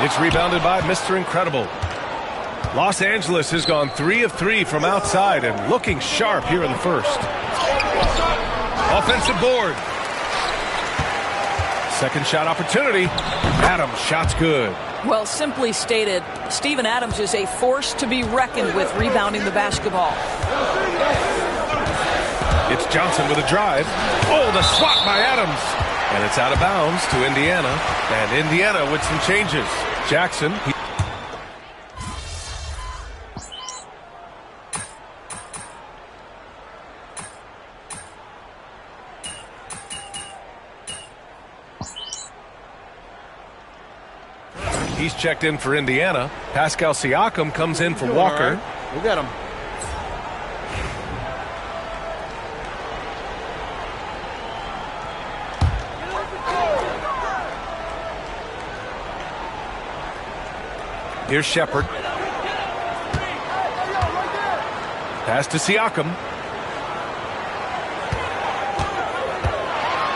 It's rebounded by Mr. Incredible. Los Angeles has gone 3 of 3 from outside and looking sharp here in the first. Offensive board. Second shot opportunity. Adams, shot's good. Well, simply stated, Steven Adams is a force to be reckoned with rebounding the basketball. It's Johnson with a drive. Oh, the swat by Adams. And it's out of bounds to Indiana. And Indiana with some changes. Jackson. He's checked in for Indiana. Pascal Siakam comes in for Walker. Right. We'll get him. Here's Shepherd. Pass to Siakam.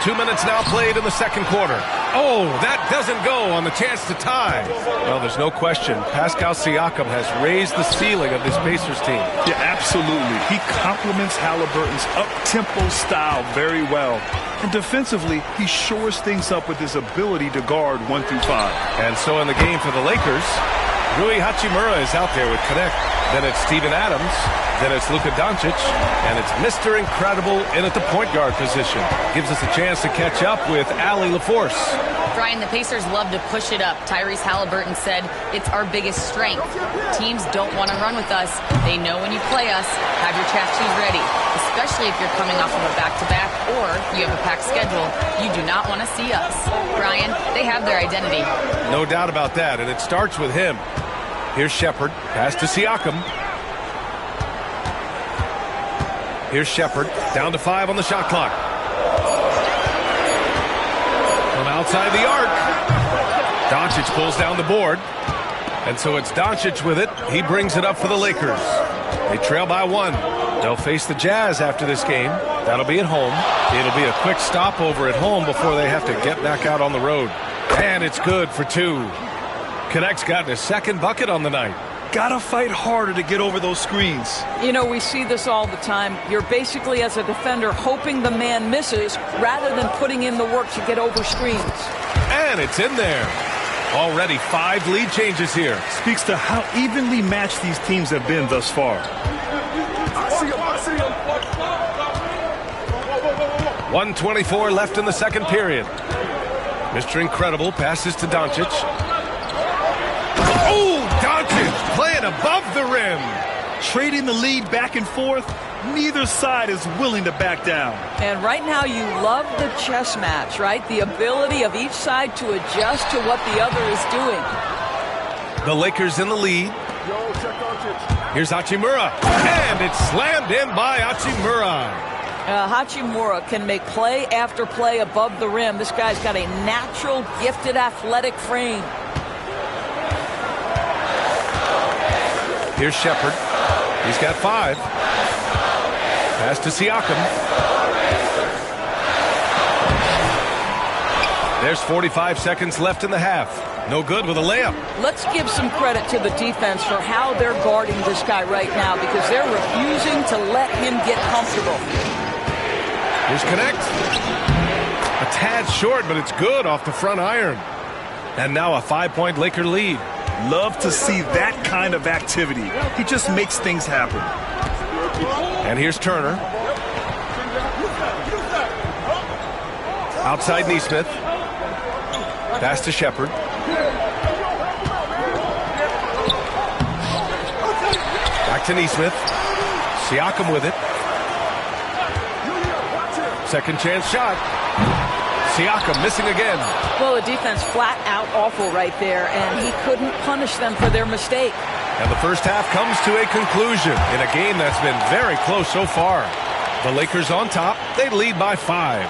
2 minutes now played in the second quarter. Oh, that doesn't go on the chance to tie. Well, there's no question. Pascal Siakam has raised the ceiling of this Pacers team. Yeah, absolutely. He complements Halliburton's up-tempo style very well. And defensively, he shores things up with his ability to guard 1 through 5. And so in the game for the Lakers, Rui Hachimura is out there with Connect. Then it's Steven Adams. Then it's Luka Doncic. And it's Mr. Incredible in at the point guard position. Gives us a chance to catch up with Allie LaForce. Brian, the Pacers love to push it up. Tyrese Halliburton said it's our biggest strength. Teams don't want to run with us. They know when you play us, have your track shoes ready. Especially if you're coming off of a back-to-back or you have a packed schedule. You do not want to see us. Brian, they have their identity. No doubt about that, and it starts with him. Here's Shepherd. Pass to Siakam. Here's Shepard, down to 5 on the shot clock. From outside the arc, Doncic pulls down the board. And so it's Doncic with it. He brings it up for the Lakers. They trail by 1. They'll face the Jazz after this game. That'll be at home. It'll be a quick stopover at home before they have to get back out on the road. And it's good for 2. Connect's gotten his second bucket on the night. Gotta fight harder to get over those screens. You know, we see this all the time. You're basically, as a defender, hoping the man misses rather than putting in the work to get over screens. And it's in there. Already 5 lead changes here. Speaks to how evenly matched these teams have been thus far. 1:24 left in the second period. Mr. Incredible passes to Doncic. Oh, Doncic playing above the rim. Trading the lead back and forth. Neither side is willing to back down. And right now you love the chess match, right? The ability of each side to adjust to what the other is doing. The Lakers in the lead. Here's Hachimura. And it's slammed in by Hachimura. Hachimura can make play after play above the rim. This guy's got a natural, gifted, athletic frame. Here's Shepard. He's got 5. Pass to Siakam. There's 45 seconds left in the half. No good with a layup. Let's give some credit to the defense for how they're guarding this guy right now, because they're refusing to let him get comfortable. Here's Connect. A tad short, but it's good off the front iron. And now a 5-point Laker lead. Love to see that kind of activity. He just makes things happen. And here's Turner. Outside Nesmith. Pass to Shepard. Back to Nesmith. Siakam with it. Second chance shot. Siakam missing again. Well, the defense flat out awful right there, and he couldn't punish them for their mistake. And the first half comes to a conclusion in a game that's been very close so far. The Lakers on top. They lead by 5.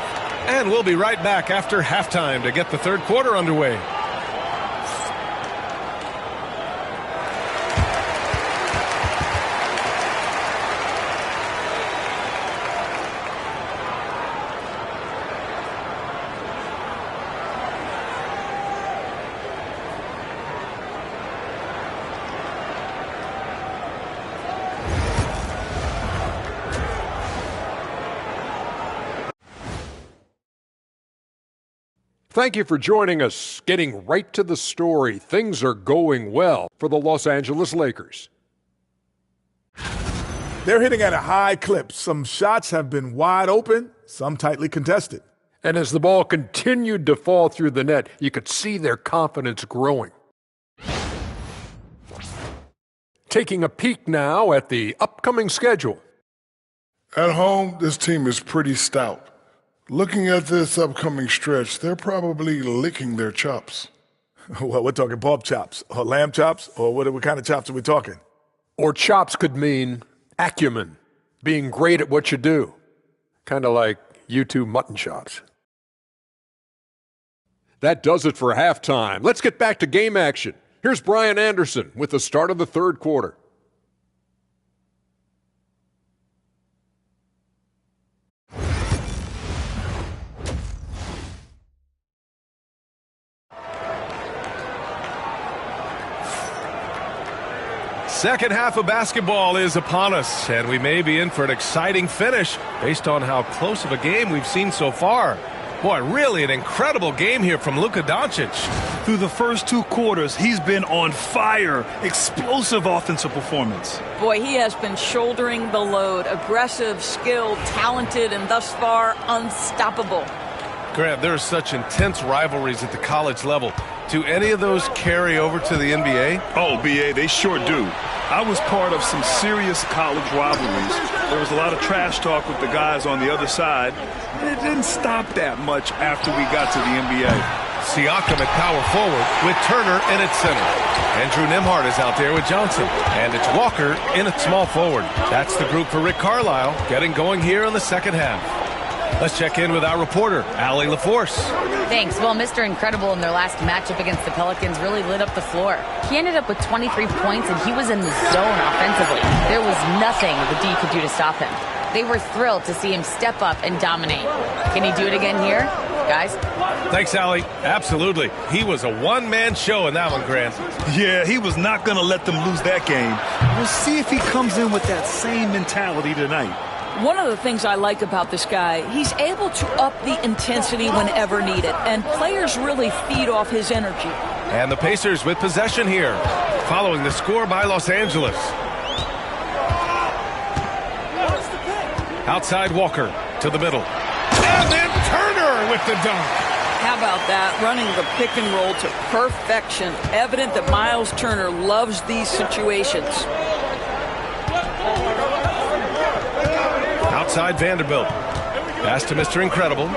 And we'll be right back after halftime to get the third quarter underway. Thank you for joining us. Getting right to the story, things are going well for the Los Angeles Lakers. They're hitting at a high clip. Some shots have been wide open, some tightly contested. And as the ball continued to fall through the net, you could see their confidence growing. Taking a peek now at the upcoming schedule. At home, this team is pretty stout. Looking at this upcoming stretch, they're probably licking their chops. Well, we're talking pork chops or lamb chops, or what kind of chops are we talking? Or chops could mean acumen, being great at what you do. Kind of like you two mutton chops. That does it for halftime. Let's get back to game action. Here's Brian Anderson with the start of the third quarter. Second half of basketball is upon us, and we may be in for an exciting finish based on how close of a game we've seen so far. Boy, really an incredible game here from Luka Doncic. Through the first 2 quarters, he's been on fire. Explosive offensive performance. Boy, he has been shouldering the load. Aggressive, skilled, talented, and thus far unstoppable. Grant, there are such intense rivalries at the college level. Do any of those carry over to the NBA? Oh, B.A., they sure do. I was part of some serious college rivalries. There was a lot of trash talk with the guys on the other side, and it didn't stop that much after we got to the NBA. Siakam at power forward with Turner in at center. Andrew Nembhard is out there with Johnson. And it's Walker in at small forward. That's the group for Rick Carlisle getting going here in the second half. Let's check in with our reporter, Allie LaForce. Thanks. Well, Mr. Incredible in their last matchup against the Pelicans really lit up the floor. He ended up with 23 points, and he was in the zone offensively. There was nothing the D could do to stop him. They were thrilled to see him step up and dominate. Can he do it again here, guys? Thanks, Allie. Absolutely. He was a one-man show in that one, Grant. Yeah, he was not going to let them lose that game. We'll see if he comes in with that same mentality tonight. One of the things I like about this guy, he's able to up the intensity whenever needed, and players really feed off his energy. And the Pacers with possession here, following the score by Los Angeles. Outside Walker to the middle. And then Turner with the dunk. How about that? Running the pick and roll to perfection. Evident that Miles Turner loves these situations. Outside Vanderbilt. Pass to Mr. Incredible.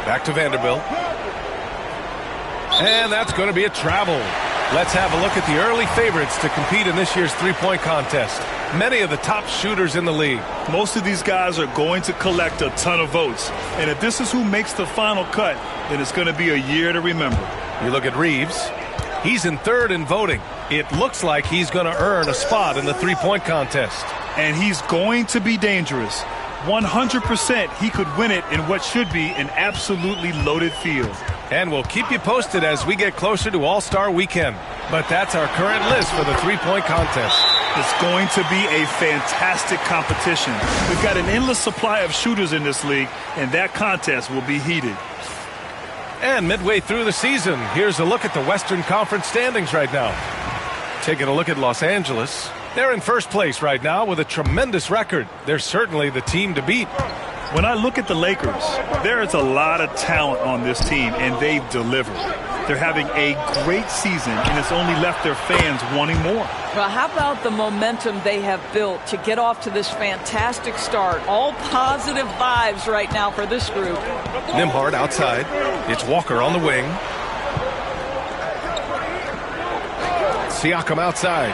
Back to Vanderbilt. And that's going to be a travel. Let's have a look at the early favorites to compete in this year's three-point contest. Many of the top shooters in the league. Most of these guys are going to collect a ton of votes. And if this is who makes the final cut, then it's going to be a year to remember. You look at Reeves. He's in third in voting. It looks like he's going to earn a spot in the three-point contest. And he's going to be dangerous. 100% he could win it in what should be an absolutely loaded field. And we'll keep you posted as we get closer to All-Star Weekend. But that's our current list for the three-point contest. It's going to be a fantastic competition. We've got an endless supply of shooters in this league, and that contest will be heated. And midway through the season, here's a look at the Western Conference standings right now. Taking a look at Los Angeles. They're in first place right now with a tremendous record. They're certainly the team to beat. When I look at the Lakers, there is a lot of talent on this team, and they've delivered. They're having a great season, and it's only left their fans wanting more. Well, how about the momentum they have built to get off to this fantastic start? All positive vibes right now for this group. Nembhard outside. It's Walker on the wing. Siakam outside.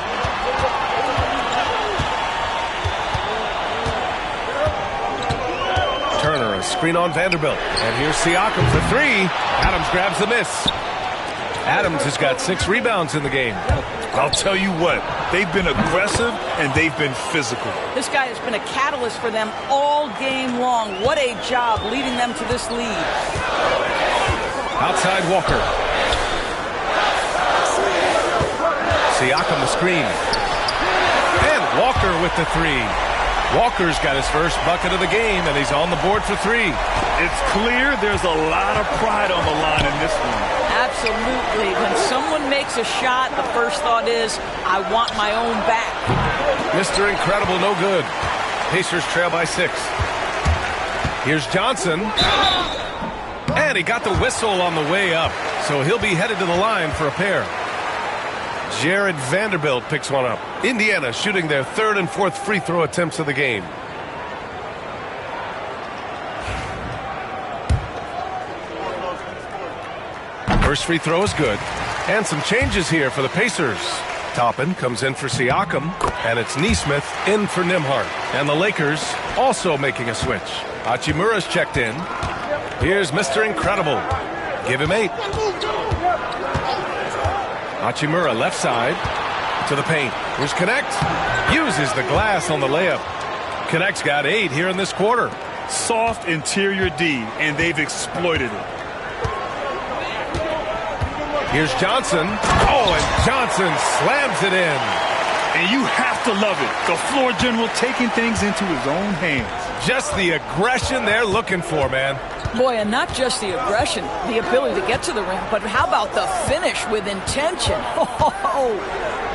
Turner, a screen on Vanderbilt. And here's Siakam for three. Adams grabs the miss. Adams has got 6 rebounds in the game. I'll tell you what, they've been aggressive and they've been physical. This guy has been a catalyst for them all game long. What a job leading them to this lead. Outside Walker. Siakam the screen. And Walker with the three. Walker's got his first bucket of the game, and he's on the board for 3. It's clear there's a lot of pride on the line in this one. Absolutely. When someone makes a shot, the first thought is, I want my own back. Mr. Incredible, no good. Pacers trail by 6. Here's Johnson. And he got the whistle on the way up, so he'll be headed to the line for a pair. Jared Vanderbilt picks one up. Indiana shooting their 3rd and 4th free throw attempts of the game. First free throw is good. And some changes here for the Pacers. Toppin comes in for Siakam, and it's Nesmith in for Nembhard. And the Lakers also making a switch. Hachimura's checked in. Here's Mr. Incredible. Give him 8. Hachimura left side to the paint. Here's Connect. Uses the glass on the layup. Connect's got 8 here in this quarter. Soft interior D, and they've exploited it. Here's Johnson. Oh, and Johnson slams it in. And you have to love it. The floor general taking things into his own hands. Just the aggression they're looking for, man. Boy, and not just the aggression, the ability to get to the rim, but how about the finish with intention?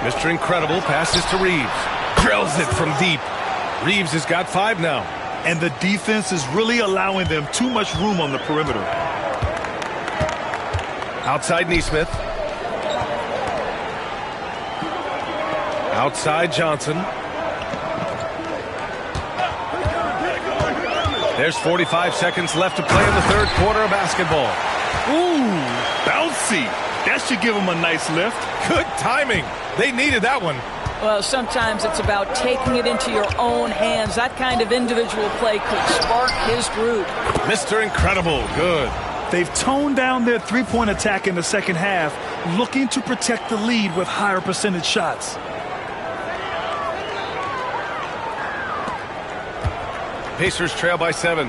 Mr. Incredible passes to Reeves. Drills it from deep. Reeves has got 5 now. And the defense is really allowing them too much room on the perimeter. Outside Nesmith. Outside Johnson. There's 45 seconds left to play in the third quarter of basketball. Ooh, bouncy. That should give them a nice lift. Good timing. They needed that one. Well, sometimes it's about taking it into your own hands. That kind of individual play could spark his group. Mr. Incredible, good. They've toned down their three-point attack in the second half, looking to protect the lead with higher percentage shots. Pacers trail by 7.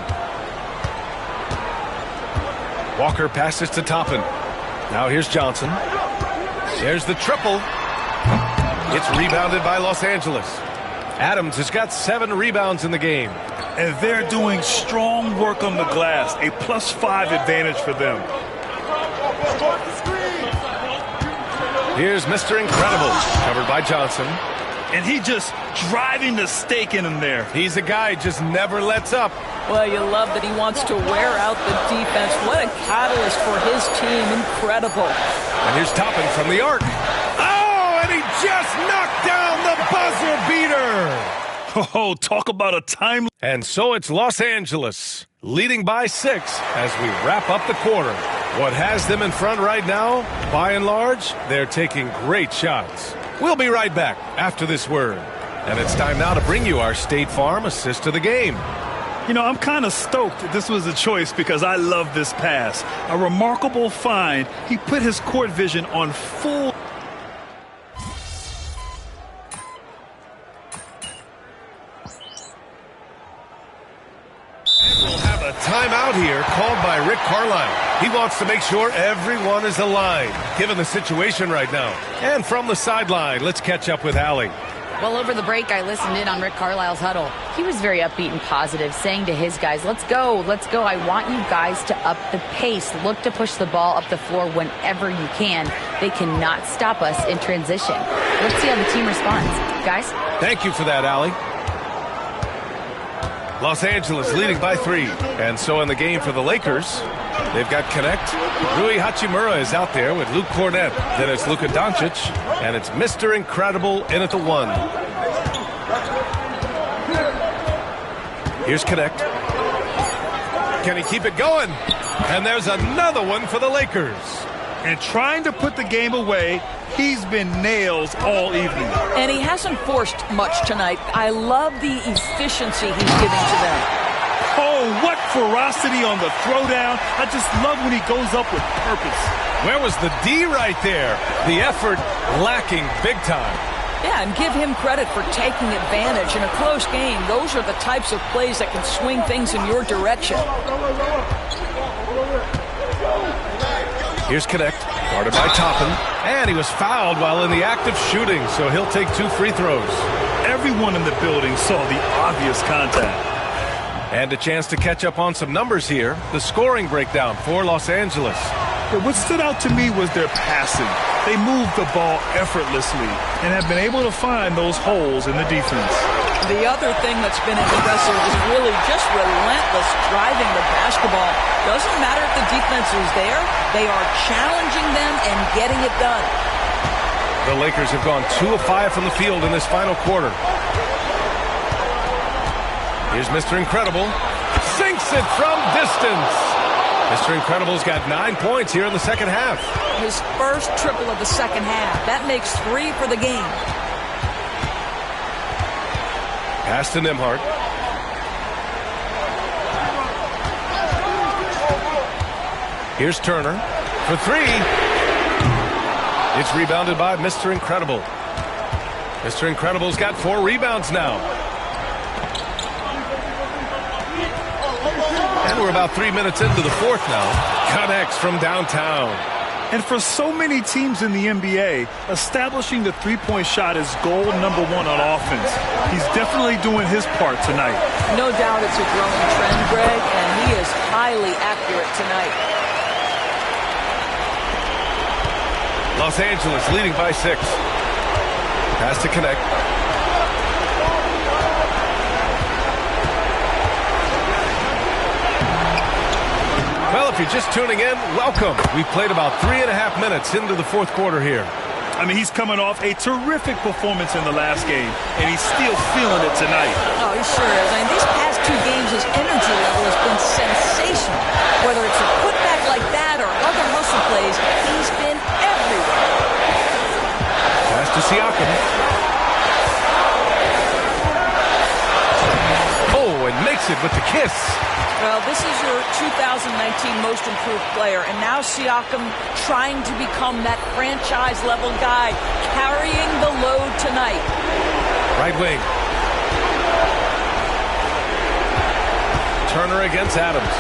Walker passes to Toppin. Now here's Johnson. There's the triple. It's rebounded by Los Angeles. Adams has got 7 rebounds in the game. And they're doing strong work on the glass, a +5 advantage for them. Here's Mr. Incredible, covered by Johnson. And he just driving the stake in him there. He's a guy just never lets up. Well, you love that he wants to wear out the defense. What a catalyst for his team. Incredible. And here's Toppin from the arc. Oh, and he just knocked down the buzzer beater. Oh, talk about a time. And so it's Los Angeles leading by 6 as we wrap up the quarter. What has them in front right now, by and large, they're taking great shots. We'll be right back after this word. And it's time now to bring you our State Farm assist of the game. You know, I'm kind of stoked that this was a choice because I love this pass. A remarkable find. He put his court vision on full. We'll have a timeout here called by Rick Carlisle. He wants to make sure everyone is aligned, given the situation right now. And from the sideline, let's catch up with Allie. Well, over the break, I listened in on Rick Carlisle's huddle. He was very upbeat and positive, saying to his guys, let's go, let's go. I want you guys to up the pace. Look to push the ball up the floor whenever you can. They cannot stop us in transition. Let's see how the team responds. Guys? Thank you for that, Allie. Los Angeles leading by 3. And so in the game for the Lakers, they've got Connect. Rui Hachimura is out there with Luke Cornett. Then it's Luka Doncic. And it's Mr. Incredible in at the 1. Here's Connect. Can he keep it going? And there's another one for the Lakers. And trying to put the game away, he's been nails all evening. And he hasn't forced much tonight. I love the efficiency he's giving to them. Oh, what ferocity on the throwdown. I just love when he goes up with purpose. Where was the D right there? The effort lacking big time. Yeah, and give him credit for taking advantage. In a close game, those are the types of plays that can swing things in your direction. Here's Connect, guarded by Toppin. And he was fouled while in the act of shooting, so he'll take 2 free throws. Everyone in the building saw the obvious contact. And a chance to catch up on some numbers here. The scoring breakdown for Los Angeles. What stood out to me was their passing. They moved the ball effortlessly and have been able to find those holes in the defense. The other thing that's been impressive is really just relentless driving the basketball. Doesn't matter if the defense is there. They are challenging them and getting it done. The Lakers have gone 2 of 5 from the field in this final quarter. Here's Mr. Incredible. Sinks it from distance. Mr. Incredible's got 9 points here in the second half. His first triple of the second half. That makes 3 for the game. Pass to Nembhard. Here's Turner for 3. It's rebounded by Mr. Incredible. Mr. Incredible's got 4 rebounds now. And we're about 3 minutes into the fourth now. Connects from downtown. And for so many teams in the NBA, establishing the three-point shot is goal number 1 on offense. He's definitely doing his part tonight. No doubt it's a growing trend, Greg, and he is highly accurate tonight. Los Angeles leading by 6. Pass to Connect. Well, if you're just tuning in, welcome. We've played about 3.5 minutes into the fourth quarter here. I mean, he's coming off a terrific performance in the last game, and he's still feeling it tonight. Oh, he sure is. I mean, these past 2 games, his energy level has been sensational. Whether it's a putback like that or other hustle plays, he's been everywhere. Pass to Siakam. Oh, and makes it with the kiss. Well, this is your 2019 Most Improved Player, and now Siakam trying to become that franchise-level guy, carrying the load tonight. Right wing. Turner against Adams.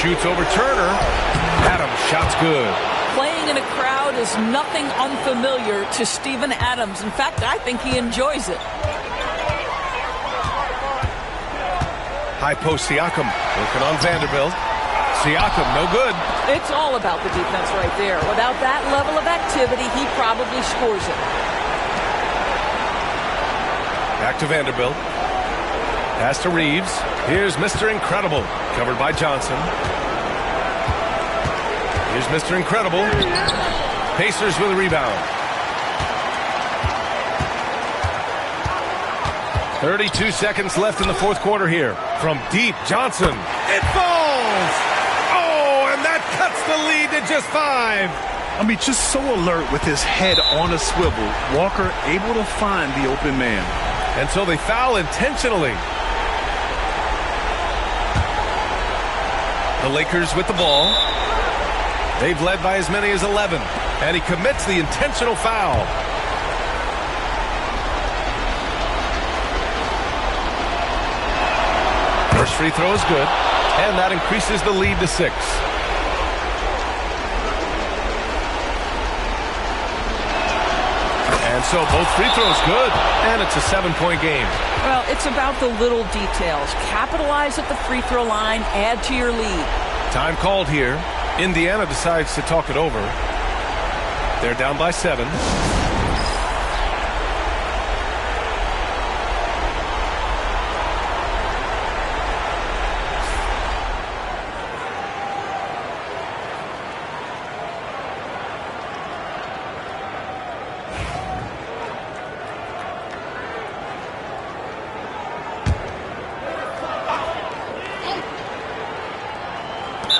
Shoots over Turner. Adams, shot's good. Playing in a crowd is nothing unfamiliar to Steven Adams. In fact, I think he enjoys it. High post Siakam, working on Vanderbilt. Siakam, no good. It's all about the defense right there. Without that level of activity, he probably scores it. Back to Vanderbilt. Pass to Reeves. Here's Mr. Incredible, covered by Johnson. Here's Mr. Incredible. Pacers with a rebound. 32 seconds left in the fourth quarter here. From deep, Johnson. It falls! Oh, and that cuts the lead to just 5. I mean, just so alert with his head on a swivel. Walker able to find the open man. And so they foul intentionally. The Lakers with the ball. They've led by as many as 11. And he commits the intentional foul. First free throw is good, and that increases the lead to 6. And so both free throws good, and it's a 7-point game. Well, it's about the little details. Capitalize at the free throw line, add to your lead. Time called here. Indiana decides to talk it over. They're down by 7.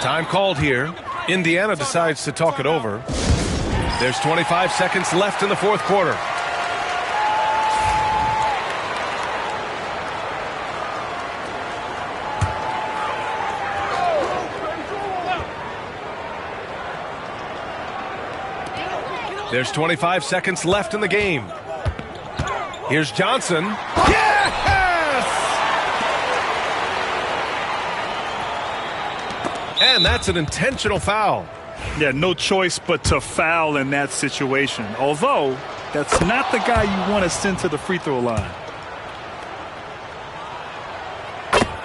Time called here. Indiana decides to talk it over. There's 25 seconds left in the fourth quarter. There's 25 seconds left in the game. Here's Johnson. And that's an intentional foul. Yeah, no choice but to foul in that situation. Although, that's not the guy you want to send to the free throw line.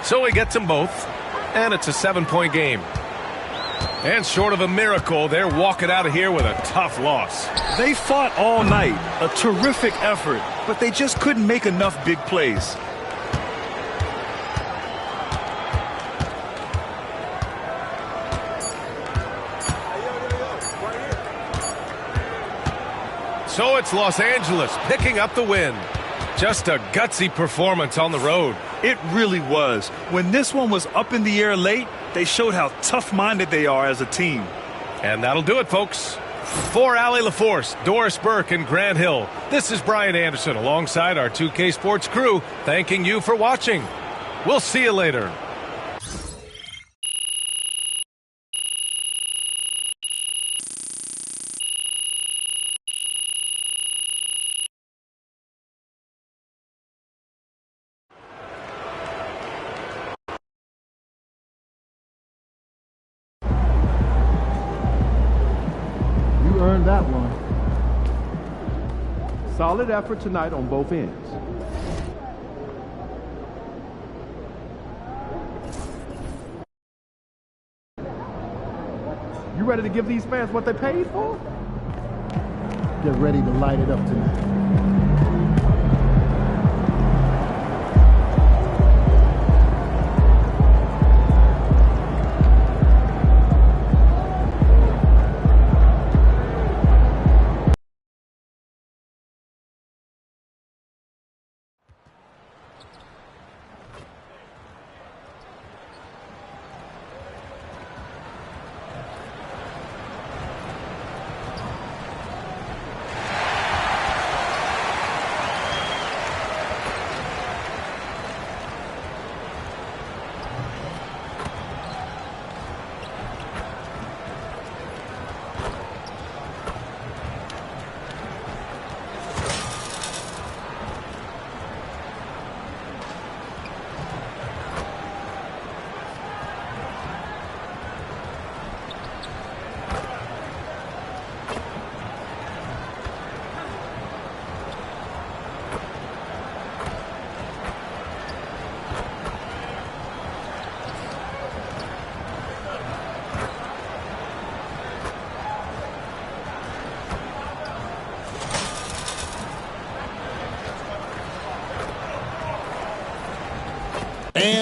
So he gets them both, and it's a 7-point game. And short of a miracle, they're walking out of here with a tough loss. They fought all night, a terrific effort, but they just couldn't make enough big plays. So it's Los Angeles picking up the win. Just a gutsy performance on the road. It really was. When this one was up in the air late, they showed how tough-minded they are as a team. And that'll do it, folks. For Allie LaForce, Doris Burke, and Grant Hill, this is Brian Anderson alongside our 2K Sports crew, thanking you for watching. We'll see you later. Earned that one. Solid effort tonight on both ends. You ready to give these fans what they paid for? Get ready to light it up tonight.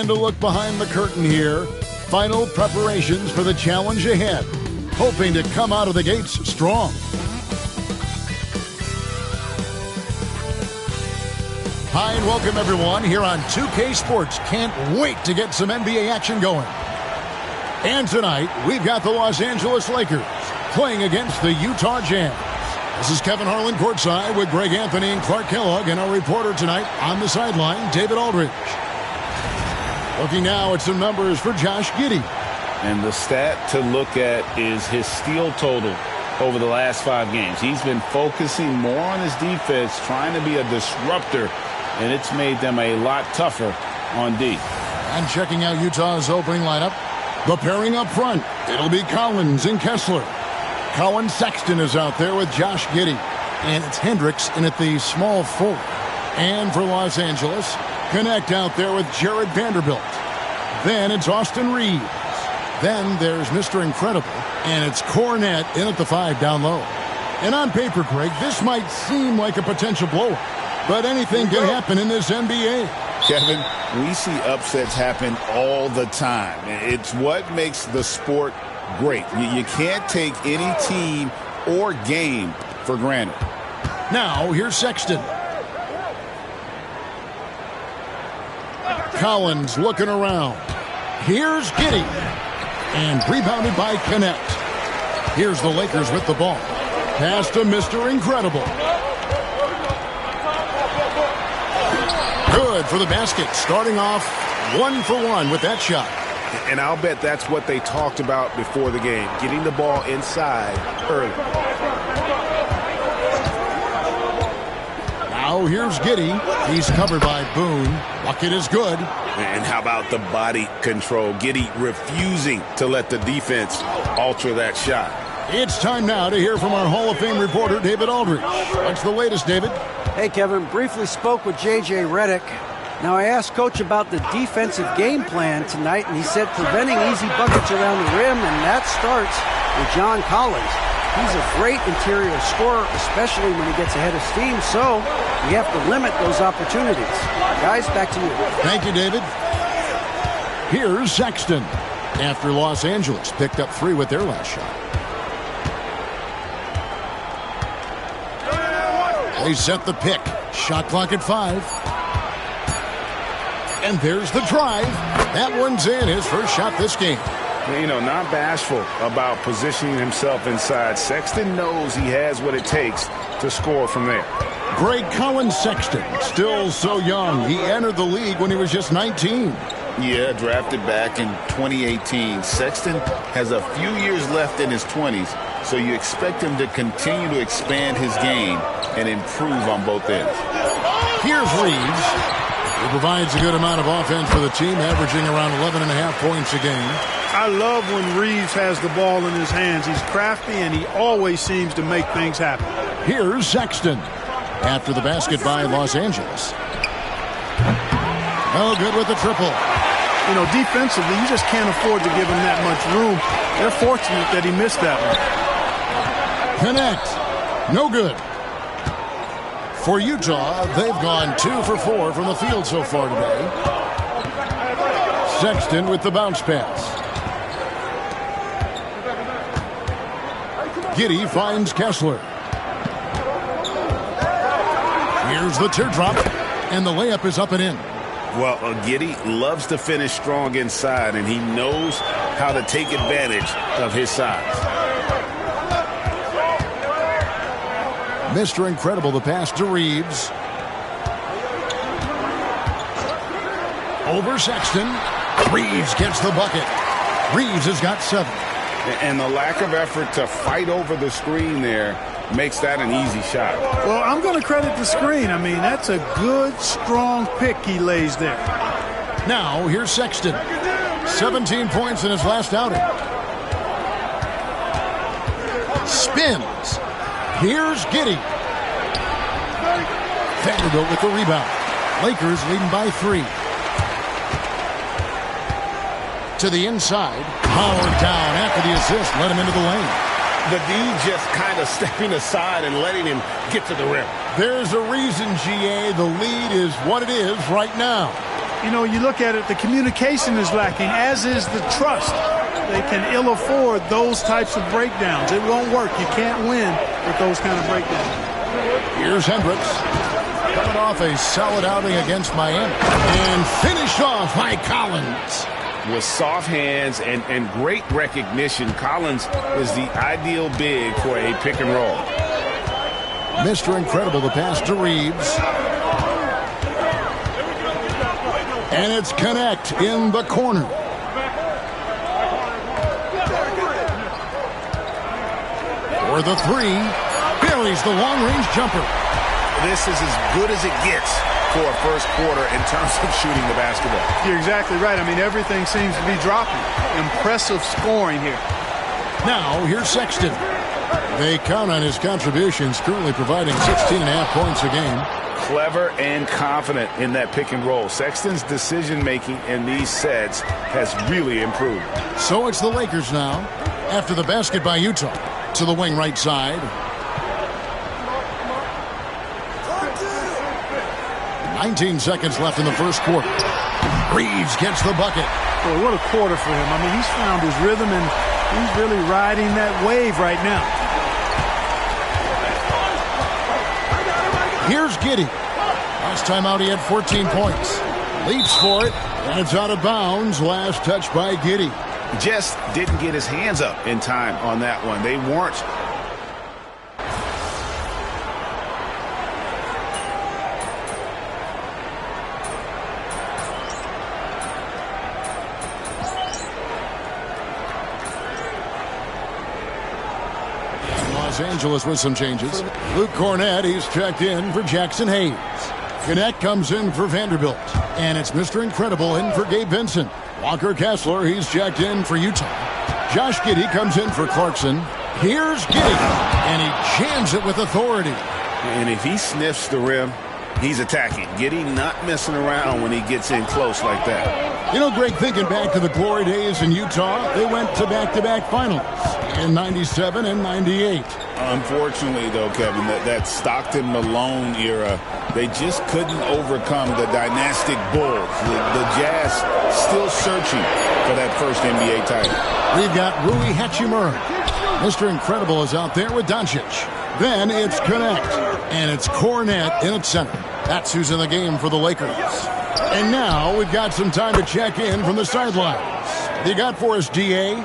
And a look behind the curtain here. Final preparations for the challenge ahead. Hoping to come out of the gates strong. Hi and welcome everyone here on 2K Sports. Can't wait to get some NBA action going. And tonight, we've got the Los Angeles Lakers playing against the Utah Jazz. This is Kevin Harlan courtside with Greg Anthony and Clark Kellogg, and our reporter tonight on the sideline, David Aldridge. Looking now at some numbers for Josh Giddey. And the stat to look at is his steal total over the last 5 games. He's been focusing more on his defense, trying to be a disruptor, and it's made them a lot tougher on D. And checking out Utah's opening lineup, the pairing up front, it'll be Collins and Kessler. Colin Sexton is out there with Josh Giddey, and it's Hendricks in at the small forward. And for Los Angeles, Connect out there with Jared Vanderbilt. Then it's Austin Reeves. Then there's Mr. Incredible, and it's Cornette in at the 5 down low. And on paper, Greg, this might seem like a potential blowout, but anything can happen in this NBA. Kevin, we see upsets happen all the time. It's what makes the sport great. You can't take any team or game for granted. Now, here's Sexton. Collins looking around. Here's Giddey. And rebounded by Connect. Here's the Lakers with the ball. Pass to Mr. Incredible. Good for the basket. Starting off 1 for 1 with that shot. And I'll bet that's what they talked about before the game, getting the ball inside early. Now here's Giddey. He's covered by Boone. Bucket is good. And how about the body control? Giddey refusing to let the defense alter that shot. It's time now to hear from our Hall of Fame reporter, David Aldridge. What's the latest, David? Hey, Kevin. Briefly spoke with J.J. Redick. Now, I asked Coach about the defensive game plan tonight, and he said preventing easy buckets around the rim, and that starts with John Collins. He's a great interior scorer, especially when he gets ahead of steam, so we have to limit those opportunities. Guys, back to you. Thank you, David. Here's Sexton after Los Angeles picked up 3 with their last shot. They set the pick. Shot clock at 5. And there's the drive. That one's in, his first shot this game. You know, not bashful about positioning himself inside. Sexton knows he has what it takes to score from there. Greg Collins Sexton, still so young. He entered the league when he was just 19. Yeah, drafted back in 2018. Sexton has a few years left in his 20s, so you expect him to continue to expand his game and improve on both ends. Here's Reeves. He provides a good amount of offense for the team, averaging around 11.5 points a game. I love when Reeves has the ball in his hands. He's crafty, and he always seems to make things happen. Here's Sexton after the basket by Los Angeles. Oh, good with the triple. You know, defensively, you just can't afford to give him that much room. They're fortunate that he missed that one. Connect. No good. For Utah, they've gone 2 for 4 from the field so far today. Sexton with the bounce pass. Giddey finds Kessler. Here's the teardrop, and the layup is up and in. Well, Giddey loves to finish strong inside, and he knows how to take advantage of his size. Mr. Incredible, the pass to Reeves. Over Sexton. Reeves gets the bucket. Reeves has got 7. And the lack of effort to fight over the screen there makes that an easy shot. Well, I'm going to credit the screen. I mean, that's a good, strong pick he lays there. Now, here's Sexton. 17 points in his last outing. Spins. Here's Giddey. Vanderbilt with the rebound. Lakers leading by 3. To the inside. Powered down after the assist. Let him into the lane. The D just kind of stepping aside and letting him get to the rim. There's a reason, GA. The lead is what it is right now. You know, you look at it, the communication is lacking, as is the trust. They can ill afford those types of breakdowns. It won't work. You can't win with those kind of breakdowns. Here's Hendricks. Coming off a solid outing against Miami. And finished off by Collins. With soft hands and great recognition, Collins is the ideal big for a pick and roll. Mr. Incredible, the pass to Reeves. And it's Connect in the corner. For the three, buries the long-range jumper. This is as good as it gets for a first quarter in terms of shooting the basketball. You're exactly right. I mean, everything seems to be dropping. Impressive scoring here. Now, here's Sexton. They count on his contributions, currently providing 16.5 points a game. Clever and confident in that pick and roll. Sexton's decision-making in these sets has really improved. So it's the Lakers now, after the basket by Utah. To the wing right side. 19 seconds left in the first quarter. Reeves gets the bucket. Boy, what a quarter for him. I mean, he's found his rhythm, and he's really riding that wave right now. Here's Giddey. Last time out, he had 14 points. Leaps for it, and it's out of bounds. Last touch by Giddey. Just didn't get his hands up in time on that one. They weren't. Los Angeles with some changes. Luke Cornett, he's checked in for Jackson Hayes. Connect comes in for Vanderbilt. And it's Mr. Incredible in for Gabe Vincent. Walker Kessler, he's checked in for Utah. Josh Giddey comes in for Clarkson. Here's Giddey, and he jams it with authority. And if he sniffs the rim, he's attacking. Giddey not messing around when he gets in close like that. You know, Greg, thinking back to the glory days in Utah, they went to back-to-back finals in 97 and 98. Unfortunately, though, Kevin, that Stockton-Malone era, they just couldn't overcome the dynastic Bulls. The Jazz still searching for that first NBA title. We've got Rui Hachimura. Mr. Incredible is out there with Doncic. Then it's Connect, and it's Cornett in at center. That's who's in the game for the Lakers. And now we've got some time to check in from the sidelines. What you got for us, D.A.?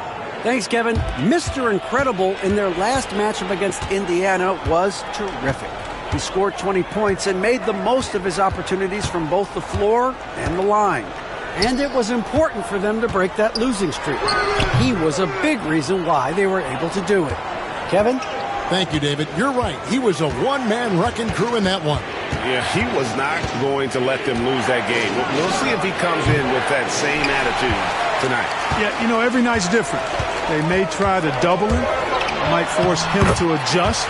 Thanks, Kevin. Mr. Incredible in their last matchup against Indiana was terrific. He scored 20 points and made the most of his opportunities from both the floor and the line. And it was important for them to break that losing streak. He was a big reason why they were able to do it. Kevin? Thank you, David. You're right. He was a one-man wrecking crew in that one. Yeah, he was not going to let them lose that game. We'll see if he comes in with that same attitude tonight. Yeah, you know, every night's different. They may try to double him, might force him to adjust,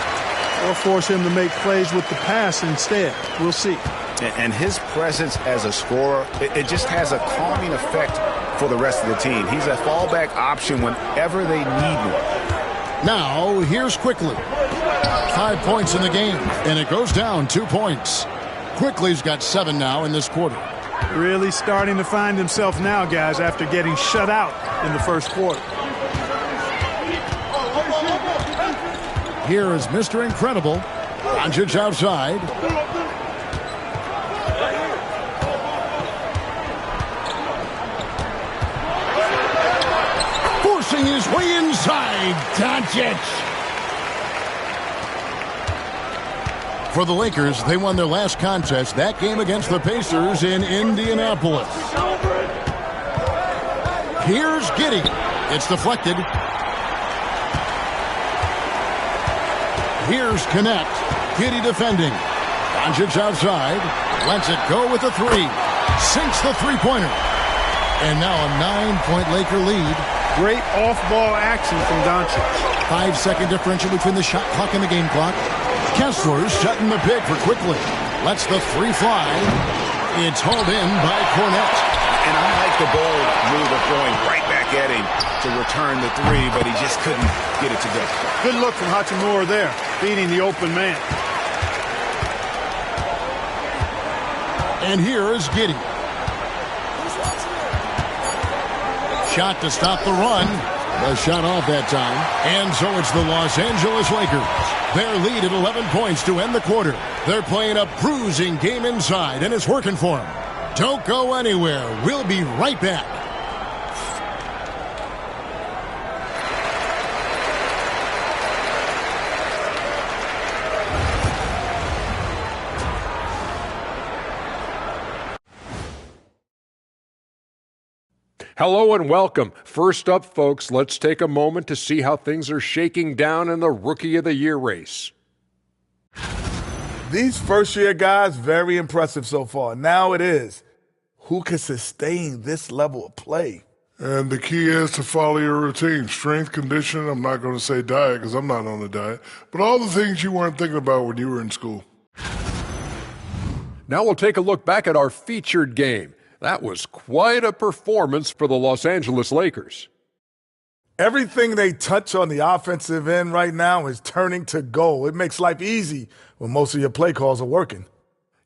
or force him to make plays with the pass instead. We'll see. And his presence as a scorer, it just has a calming effect for the rest of the team. He's a fallback option whenever they need one. Now, here's Quickly. 5 points in the game, and it goes down 2 points. Quickly's got 7 now in this quarter. Really starting to find himself now, guys, after getting shut out in the first quarter. Here is Mr. Incredible. Doncic outside. Forcing his way inside. Doncic. For the Lakers, they won their last contest, that game against the Pacers in Indianapolis. Here's Giddey. It's deflected. Here's Connect. Giddey defending. Doncic outside. Lets it go with the three. Sinks the three-pointer. And now a 9-point Laker lead. Great off-ball action from Doncic. 5-second differential between the shot clock and the game clock. Kessler's shutting the pick for Quickly. Lets the three fly. It's hauled in by Cornett. And I like the bold move of going right back at him to return the three, but he just couldn't get it to go. Good look from Hachimura there, beating the open man. And here is Giddey. shot to stop the run. The shot off that time. And so it's the Los Angeles Lakers. Their lead at 11 points to end the quarter. They're playing a bruising game inside, and it's working for them. Don't go anywhere. We'll be right back. Hello and welcome. First up, folks, let's take a moment to see how things are shaking down in the Rookie of the Year race. These first-year guys, very impressive so far. Now it is, who can sustain this level of play? And the key is to follow your routine. Strength, conditioning, I'm not going to say diet because I'm not on a diet, but all the things you weren't thinking about when you were in school. Now we'll take a look back at our featured game. That was quite a performance for the Los Angeles Lakers. Everything they touch on the offensive end right now is turning to goal. It makes life easy when most of your play calls are working.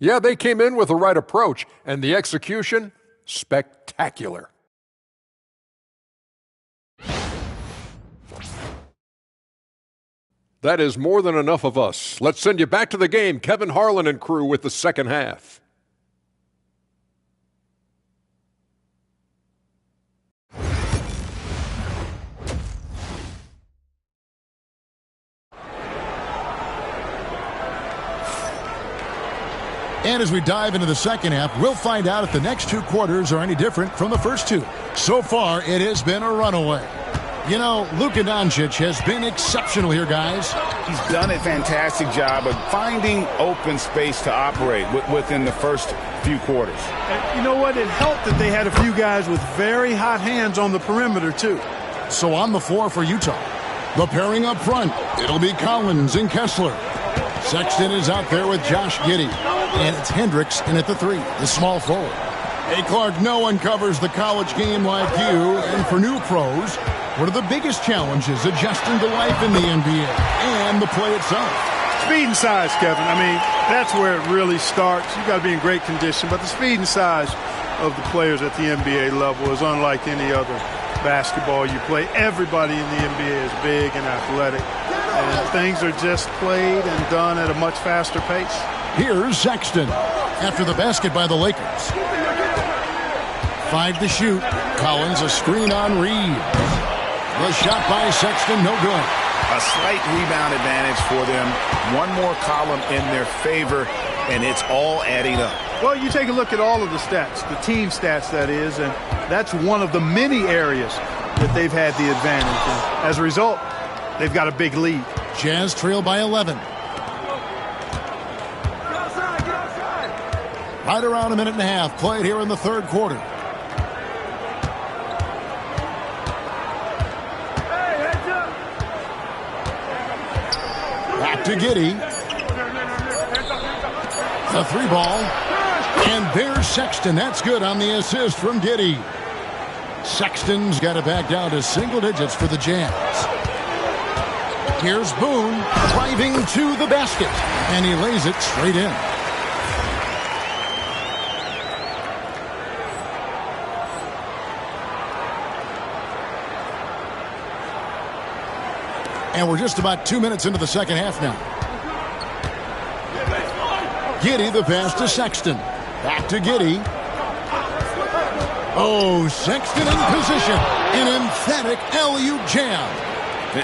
Yeah, they came in with the right approach, and the execution, spectacular. That is more than enough of us. Let's send you back to the game. Kevin Harlan and crew with the second half. And as we dive into the second half, we'll find out if the next two quarters are any different from the first two. So far, it has been a runaway. You know, Luka Doncic has been exceptional here, guys. He's done a fantastic job of finding open space to operate within the first few quarters. And you know what? It helped that they had a few guys with very hot hands on the perimeter, too. So on the floor for Utah. The pairing up front, it'll be Collins and Kessler. Sexton is out there with Josh Giddey. And it's Hendricks in at the three, the small forward. Hey, Clark, no one covers the college game like you. And for new pros, what are the biggest challenges adjusting to life in the NBA and the play itself? Speed and size, Kevin. I mean, that's where it really starts. You got to be in great condition. But the speed and size of the players at the NBA level is unlike any other basketball you play. Everybody in the NBA is big and athletic. And things are just played and done at a much faster pace. Here's Sexton after the basket by the Lakers. 5 to shoot. Collins a screen on Reeves. The shot by Sexton, no good. A slight rebound advantage for them. One more column in their favor, and it's all adding up. Well, you take a look at all of the stats, the team stats, that is, and that's one of the many areas that they've had the advantage. And as a result, they've got a big lead. Jazz trail by 11. Right around a minute and a half played here in the third quarter. Back to Giddey. The three ball. And there's Sexton. That's good on the assist from Giddey. Sexton's got it back down to single digits for the Jazz. Here's Boone driving to the basket. And he lays it straight in. And we're just about 2 minutes into the second half now. Giddey, the pass to Sexton. Back to Giddey. Oh, Sexton in position. An emphatic alley-oop jam.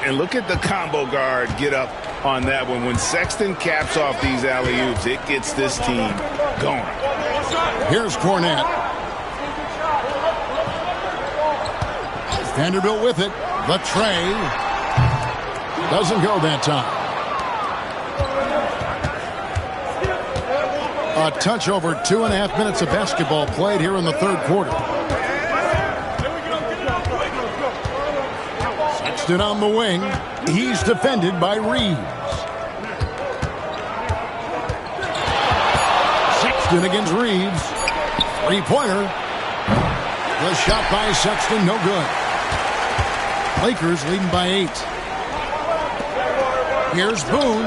And look at the combo guard get up on that one. When Sexton caps off these alley-oops, it gets this team going. Here's Cornette. Vanderbilt with it. The tray. Doesn't go that time. A touch over 2.5 minutes of basketball played here in the third quarter. Sexton on the wing. He's defended by Reeves. Sexton against Reeves. Three-pointer. The shot by Sexton, no good. Lakers leading by 8. Here's Boone.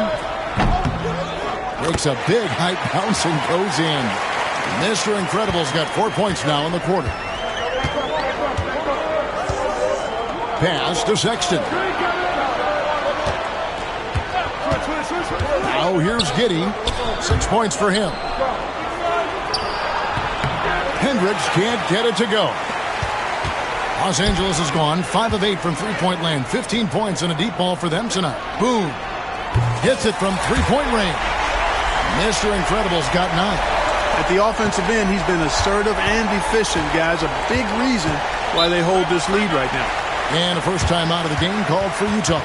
Takes a big high bounce and goes in. Mr. Incredible's got 4 points now in the quarter. pass to Sexton. Now here's Giddey. 6 points for him. Hendricks can't get it to go. Los Angeles has gone 5 of 8 from three-point land. 15 points and a deep ball for them tonight. Boone hits it from three-point range. Mr. Incredible's got 9. At the offensive end, he's been assertive and efficient, guys. A big reason why they hold this lead right now. And a first time out of the game called for Utah.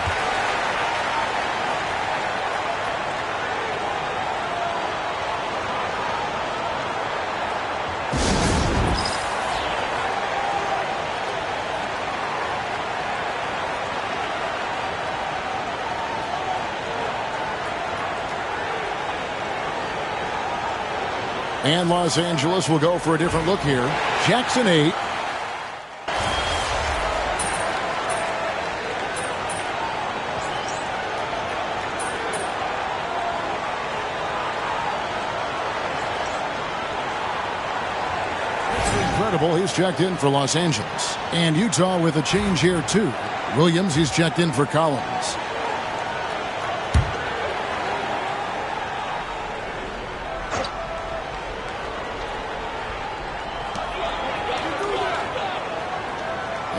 And Los Angeles will go for a different look here. Jackson 8. Incredible, he's checked in for Los Angeles. And Utah with a change here too. Williams, he's checked in for Collins.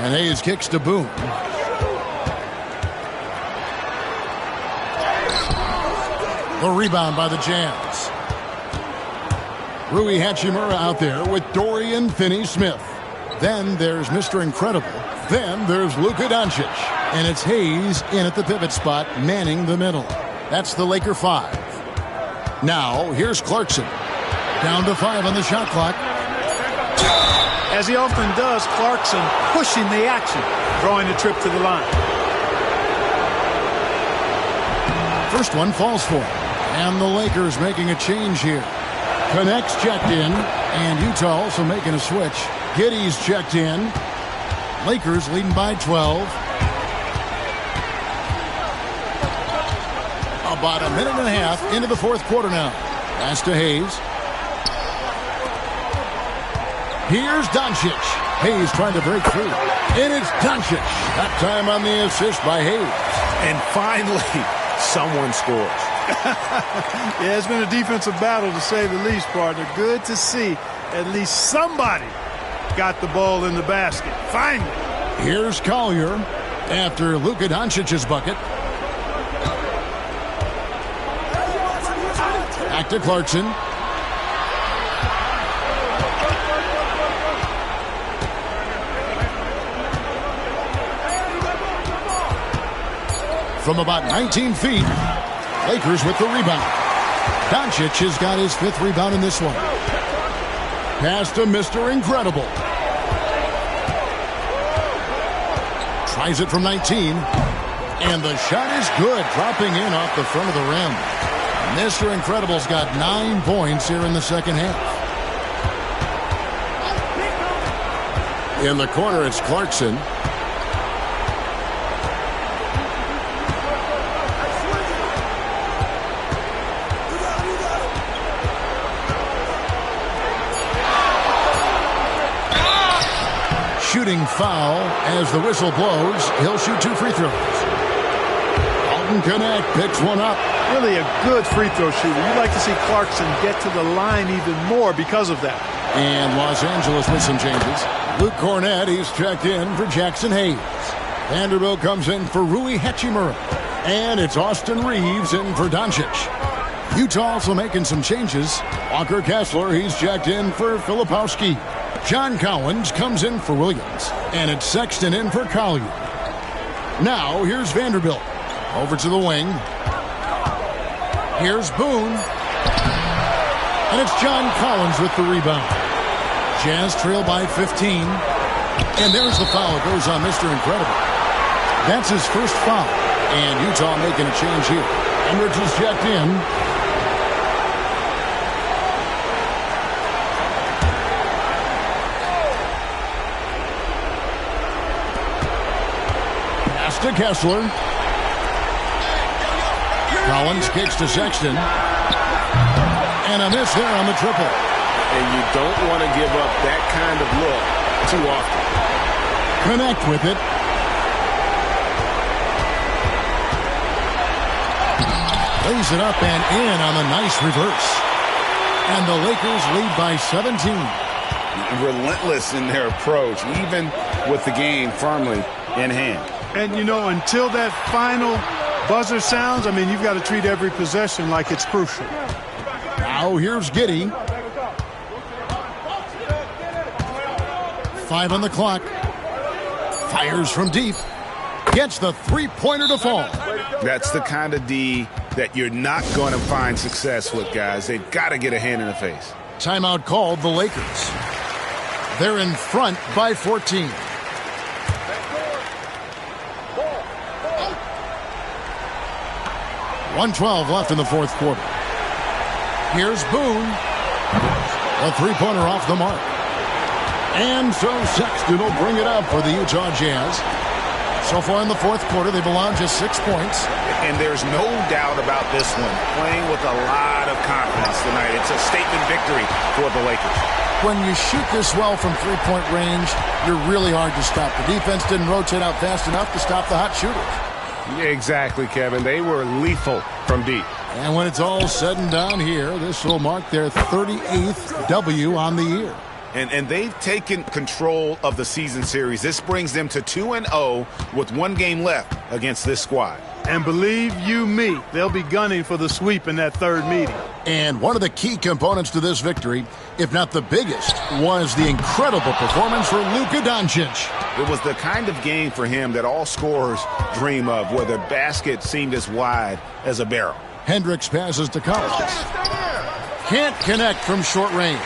And Hayes kicks to Boone. The rebound by the Jazz. Rui Hachimura out there with Dorian Finney-Smith. Then there's Mr. Incredible. Then there's Luka Doncic. And it's Hayes in at the pivot spot, manning the middle. That's the Laker 5. Now, here's Clarkson. Down to 5 on the shot clock. As he often does, Clarkson pushing the action, drawing the trip to the line. First one falls for him. And the Lakers making a change here. Connects checked in. And Utah also making a switch. Giddey's checked in. Lakers leading by 12. About a minute and a half into the fourth quarter now. Pass to Hayes. Here's Doncic. Hayes trying to break through. And it's Doncic. That time on the assist by Hayes. And finally, someone scores. Yeah, it's been a defensive battle to say the least, partner. Good to see at least somebody got the ball in the basket. Finally. Here's Collier after Luka Doncic's bucket. Back to Clarkson. From about 19 feet, Lakers with the rebound. Doncic has got his 5th rebound in this one. Pass to Mr. Incredible. Tries it from 19. And the shot is good, dropping in off the front of the rim. Mr. Incredible's got 9 points here in the second half. In the corner, it's Clarkson. Shooting foul as the whistle blows. He'll shoot 2 free throws. Alton Connect picks one up. Really a good free throw shooter. You'd like to see Clarkson get to the line even more because of that. And Los Angeles with some changes. Luke Cornett, he's checked in for Jackson Hayes. Vanderbilt comes in for Rui Hachimura. And it's Austin Reeves in for Doncic. Utah also making some changes. Walker Kessler, he's checked in for Filipowski. John Collins comes in for Williams. And it's Sexton in for Collier. Now, here's Vanderbilt. Over to the wing. Here's Boone. And it's John Collins with the rebound. Jazz trail by 15. And there's the foul. It goes on Mr. Incredible. That's his first foul. And Utah making a change here. Hendricks is checked in. To Kessler. Collins kicks to Sexton. And a miss there on the triple. And you don't want to give up that kind of look too often. Connect with it. Lays it up and in on the nice reverse. And the Lakers lead by 17. Relentless in their approach, even with the game firmly in hand. And, you know, until that final buzzer sounds, I mean, you've got to treat every possession like it's crucial. Now here's Giddey. 5 on the clock. Fires from deep. Gets the three-pointer to fall. That's the kind of D that you're not going to find success with, guys. They've got to get a hand in the face. Timeout called, the Lakers. They're in front by 14. .112 left in the fourth quarter. Here's Boone. A three-pointer off the mark. And so Sexton will bring it up for the Utah Jazz. So far in the fourth quarter, they belong just 6 points. And there's no doubt about this one. Playing with a lot of confidence tonight. It's a statement victory for the Lakers. When you shoot this well from three-point range, you're really hard to stop. The defense didn't rotate out fast enough to stop the hot shooters. Yeah, exactly, Kevin. They were lethal from deep. And when it's all said and done here, this will mark their 38th W on the year. And they've taken control of the season series. This brings them to 2-0 with 1 game left against this squad. And believe you me, they'll be gunning for the sweep in that third meeting. And one of the key components to this victory, if not the biggest, was the incredible performance for Luka Doncic. It was the kind of game for him that all scorers dream of, where the basket seemed as wide as a barrel. Hendricks passes to Collins. Can't connect from short range.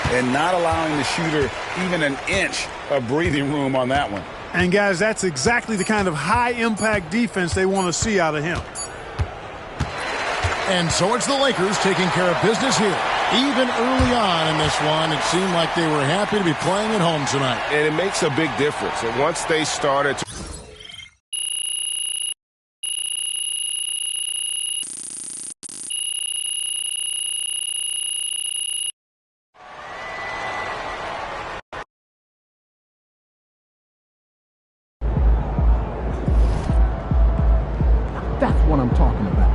And not allowing the shooter even an inch of breathing room on that one. And, guys, that's exactly the kind of high-impact defense they want to see out of him. And so it's the Lakers taking care of business here. Even early on in this one, it seemed like they were happy to be playing at home tonight. And it makes a big difference. And once they started to... That's what I'm talking about.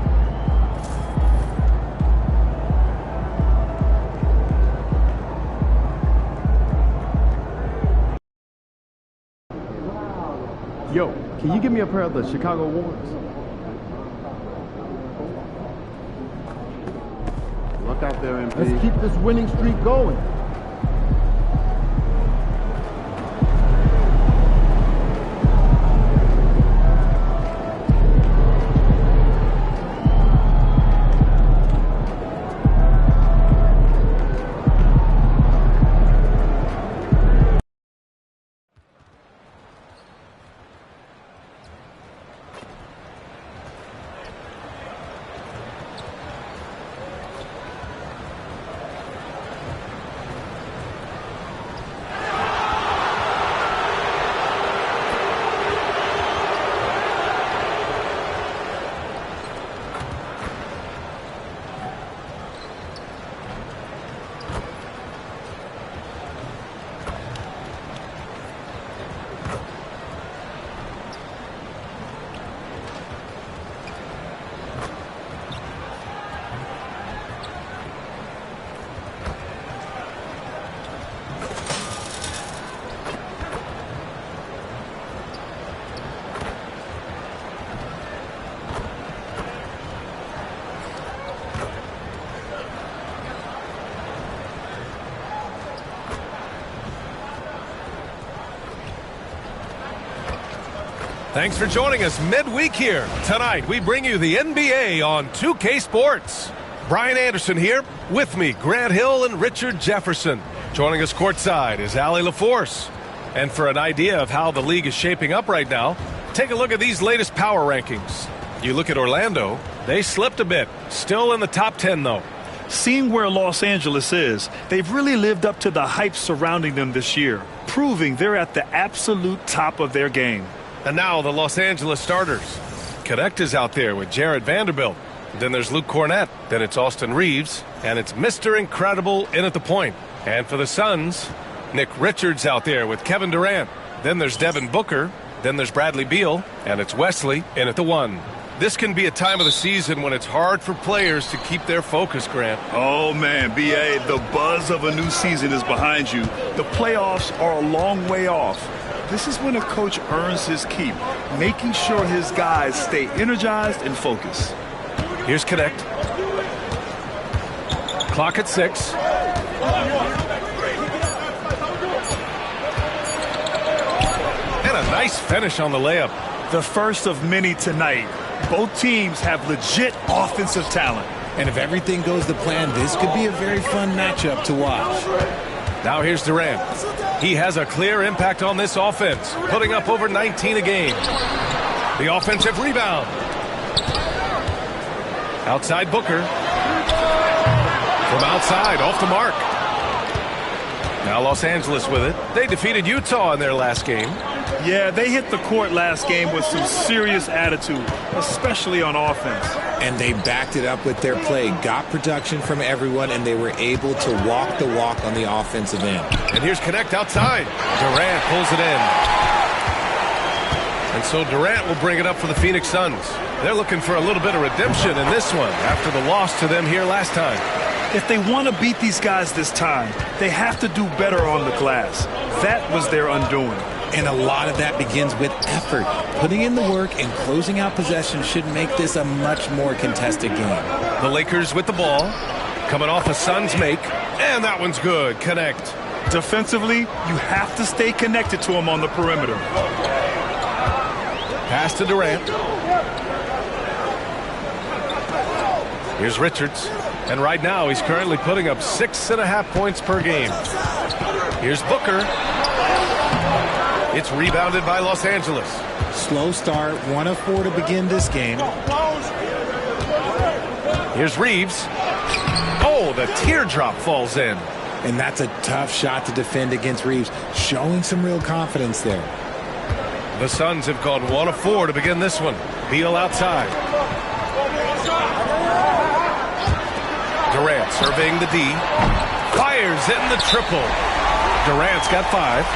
Yo, can you give me a pair of the Chicago Warriors? Look out there, MP. Let's keep this winning streak going. Thanks for joining us midweek here. Tonight, we bring you the NBA on 2K Sports. Brian Anderson here. With me, Grant Hill and Richard Jefferson. Joining us courtside is Allie LaForce. And for an idea of how the league is shaping up right now, take a look at these latest power rankings. You look at Orlando, they slipped a bit. Still in the top 10, though. Seeing where Los Angeles is, they've really lived up to the hype surrounding them this year, proving they're at the absolute top of their game. And now the Los Angeles starters. Connect is out there with Jared Vanderbilt. Then there's Luke Cornett. Then it's Austin Reeves. And it's Mr. Incredible in at the point. And for the Suns, Nick Richards out there with Kevin Durant. Then there's Devin Booker. Then there's Bradley Beal. And it's Wesley in at the 1. This can be a time of the season when it's hard for players to keep their focus, Grant. Oh, man, B.A., the buzz of a new season is behind you. The playoffs are a long way off. This is when a coach earns his keep, making sure his guys stay energized and focused. Here's Connect. Clock at 6. And a nice finish on the layup. The first of many tonight. Both teams have legit offensive talent. And if everything goes to plan, this could be a very fun matchup to watch. Now here's Durant. He has a clear impact on this offense, putting up over 19 a game. The offensive rebound. Outside Booker. From outside, off the mark. Now Los Angeles with it. They defeated Utah in their last game. Yeah, they hit the court last game with some serious attitude, especially on offense. And they backed it up with their play, got production from everyone, and they were able to walk the walk on the offensive end. And here's Connect outside. Durant pulls it in. And so Durant will bring it up for the Phoenix Suns. They're looking for a little bit of redemption in this one after the loss to them here last time. If they want to beat these guys this time, they have to do better on the glass. That was their undoing. And a lot of that begins with effort. Putting in the work and closing out possession should make this a much more contested game. The Lakers with the ball. Coming off a Suns make. And that one's good. Connect. Defensively, you have to stay connected to him on the perimeter. Pass to Durant. Here's Richards. And right now, he's currently putting up 6.5 points per game. Here's Booker. It's rebounded by Los Angeles. Slow start, 1 of 4 to begin this game. Here's Reeves. Oh, the teardrop falls in. And that's a tough shot to defend against Reeves, showing some real confidence there. The Suns have gone 1 of 4 to begin this one. Beal outside. Durant surveying the D. Fires in the triple. Durant's got 5.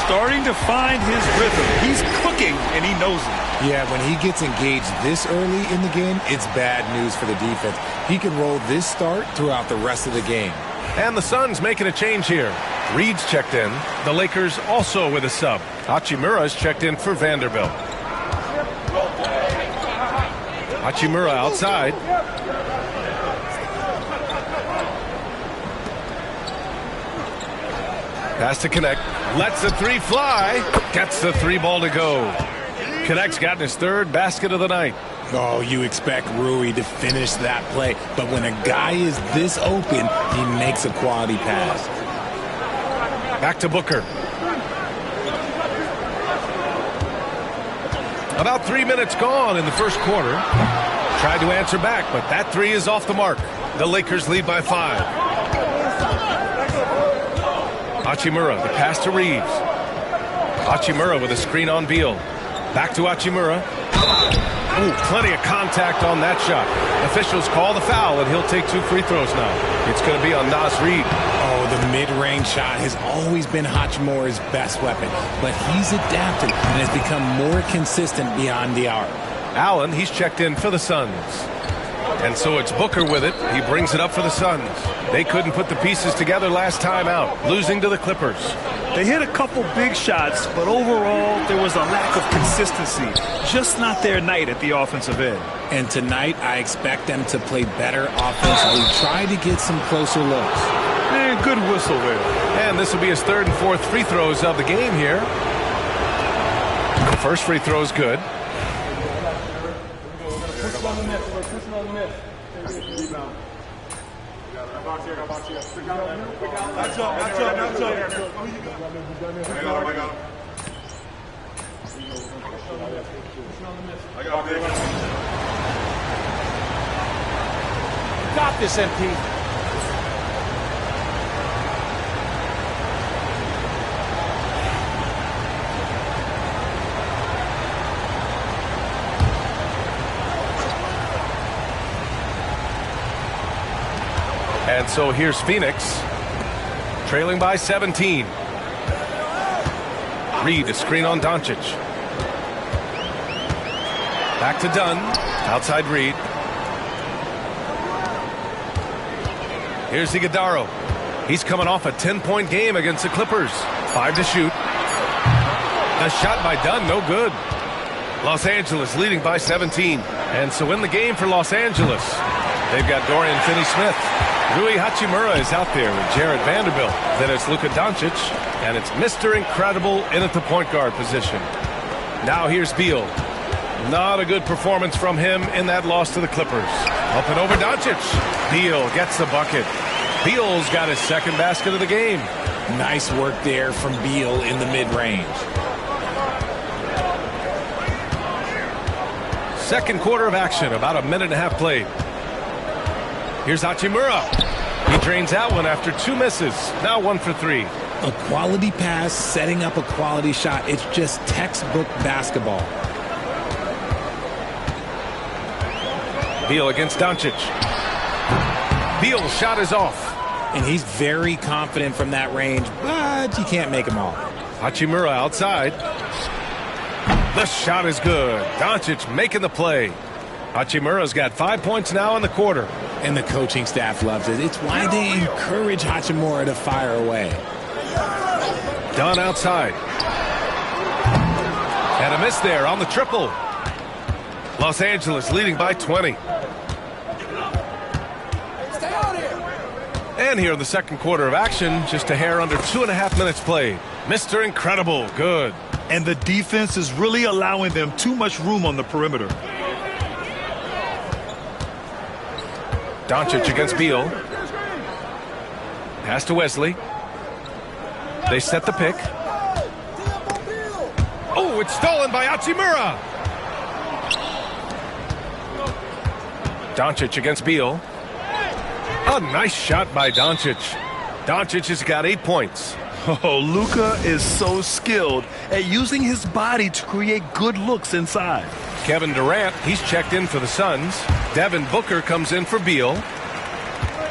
Starting to find his rhythm. He's cooking, and he knows it. Yeah, when he gets engaged this early in the game, it's bad news for the defense. He can roll this start throughout the rest of the game. And the Suns making a change here. Reed's checked in. The Lakers also with a sub. Hachimura's checked in for Vanderbilt. Hachimura outside. Pass to Connect. Lets the 3 fly. Gets the 3 ball to go. Connect's gotten his 3rd basket of the night. Oh, you expect Rui to finish that play. But when a guy is this open, he makes a quality pass. Back to Booker. About 3 minutes gone in the first quarter. Tried to answer back, but that 3 is off the mark. The Lakers lead by 5. Hachimura, the pass to Reeves. Hachimura with a screen on Beal. Back to Hachimura. Ooh, plenty of contact on that shot. Officials call the foul, and he'll take 2 free throws now. It's going to be on Naz Reid. Oh, the mid-range shot has always been Hachimura's best weapon, but he's adapted and has become more consistent beyond the arc. Allen, he's checked in for the Suns. And so it's Booker with it. He brings it up for the Suns. They couldn't put the pieces together last time out, losing to the Clippers. They hit a couple big shots, but overall, there was a lack of consistency. Just not their night at the offensive end. And tonight, I expect them to play better offensively, try to get some closer looks. And good whistle there. And this will be his 3rd and 4th free throws of the game here. The first free throw is good. Got this, MP. And so here's Phoenix, trailing by 17. Reed, a screen on Doncic. Back to Dunn. Outside Reed. Here's Iguodala. He's coming off a 10-point game against the Clippers. 5 to shoot. A shot by Dunn, no good. Los Angeles leading by 17. And so in the game for Los Angeles, they've got Dorian Finney-Smith. Rui Hachimura is out there with Jared Vanderbilt. Then it's Luka Doncic, and it's Mr. Incredible in at the point guard position. Now here's Beal. Not a good performance from him in that loss to the Clippers. Up and over Doncic. Beal gets the bucket. Beal's got his second basket of the game. Nice work there from Beal in the mid-range. Second quarter of action, about a minute and a half played. Here's Hachimura. He drains that one after 2 misses. Now 1 for 3. A quality pass, setting up a quality shot. It's just textbook basketball. Beal against Doncic. Beal's shot is off. And he's very confident from that range, but you can't make him all. Hachimura outside. The shot is good. Doncic making the play. Hachimura's got 5 points now in the quarter. And the coaching staff loves it. It's why they encourage Hachimura to fire away. Dunn outside. And a miss there on the triple. Los Angeles leading by 20. And here in the second quarter of action, just a hair under 2.5 minutes played. Mr. Incredible, good. And the defense is really allowing them too much room on the perimeter. Doncic against Beal. Pass to Wesley. They set the pick. Oh, it's stolen by Hachimura. Doncic against Beal. A nice shot by Doncic. Doncic has got 8 points. Oh, Luka is so skilled at using his body to create good looks inside. Kevin Durant, he's checked in for the Suns. Devin Booker comes in for Beal.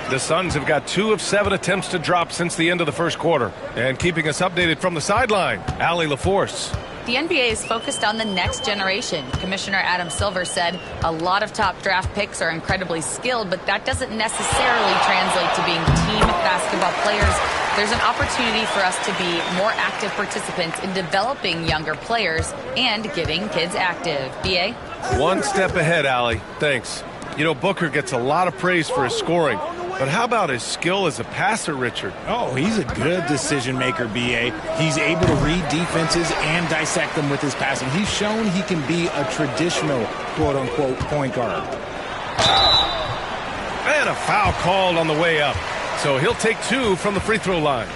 The Suns have got 2 of 7 attempts to drop since the end of the first quarter. And keeping us updated from the sideline, Allie LaForce. The NBA is focused on the next generation. Commissioner Adam Silver said a lot of top draft picks are incredibly skilled, but that doesn't necessarily translate to being team basketball players. There's an opportunity for us to be more active participants in developing younger players and getting kids active. B.A.? One step ahead, Allie. Thanks. You know, Booker gets a lot of praise for his scoring. But how about his skill as a passer, Richard? Oh, he's a good decision maker, B.A. He's able to read defenses and dissect them with his passing. He's shown he can be a traditional, quote-unquote, point guard. And a foul called on the way up. So he'll take 2 from the free throw line.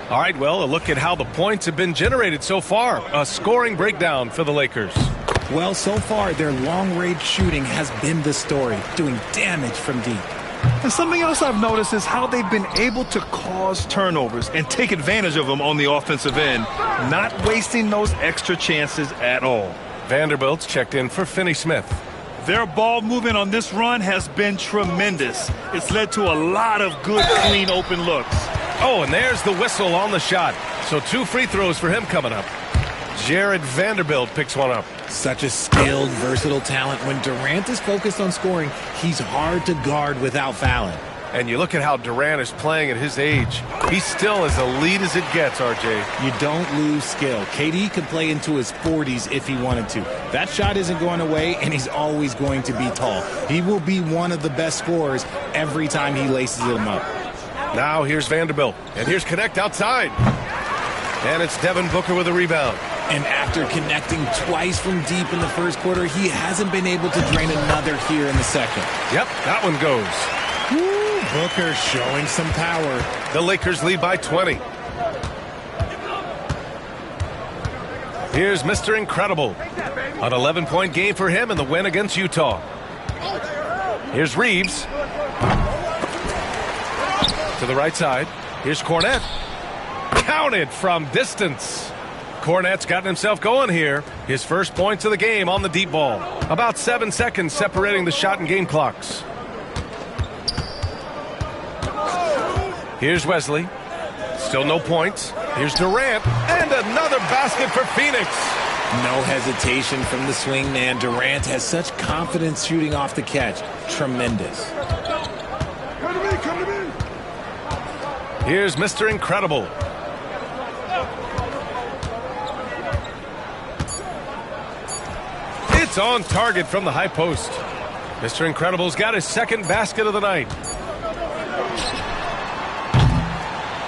All right, well, a look at how the points have been generated so far. A scoring breakdown for the Lakers. Well, so far, their long-range shooting has been the story, doing damage from deep. And something else I've noticed is how they've been able to cause turnovers and take advantage of them on the offensive end, not wasting those extra chances at all. Vanderbilt's checked in for Finney-Smith. Their ball movement on this run has been tremendous. It's led to a lot of good, clean, open looks. Oh, and there's the whistle on the shot. So 2 free throws for him coming up. Jared Vanderbilt picks one up. Such a skilled, versatile talent. When Durant is focused on scoring, he's hard to guard without fouling. And you look at how Durant is playing at his age. He's still as elite as it gets, RJ. You don't lose skill. KD could play into his 40s if he wanted to. That shot isn't going away, and he's always going to be tall. He will be one of the best scorers every time he laces them up. Now here's Vanderbilt. And here's Connect outside. And it's Devin Booker with a rebound. And after connecting twice from deep in the first quarter, he hasn't been able to drain another here in the second. Yep, that one goes. Woo, Booker showing some power. The Lakers lead by 20. Here's Mr. Incredible. An 11-point game for him in the win against Utah. Here's Reeves. To the right side. Here's Cornette. Counted from distance. Cornette's gotten himself going here. His first points of the game on the deep ball. About 7 seconds separating the shot and game clocks. Here's Wesley. Still no points. Here's Durant. And another basket for Phoenix. No hesitation from the swing man. Durant has such confidence shooting off the catch. Tremendous. Come to me. Here's Mr. Incredible. It's on target from the high post. Mr. Incredible's got his second basket of the night.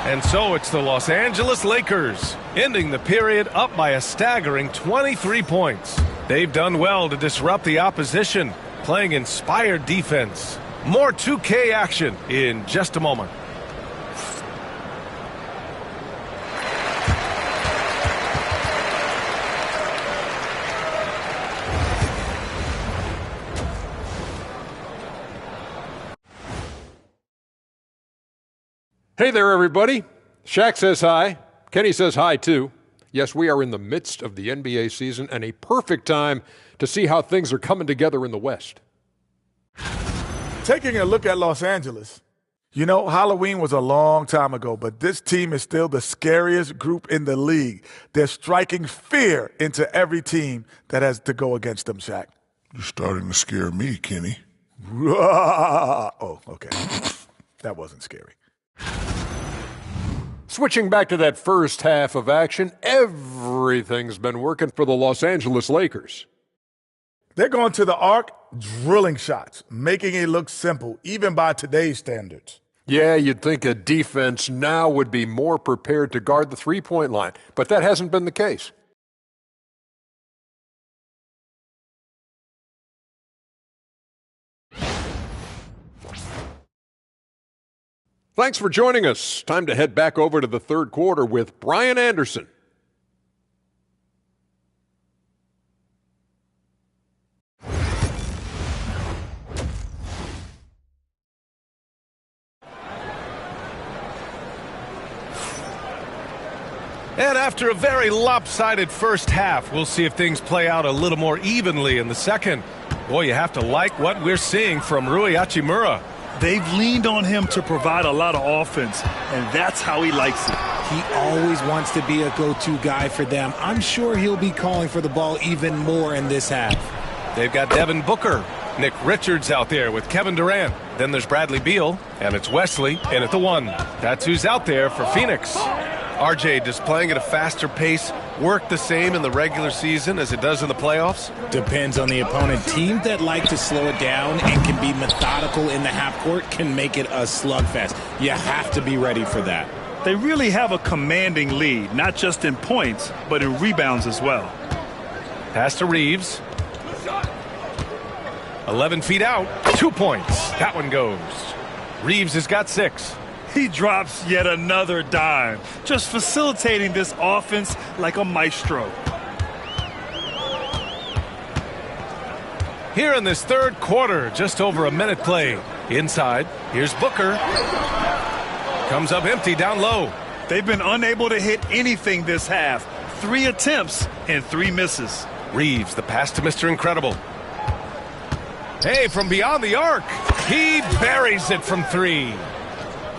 And so it's the Los Angeles Lakers, ending the period up by a staggering 23 points. They've done well to disrupt the opposition, playing inspired defense. More 2K action in just a moment. Hey there, everybody. Shaq says hi. Kenny says hi, too. Yes, we are in the midst of the NBA season and a perfect time to see how things are coming together in the West. Taking a look at Los Angeles, you know, Halloween was a long time ago, but this team is still the scariest group in the league. They're striking fear into every team that has to go against them, Shaq. You're starting to scare me, Kenny. Oh, okay. That wasn't scary. Switching back to that first half of action, everything's been working for the Los Angeles Lakers. They're going to the arc, drilling shots, making it look simple, even by today's standards. Yeah, you'd think a defense now would be more prepared to guard the three-point line, but that hasn't been the case. Thanks for joining us. Time to head back over to the third quarter with Brian Anderson. And after a very lopsided first half, we'll see if things play out a little more evenly in the second. Boy, you have to like what we're seeing from Rui Hachimura. They've leaned on him to provide a lot of offense, and that's how he likes it. He always wants to be a go-to guy for them. I'm sure he'll be calling for the ball even more in this half. They've got Devin Booker, Nick Richards out there with Kevin Durant. Then there's Bradley Beal, and it's Wesley in at the one. That's who's out there for Phoenix. RJ, does playing at a faster pace work the same in the regular season as it does in the playoffs? Depends on the opponent. Teams that like to slow it down and can be methodical in the half court can make it a slugfest. You have to be ready for that. They really have a commanding lead, not just in points, but in rebounds as well. Pass to Reeves. 11 feet out. 2 points. That one goes. Reeves has got 6. He drops yet another dime, just facilitating this offense like a maestro. Here in this third quarter, just over a minute played. Inside, here's Booker. Comes up empty down low. They've been unable to hit anything this half. 3 attempts and 3 misses. Reeves, the pass to Mr. Incredible. Hey, from beyond the arc, he buries it from 3.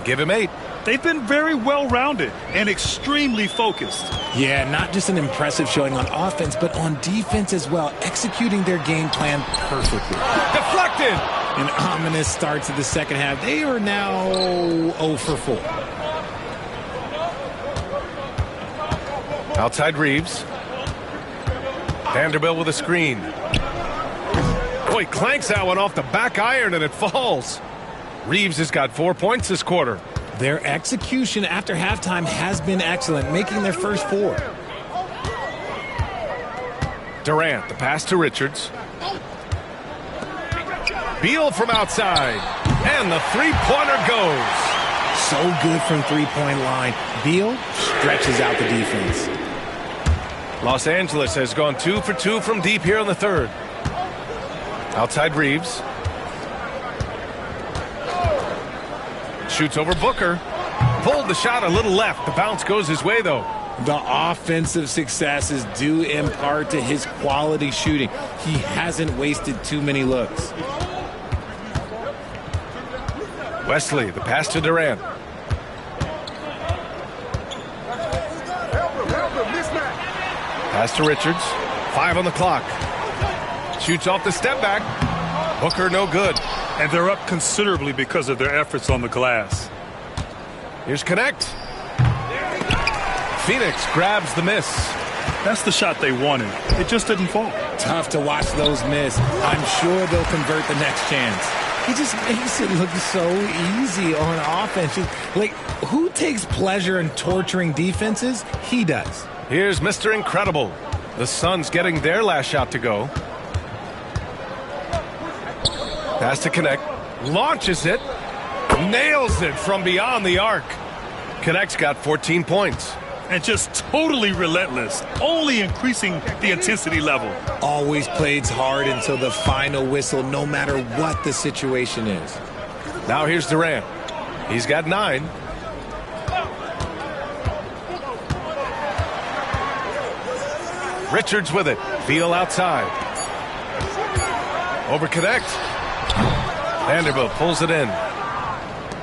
Give him 8. They've been very well-rounded and extremely focused. Yeah, not just an impressive showing on offense, but on defense as well, executing their game plan perfectly. Deflected! An ominous start to the second half. They are now 0 for 4. Outside Reeves. Vanderbilt with a screen. Boy, clanks that one off the back iron and it falls. Reeves has got 4 points this quarter. Their execution after halftime has been excellent, making their first 4. Durant, the pass to Richards. Beal from outside. And the three-pointer goes. So good from three-point line. Beal stretches out the defense. Los Angeles has gone 2 for 2 from deep here in the third. Outside Reeves. Shoots over Booker. Pulled the shot a little left. The bounce goes his way, though. The offensive success is due in part to his quality shooting. He hasn't wasted too many looks. Wesley, the pass to Durant. Pass to Richards. 5 on the clock. Shoots off the step back. Booker no good. And they're up considerably because of their efforts on the glass. Here's Connect. Phoenix grabs the miss. That's the shot they wanted. It just didn't fall. Tough to watch those miss. I'm sure they'll convert the next chance. He just makes it look so easy on offense. Like, who takes pleasure in torturing defenses? He does. Here's Mr. Incredible. The Suns getting their last shot to go. Pass to Connect. Launches it. Nails it from beyond the arc. Connect's got 14 points. And just totally relentless, only increasing the intensity level. Always plays hard until the final whistle, no matter what the situation is. Now here's Durant. He's got 9. Richards with it. Beal outside. Over Connect. Vanderbilt pulls it in.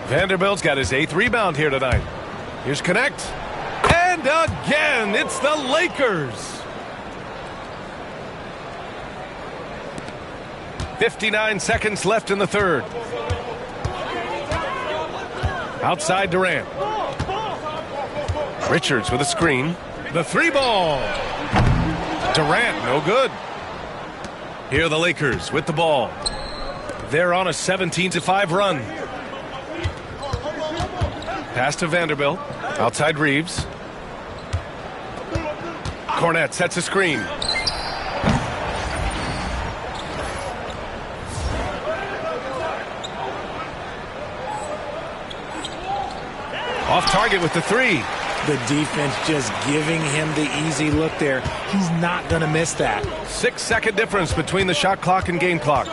Vanderbilt's got his 8th rebound here tonight. Here's Connect. And again, it's the Lakers. 59 seconds left in the third. Outside Durant. Richards with a screen. The 3-ball. Durant, no good. Here are the Lakers with the ball. They're on a 17-5 run. Pass to Vanderbilt. Outside Reeves. Cornette sets a screen. Off target with the 3. The defense just giving him the easy look there. He's not going to miss that. 6-second difference between the shot clock and game clock.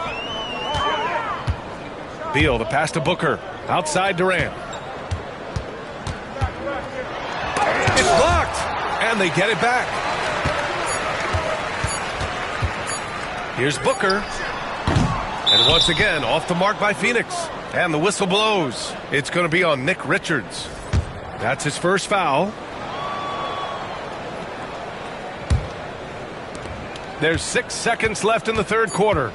Beal, the pass to Booker. Outside Durant. It's blocked. And they get it back. Here's Booker. And once again, off the mark by Phoenix. And the whistle blows. It's going to be on Nick Richards. That's his first foul. There's 6 seconds left in the third quarter.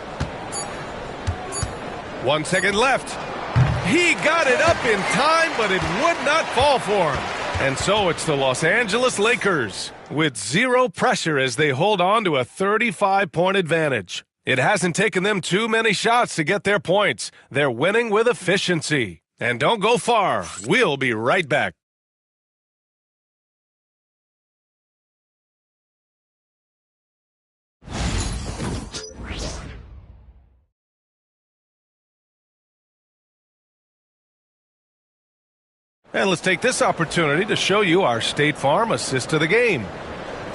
1 second left. He got it up in time, but it would not fall for him. And so it's the Los Angeles Lakers with 0 pressure as they hold on to a 35-point advantage. It hasn't taken them too many shots to get their points. They're winning with efficiency. And don't go far. We'll be right back. And let's take this opportunity to show you our State Farm assist to the game.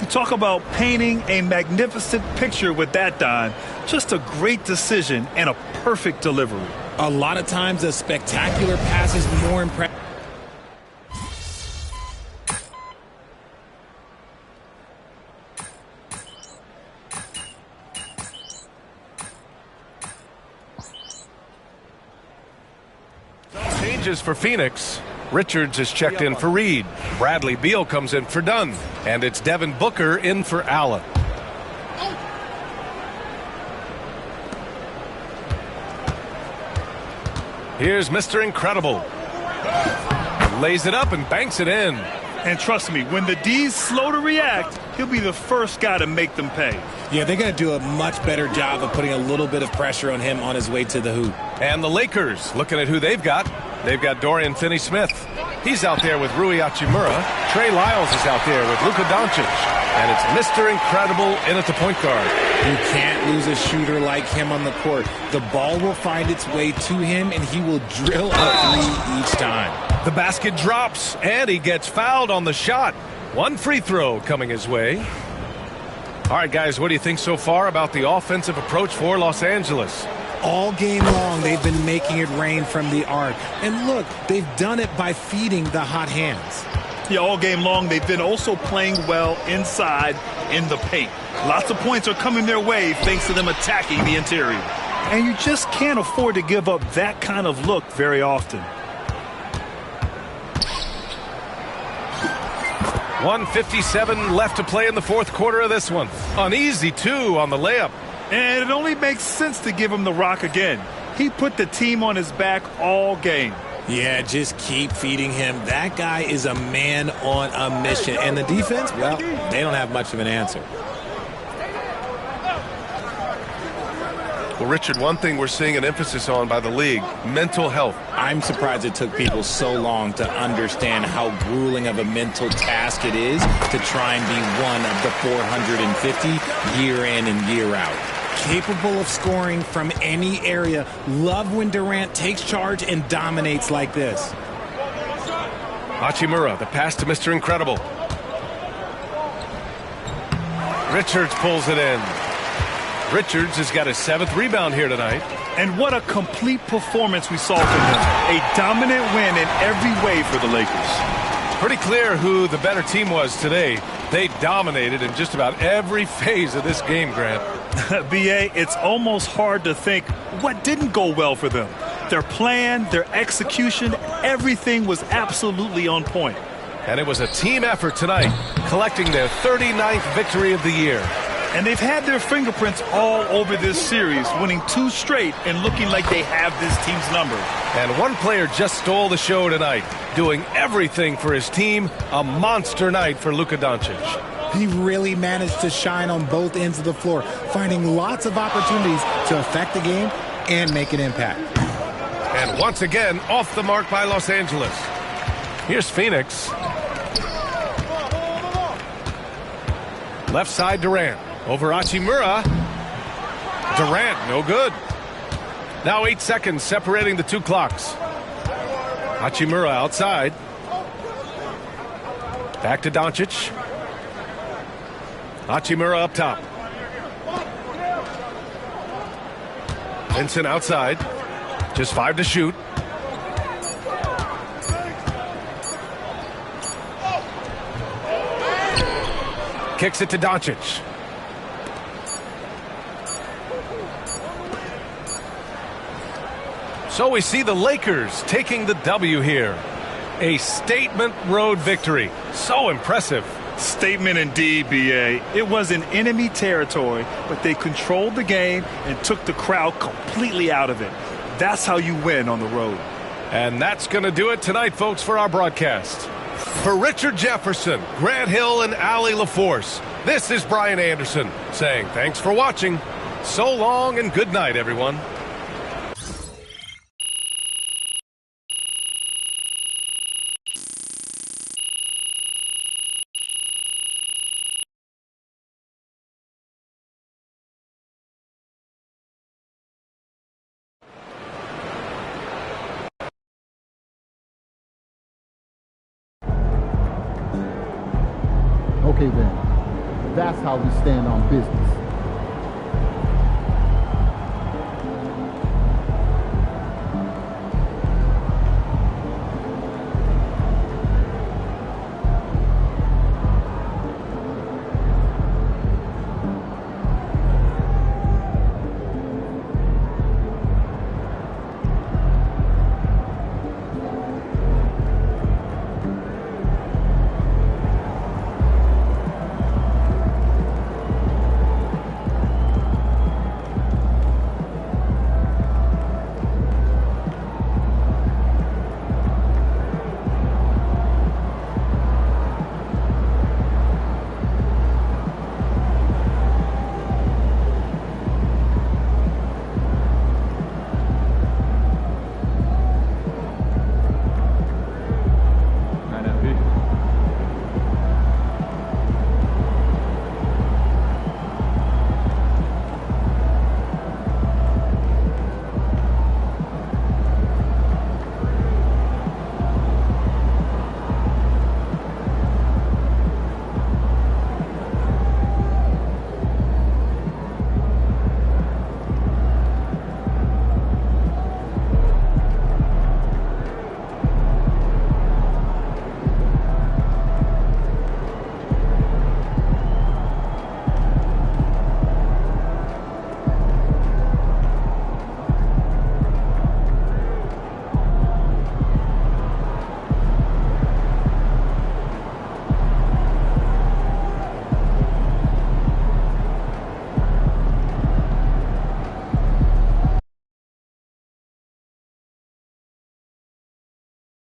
You talk about painting a magnificent picture with that, Don. Just a great decision and a perfect delivery. A lot of times a spectacular pass is more impressive. Changes for Phoenix. Richards is checked in for Reed. Bradley Beal comes in for Dunn. And it's Devin Booker in for Allen. Here's Mr. Incredible. Lays it up and banks it in. And trust me, when the D's slow to react, he'll be the first guy to make them pay. Yeah, they're going to do a much better job of putting a little bit of pressure on him on his way to the hoop. And the Lakers, looking at who they've got. They've got Dorian Finney-Smith. He's out there with Rui Hachimura. Trey Lyles is out there with Luka Doncic. And it's Mr. Incredible in at the point guard. You can't lose a shooter like him on the court. The ball will find its way to him, and he will drill a 3 each time. The basket drops, and he gets fouled on the shot. 1 free throw coming his way. All right, guys, what do you think so far about the offensive approach for Los Angeles? All game long, they've been making it rain from the arc. And look, they've done it by feeding the hot hands. Yeah, all game long, they've been also playing well inside in the paint. Lots of points are coming their way thanks to them attacking the interior. And you just can't afford to give up that kind of look very often. 1:57 left to play in the fourth quarter of this one. An easy 2 on the layup. And it only makes sense to give him the rock again. He put the team on his back all game. Yeah, just keep feeding him. That guy is a man on a mission. And the defense, well, they don't have much of an answer. Well, Richard, one thing we're seeing an emphasis on by the league, mental health. I'm surprised it took people so long to understand how grueling of a mental task it is to try and be one of the 450 year in and year out. Capable of scoring from any area. Love when Durant takes charge and dominates like this. Hachimura, the pass to Mr. Incredible. Richards pulls it in. Richards has got his 7th rebound here tonight. And what a complete performance we saw from him. A dominant win in every way for the Lakers. Pretty clear who the better team was today. They dominated in just about every phase of this game, Grant. B.A., it's almost hard to think what didn't go well for them. Their plan, their execution, everything was absolutely on point. And it was a team effort tonight, collecting their 39th victory of the year. And they've had their fingerprints all over this series, winning 2 straight and looking like they have this team's number. And one player just stole the show tonight, doing everything for his team. A monster night for Luka Doncic. He really managed to shine on both ends of the floor, finding lots of opportunities to affect the game and make an impact. And once again, off the mark by Los Angeles. Here's Phoenix. Left side, Durant. Over Hachimura. Durant, no good. Now 8 seconds separating the 2 clocks. Hachimura outside. Back to Doncic. Hachimura up top. Vincent outside. Just 5 to shoot. Kicks it to Doncic. So we see the Lakers taking the W here. A statement road victory. So impressive. Statement indeed, B.A. It was in enemy territory, but they controlled the game and took the crowd completely out of it. That's how you win on the road. And that's going to do it tonight, folks, for our broadcast. For Richard Jefferson, Grant Hill, and Allie LaForce, this is Brian Anderson saying thanks for watching. So long and good night, everyone. Okay then, that's how we stand on business.